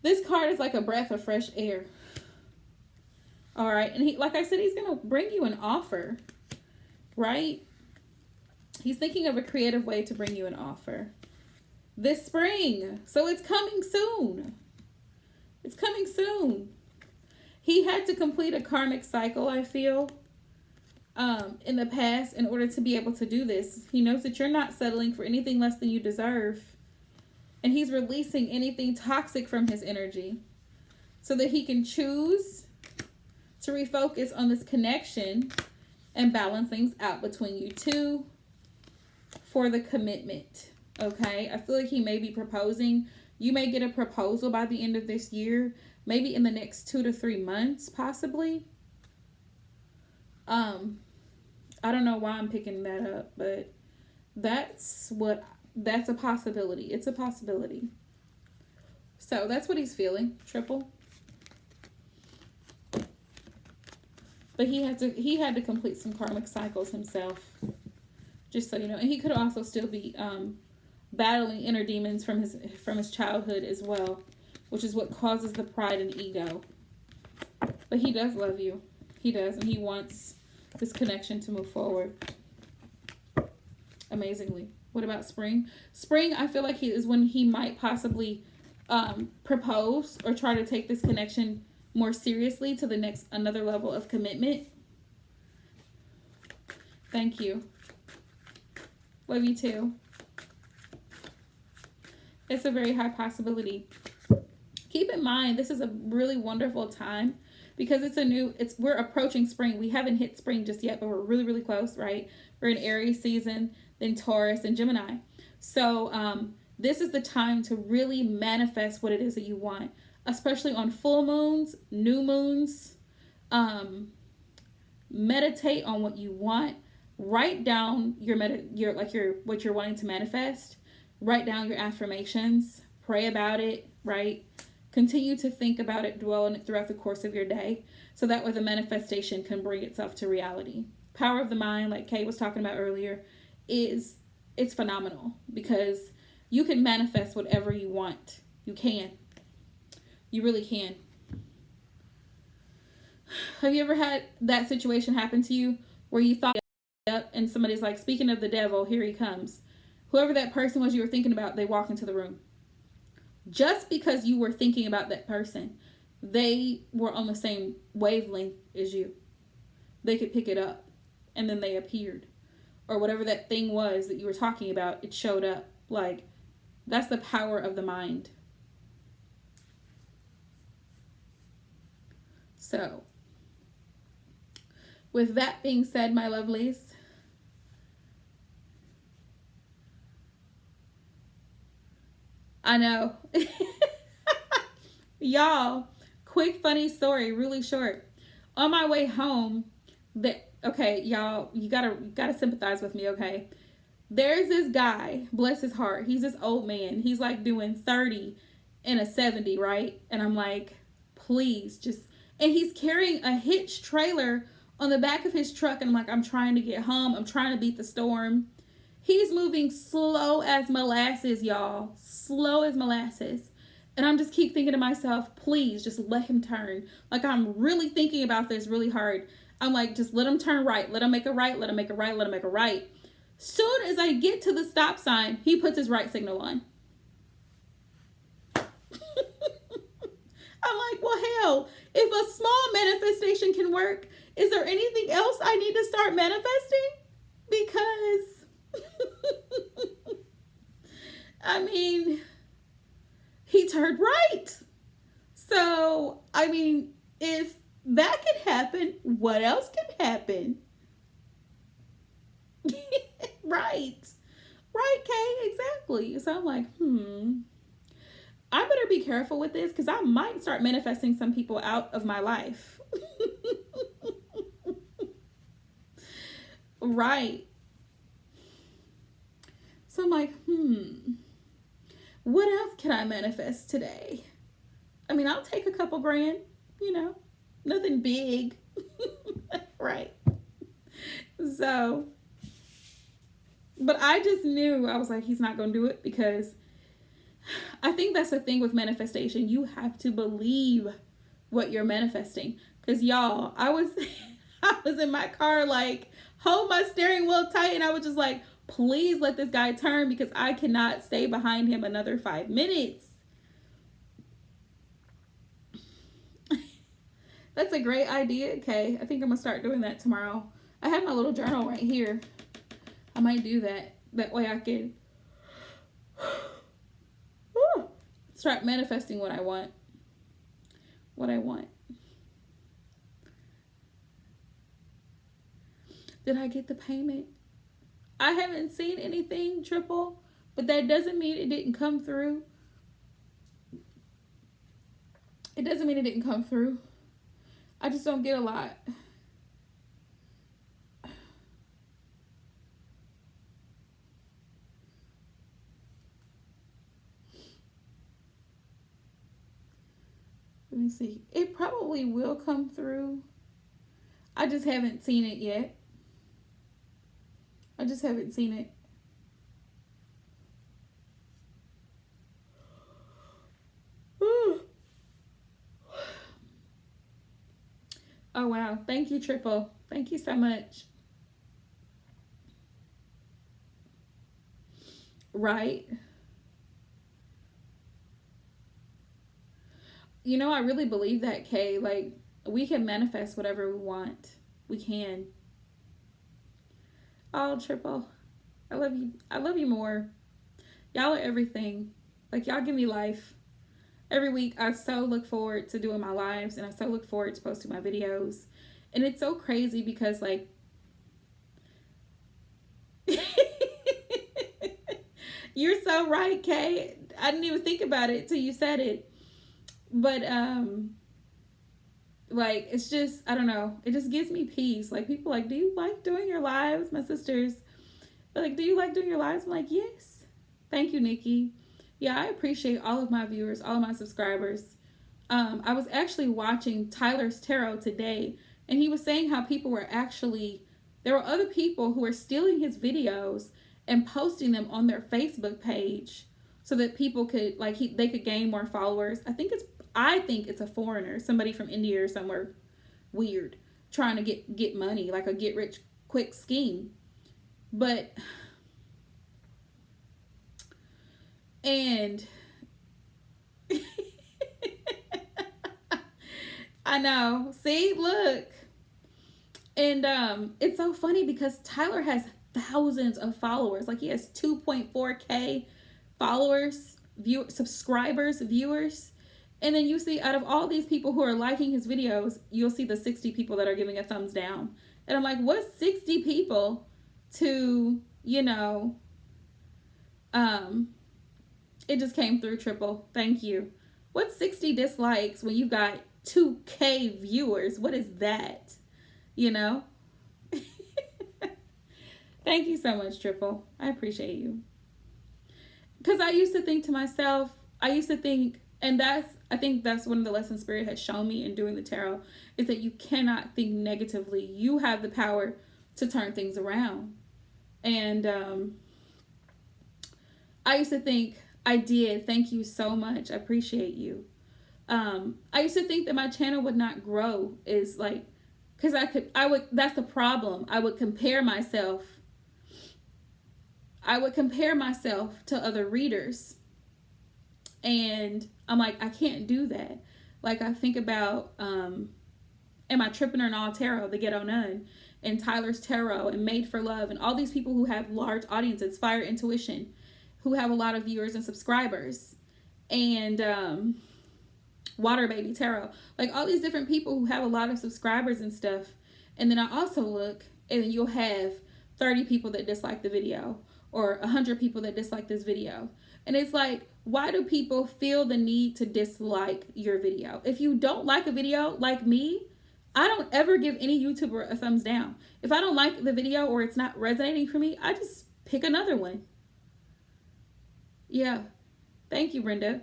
This card is like a breath of fresh air. All right. And he, like I said, he's going to bring you an offer, right? He's thinking of a creative way to bring you an offer this spring. So it's coming soon. It's coming soon. He had to complete a karmic cycle, I feel, in the past in order to be able to do this. He knows that you're not settling for anything less than you deserve. And he's releasing anything toxic from his energy so that he can choose to refocus on this connection and balance things out between you two for the commitment. Okay, I feel like he may be proposing. You may get a proposal by the end of this year, maybe in the next 2 to 3 months, possibly. I don't know why I'm picking that up, but that's a possibility. It's a possibility. So that's what he's feeling, Triple. But he had to complete some karmic cycles himself, just so you know. And he could also still be battling inner demons from his childhood as well, which is what causes the pride and ego. But he does love you. He does, and he wants this connection to move forward amazingly. What about spring? Spring, I feel like is when he might possibly propose or try to take this connection more seriously to another level of commitment. Thank you. Love you too. It's a very high possibility. Keep in mind, this is a really wonderful time because we're approaching spring. We haven't hit spring just yet, but we're really, really close, right? We're in Aries season, then Taurus and Gemini. So this is the time to really manifest what it is that you want, especially on full moons, new moons. Meditate on what you want. Write down what you're wanting to manifest. Write down your affirmations. Pray about it, right? Continue to think about it, dwell on it throughout the course of your day, so that way the manifestation can bring itself to reality. Power of the mind, like Kay was talking about earlier, it's phenomenal because you can manifest whatever you want. You can. You really can. Have you ever had that situation happen to you where you thought up and somebody's like, speaking of the devil, here he comes. Whoever that person was you were thinking about, they walk into the room. Just because you were thinking about that person, they were on the same wavelength as you. They could pick it up and then they appeared. Or whatever that thing was that you were talking about, it showed up. Like, that's the power of the mind. So, with that being said, my lovelies, I know. Y'all, quick funny story, really short. On my way home, okay, y'all, you gotta sympathize with me, okay? There's this guy, bless his heart. He's this old man. He's like doing 30 and a 70, right? And I'm like, please just, and he's carrying a hitch trailer on the back of his truck. And I'm like, I'm trying to get home. I'm trying to beat the storm. He's moving slow as molasses, y'all. Slow as molasses. And I'm just keep thinking to myself, please just let him turn. Like, I'm really thinking about this really hard. I'm like, just let him turn right. Let him make a right. Let him make a right. Let him make a right. Soon as I get to the stop sign, he puts his right signal on. I'm like, well, hell, if a small manifestation can work, is there anything else I need to start manifesting? Because, I mean, he turned right. So, I mean, if that can happen, what else can happen? Right. Right, Kay, exactly. So I'm like, I better be careful with this because I might start manifesting some people out of my life. Right. So I'm like, what else can I manifest today? I mean, I'll take a couple grand, nothing big. Right. So, but I just knew, I was like, he's not going to do it, because I think that's the thing with manifestation. You have to believe what you're manifesting. Because y'all, I was in my car, like, hold my steering wheel tight, and I was just like, please let this guy turn, because I cannot stay behind him another 5 minutes. That's a great idea. Okay, I think I'm gonna start doing that tomorrow. I have my little journal right here. I might do that. That way I can start manifesting what I want. What I want. Did I get the payment? I haven't seen anything, Triple, but that doesn't mean it didn't come through. It doesn't mean it didn't come through. I just don't get a lot. Let me see. It probably will come through. I just haven't seen it yet. I just haven't seen it. Oh, wow. Thank you, Triple. Thank you so much. Right. I really believe that, Kay. Like, we can manifest whatever we want. We can. Oh, Triple. I love you. I love you more. Y'all are everything. Like, y'all give me life. Every week, I so look forward to doing my lives, and I so look forward to posting my videos. And it's so crazy because, like, you're so right, Kay. I didn't even think about it till you said it. But, like, it's just, I don't know. It just gives me peace. Like, people like, do you like doing your lives? My sisters, they're like, do you like doing your lives? I'm like, yes. Thank you, Nikki. Yeah, I appreciate all of my viewers, all of my subscribers. I was actually watching Tyler's Tarot today, and he was saying how people were actually, there were other people who were stealing his videos and posting them on their Facebook page so that people could, like, they could gain more followers. I think it's a foreigner, somebody from India or somewhere weird, trying to get money, like a get rich quick scheme. But, and I know, see, look. And it's so funny because Tyler has thousands of followers. Like, he has 2.4K followers, subscribers, viewers. And then you see, out of all these people who are liking his videos, you'll see the 60 people that are giving a thumbs down. And I'm like, what's 60 people to, it just came through, Triple. Thank you. What's 60 dislikes when you've got 2K viewers? What is that? Thank you so much, Triple. I appreciate you. Because I used to think to myself, And I think that's one of the lessons Spirit has shown me in doing the tarot, is that you cannot think negatively. You have the power to turn things around. And I used to think, thank you so much, I appreciate you. I used to think that my channel would not grow, is like, because that's the problem. I would compare myself to other readers. And I'm like, I can't do that. Like, I think about, Am I Tripping or Not Tarot, the Ghetto Nun, and Tyler's Tarot, and Made for Love, and all these people who have large audiences, Fire Intuition, who have a lot of viewers and subscribers, and Water Baby Tarot, like all these different people who have a lot of subscribers and stuff. And then I also look, and you'll have 30 people that dislike the video, or 100 people that dislike this video. And it's like, why do people feel the need to dislike your video? If you don't like a video, like me, I don't ever give any YouTuber a thumbs down. If I don't like the video or it's not resonating for me, I just pick another one. Yeah. Thank you, Brenda.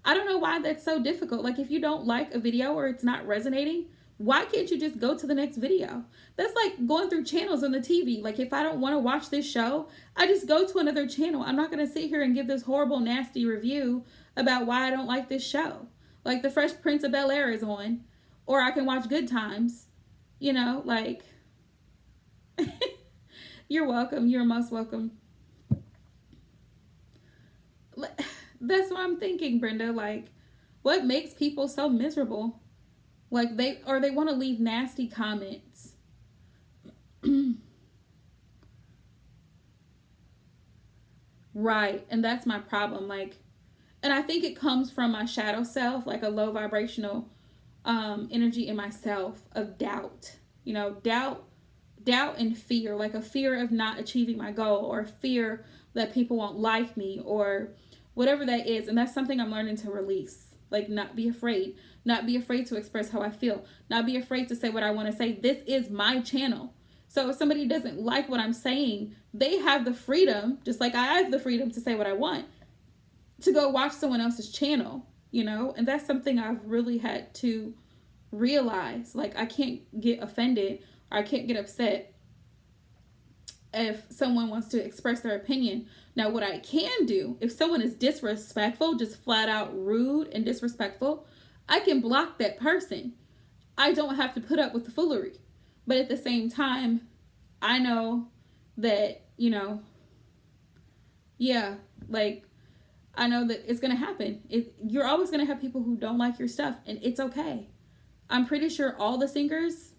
I don't know why that's so difficult. Like, if you don't like a video or it's not resonating, why can't you just go to the next video? That's like going through channels on the TV. Like, if I don't want to watch this show, I just go to another channel. I'm not going to sit here and give this horrible, nasty review about why I don't like this show. Like, The Fresh Prince of Bel-Air is on, or I can watch Good Times. You know, like, you're welcome. You're most welcome. That's what I'm thinking, Brenda. Like, what makes people so miserable? Like, they want to leave nasty comments. Right. And that's my problem. Like, and I think it comes from my shadow self, like a low vibrational energy in myself of doubt. You know, doubt and fear, like a fear of not achieving my goal, or fear that people won't like me, or whatever that is. And that's something I'm learning to release. Like, not be afraid to express how I feel, not be afraid to say what I want to say. This is my channel. So if somebody doesn't like what I'm saying, they have the freedom, just like I have the freedom to say what I want, to go watch someone else's channel, you know? And that's something I've really had to realize. Like, I can't get offended, or I can't get upset if someone wants to express their opinion. Now, what I can do, if someone is disrespectful, just flat out rude and disrespectful, I can block that person. I don't have to put up with the foolery. But at the same time, I know that, you know, yeah, like, I know that it's going to happen. You're always going to have people who don't like your stuff, and it's okay. I'm pretty sure all the singers,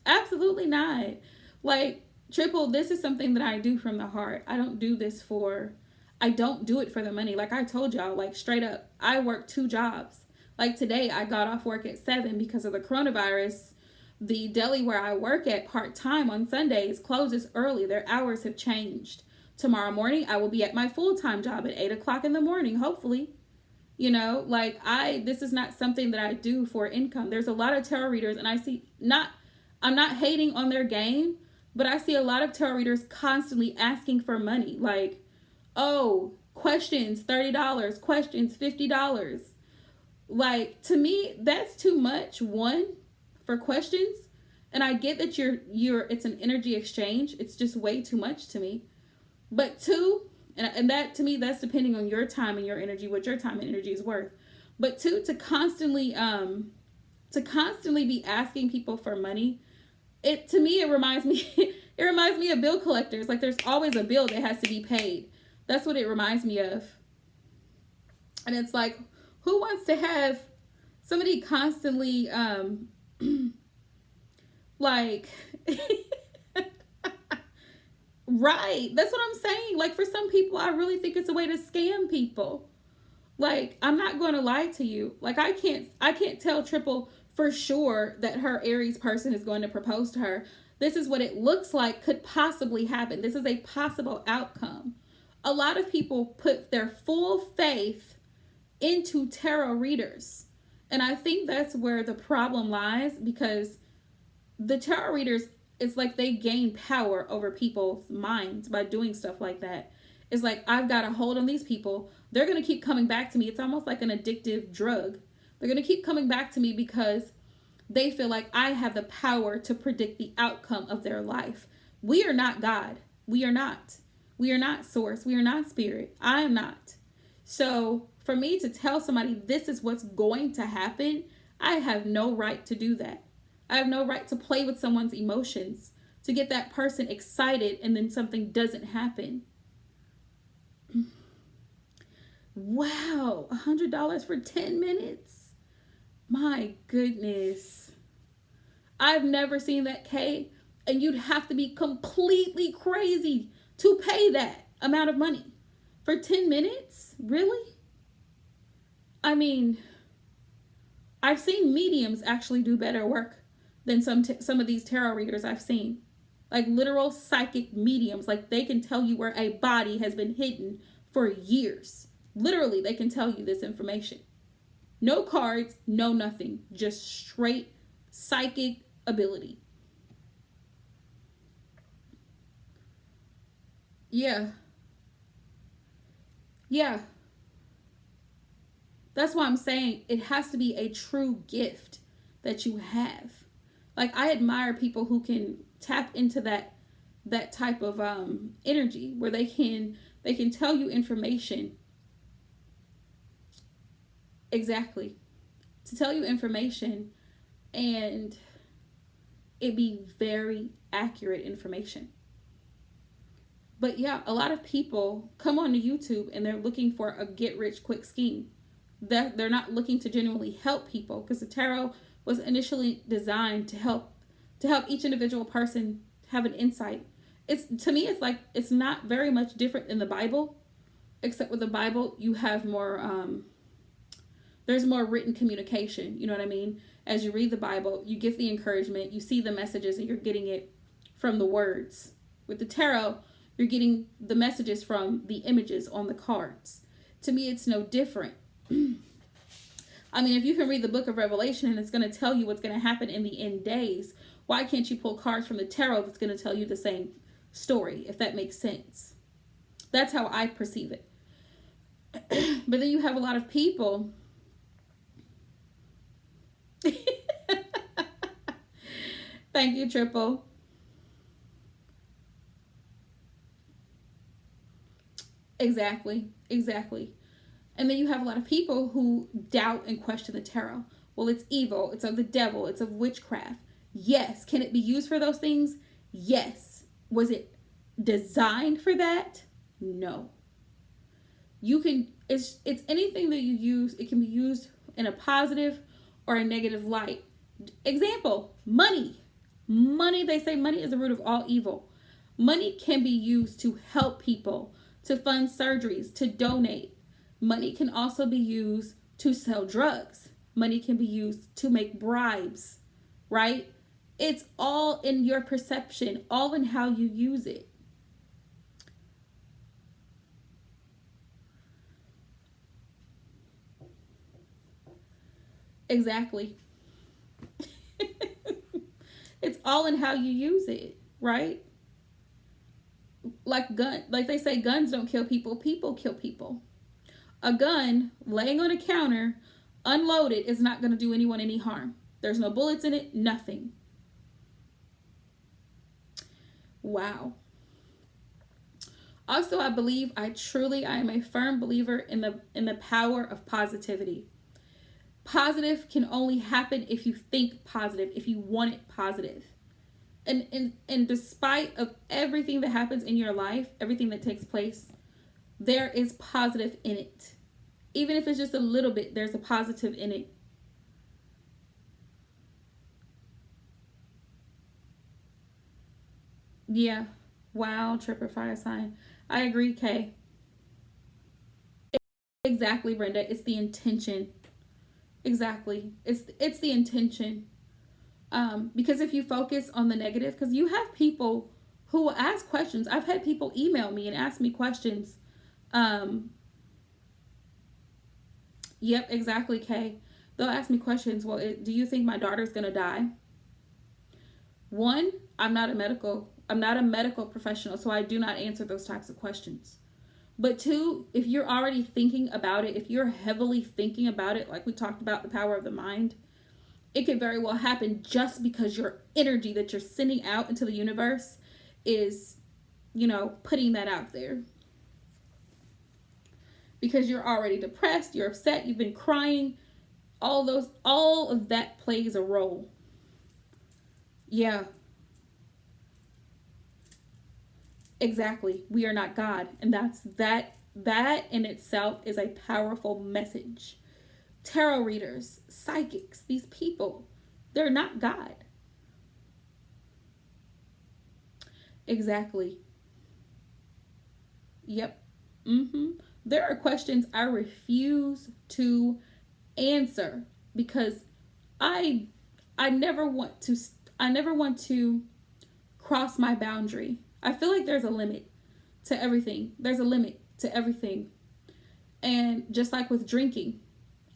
absolutely not. Like, Triple, this is something that I do from the heart. I don't do it for the money. Like I told y'all, like, straight up, I work 2 jobs. Like today, I got off work at 7 because of the coronavirus. The deli where I work at part-time on Sundays closes early. Their hours have changed. Tomorrow morning, I will be at my full-time job at 8 o'clock in the morning, hopefully. You know, like, this is not something that I do for income. There's a lot of tarot readers, and I'm not hating on their game, but I see a lot of tarot readers constantly asking for money. Like, oh, questions, $30, questions, $50. Like, to me, that's too much, one, for questions. And I get that it's an energy exchange. It's just way too much to me. But 2, and that, to me, that's depending on your time and your energy, what your time and energy is worth. But 2, to constantly be asking people for money, it reminds me of bill collectors. Like, there's always a bill that has to be paid. That's what it reminds me of. And it's like, who wants to have somebody constantly like right, that's what I'm saying. Like, for some people, I really think it's a way to scam people. Like, I'm not going to lie to you. Like, I can't tell Triple for sure that her Aries person is going to propose to her. This is what it looks like could possibly happen. This is a possible outcome. A lot of people put their full faith into tarot readers. And I think that's where the problem lies, because the tarot readers, it's like they gain power over people's minds by doing stuff like that. It's like, I've got a hold on these people. They're going to keep coming back to me. It's almost like an addictive drug. They're going to keep coming back to me because they feel like I have the power to predict the outcome of their life. We are not God. We are not. We are not source. We are not spirit. I am not. So for me to tell somebody this is what's going to happen, I have no right to do that. I have no right to play with someone's emotions, to get that person excited and then something doesn't happen. Wow, $100 for 10 minutes? My goodness. I've never seen that, Kay. And you'd have to be completely crazy to pay that amount of money for 10 minutes? Really? I mean, I've seen mediums actually do better work than some of these tarot readers I've seen. Like literal psychic mediums. Like they can tell you where a body has been hidden for years. Literally, they can tell you this information. No cards, no nothing. Just straight psychic ability. Yeah. Yeah. That's why I'm saying it has to be a true gift that you have. Like I admire people who can tap into that type of energy where they can tell you information. Exactly. To tell you information and it be very accurate information. But yeah, a lot of people come onto YouTube and they're looking for a get rich quick scheme. They're not looking to genuinely help people, because the tarot was initially designed to help each individual person have an insight. It's, to me, it's like it's not very much different than the Bible, except with the Bible you have more there's more written communication. You know what I mean? As you read the Bible, you get the encouragement, you see the messages, and you're getting it from the words. With the tarot, you're getting the messages from the images on the cards. To me, it's no different. I mean, if you can read the book of Revelation and it's going to tell you what's going to happen in the end days, why can't you pull cards from the tarot that's going to tell you the same story, if that makes sense? That's how I perceive it. But then you have a lot of people. Thank you, Triple. Exactly. And then you have a lot of people who doubt and question the tarot. Well, it's evil. It's of the devil. It's of witchcraft. Yes. Can it be used for those things? Yes. Was it designed for that? No. You can, it's anything that you use. It can be used in a positive or a negative light. Example, money. Money, they say money is the root of all evil. Money can be used to help people, to fund surgeries, to donate. Money can also be used to sell drugs. Money can be used to make bribes, right? It's all in your perception, all in how you use it. Exactly. It's all in how you use it, right? Like they say, guns don't kill people, people kill people. A gun laying on a counter, unloaded, is not going to do anyone any harm. There's no bullets in it, nothing. Wow. Also, I am a firm believer in the power of positivity. Positive can only happen if you think positive, if you want it positive. And despite of everything that happens in your life, everything that takes place, there is positive in it. Even if it's just a little bit, there's a positive in it. Yeah. Wow, Tripper Fire Sign. I agree, Kay. Exactly, Brenda. It's the intention. Exactly. It's the intention. Because if you focus on the negative, because you have people who will ask questions. I've had people email me and ask me questions. Yep, exactly, Kay. They'll ask me questions. Well, do you think my daughter's gonna die? One, I'm not a medical professional, so I do not answer those types of questions. But two, if you're already thinking about it, if you're heavily thinking about it, like we talked about the power of the mind, it could very well happen just because your energy that you're sending out into the universe is, putting that out there. Because you're already depressed, you're upset, you've been crying, all of that plays a role. Yeah. Exactly. We are not God. And that in itself is a powerful message. Tarot readers, psychics, these people, they're not God. Exactly. Yep. There are questions I refuse to answer because I never want to cross my boundary. I feel like there's a limit to everything. There's a limit to everything. And just like with drinking,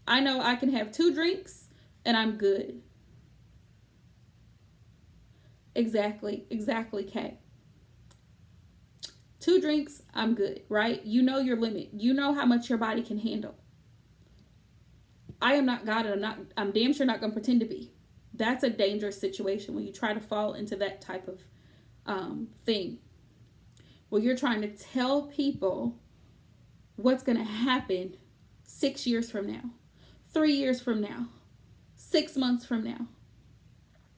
I know I can have 2 drinks and I'm good. Exactly, Kay. 2 drinks, I'm good, right? You know your limit. You know how much your body can handle. I am not God, and I'm damn sure not going to pretend to be. That's a dangerous situation when you try to fall into that type of thing. Well, you're trying to tell people what's going to happen 6 years from now, 3 years from now, 6 months from now.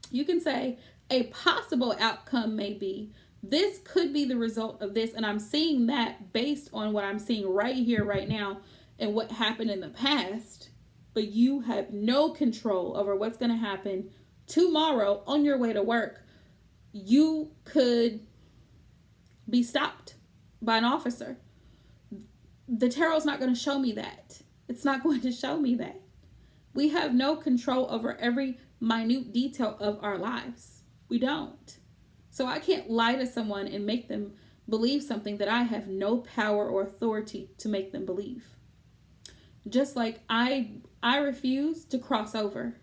You can say a possible outcome may be this could be the result of this, and I'm seeing that based on what I'm seeing right here, right now, and what happened in the past. But you have no control over what's going to happen tomorrow on your way to work. You could be stopped by an officer. The tarot's not going to show me that. It's not going to show me that. We have no control over every minute detail of our lives. We don't. So I can't lie to someone and make them believe something that I have no power or authority to make them believe. Just like I refuse to cross over.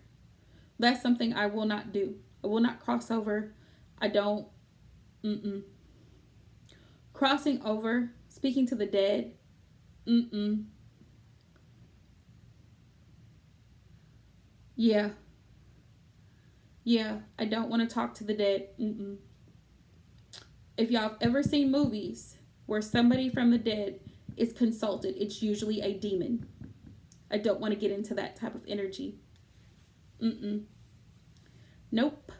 That's something I will not do. I will not cross over. I don't. Crossing over, speaking to the dead. Yeah, I don't want to talk to the dead. If y'all have ever seen movies where somebody from the dead is consulted, it's usually a demon. I don't want to get into that type of energy. Nope.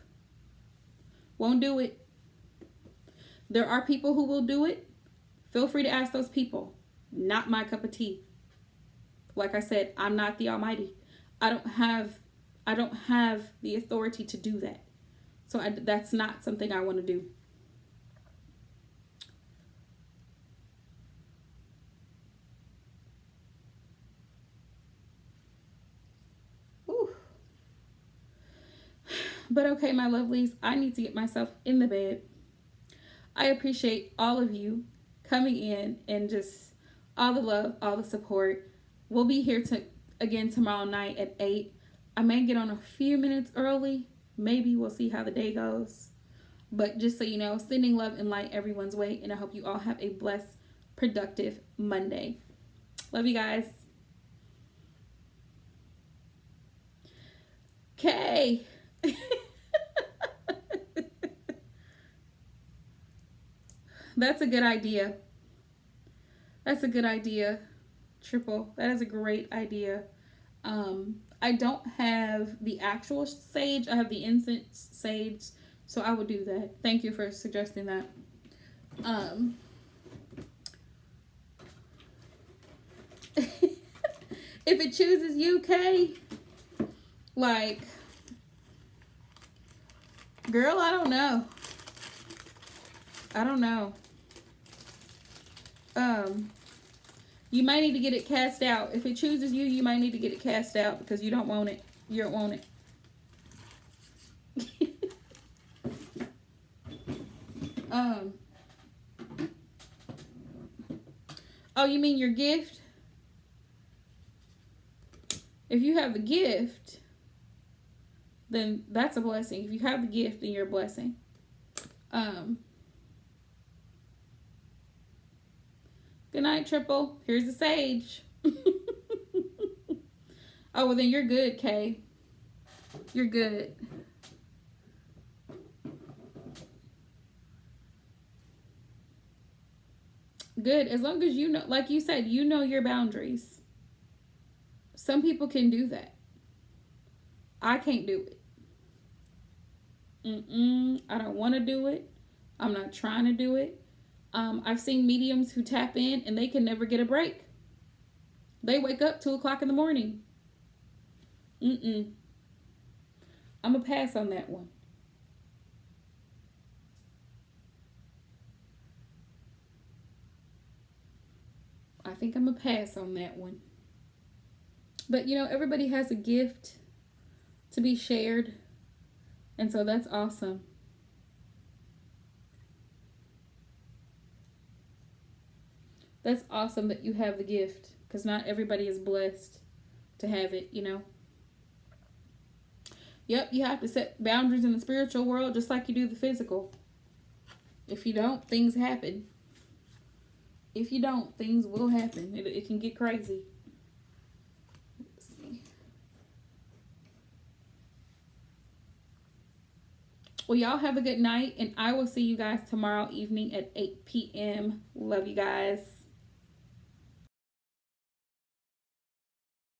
Won't do it. There are people who will do it. Feel free to ask those people. Not my cup of tea. Like I said, I'm not the Almighty. I don't have the authority to do that. So that's not something I want to do. Whew. But okay, my lovelies, I need to get myself in the bed. I appreciate all of you coming in and just all the love, all the support. We'll be here again tomorrow night at 8. I may get on a few minutes early. Maybe we'll see how the day goes. But just so you know, sending love and light everyone's way. And I hope you all have a blessed, productive Monday. Love you guys. Okay. That's a good idea. That's a good idea. Triple. That is a great idea. I don't have the actual sage. I have the incense sage. So I would do that. Thank you for suggesting that. If it chooses UK, like, girl, I don't know. You might need to get it cast out. If it chooses you, you might need to get it cast out because you don't want it. You don't want it. Oh, you mean your gift? If you have the gift, then that's a blessing. If you have the gift, then you're a blessing. Good night, Triple. Here's the sage. Oh, well then you're good, Kay. You're good. Good. As long as you know, like you said, you know your boundaries. Some people can do that. I can't do it. I don't want to do it. I'm not trying to do it. I've seen mediums who tap in and they can never get a break. They wake up 2 o'clock in the morning. I'm going to pass on that one. I think I'm going to pass on that one. But, you know, everybody has a gift to be shared. And so that's awesome. That's awesome that you have the gift, because not everybody is blessed to have it, you know. Yep, you have to set boundaries in the spiritual world just like you do the physical. If you don't, things happen. If you don't, things will happen. It can get crazy. Let's see. Well, y'all have a good night, and I will see you guys tomorrow evening at 8 p.m. Love you guys.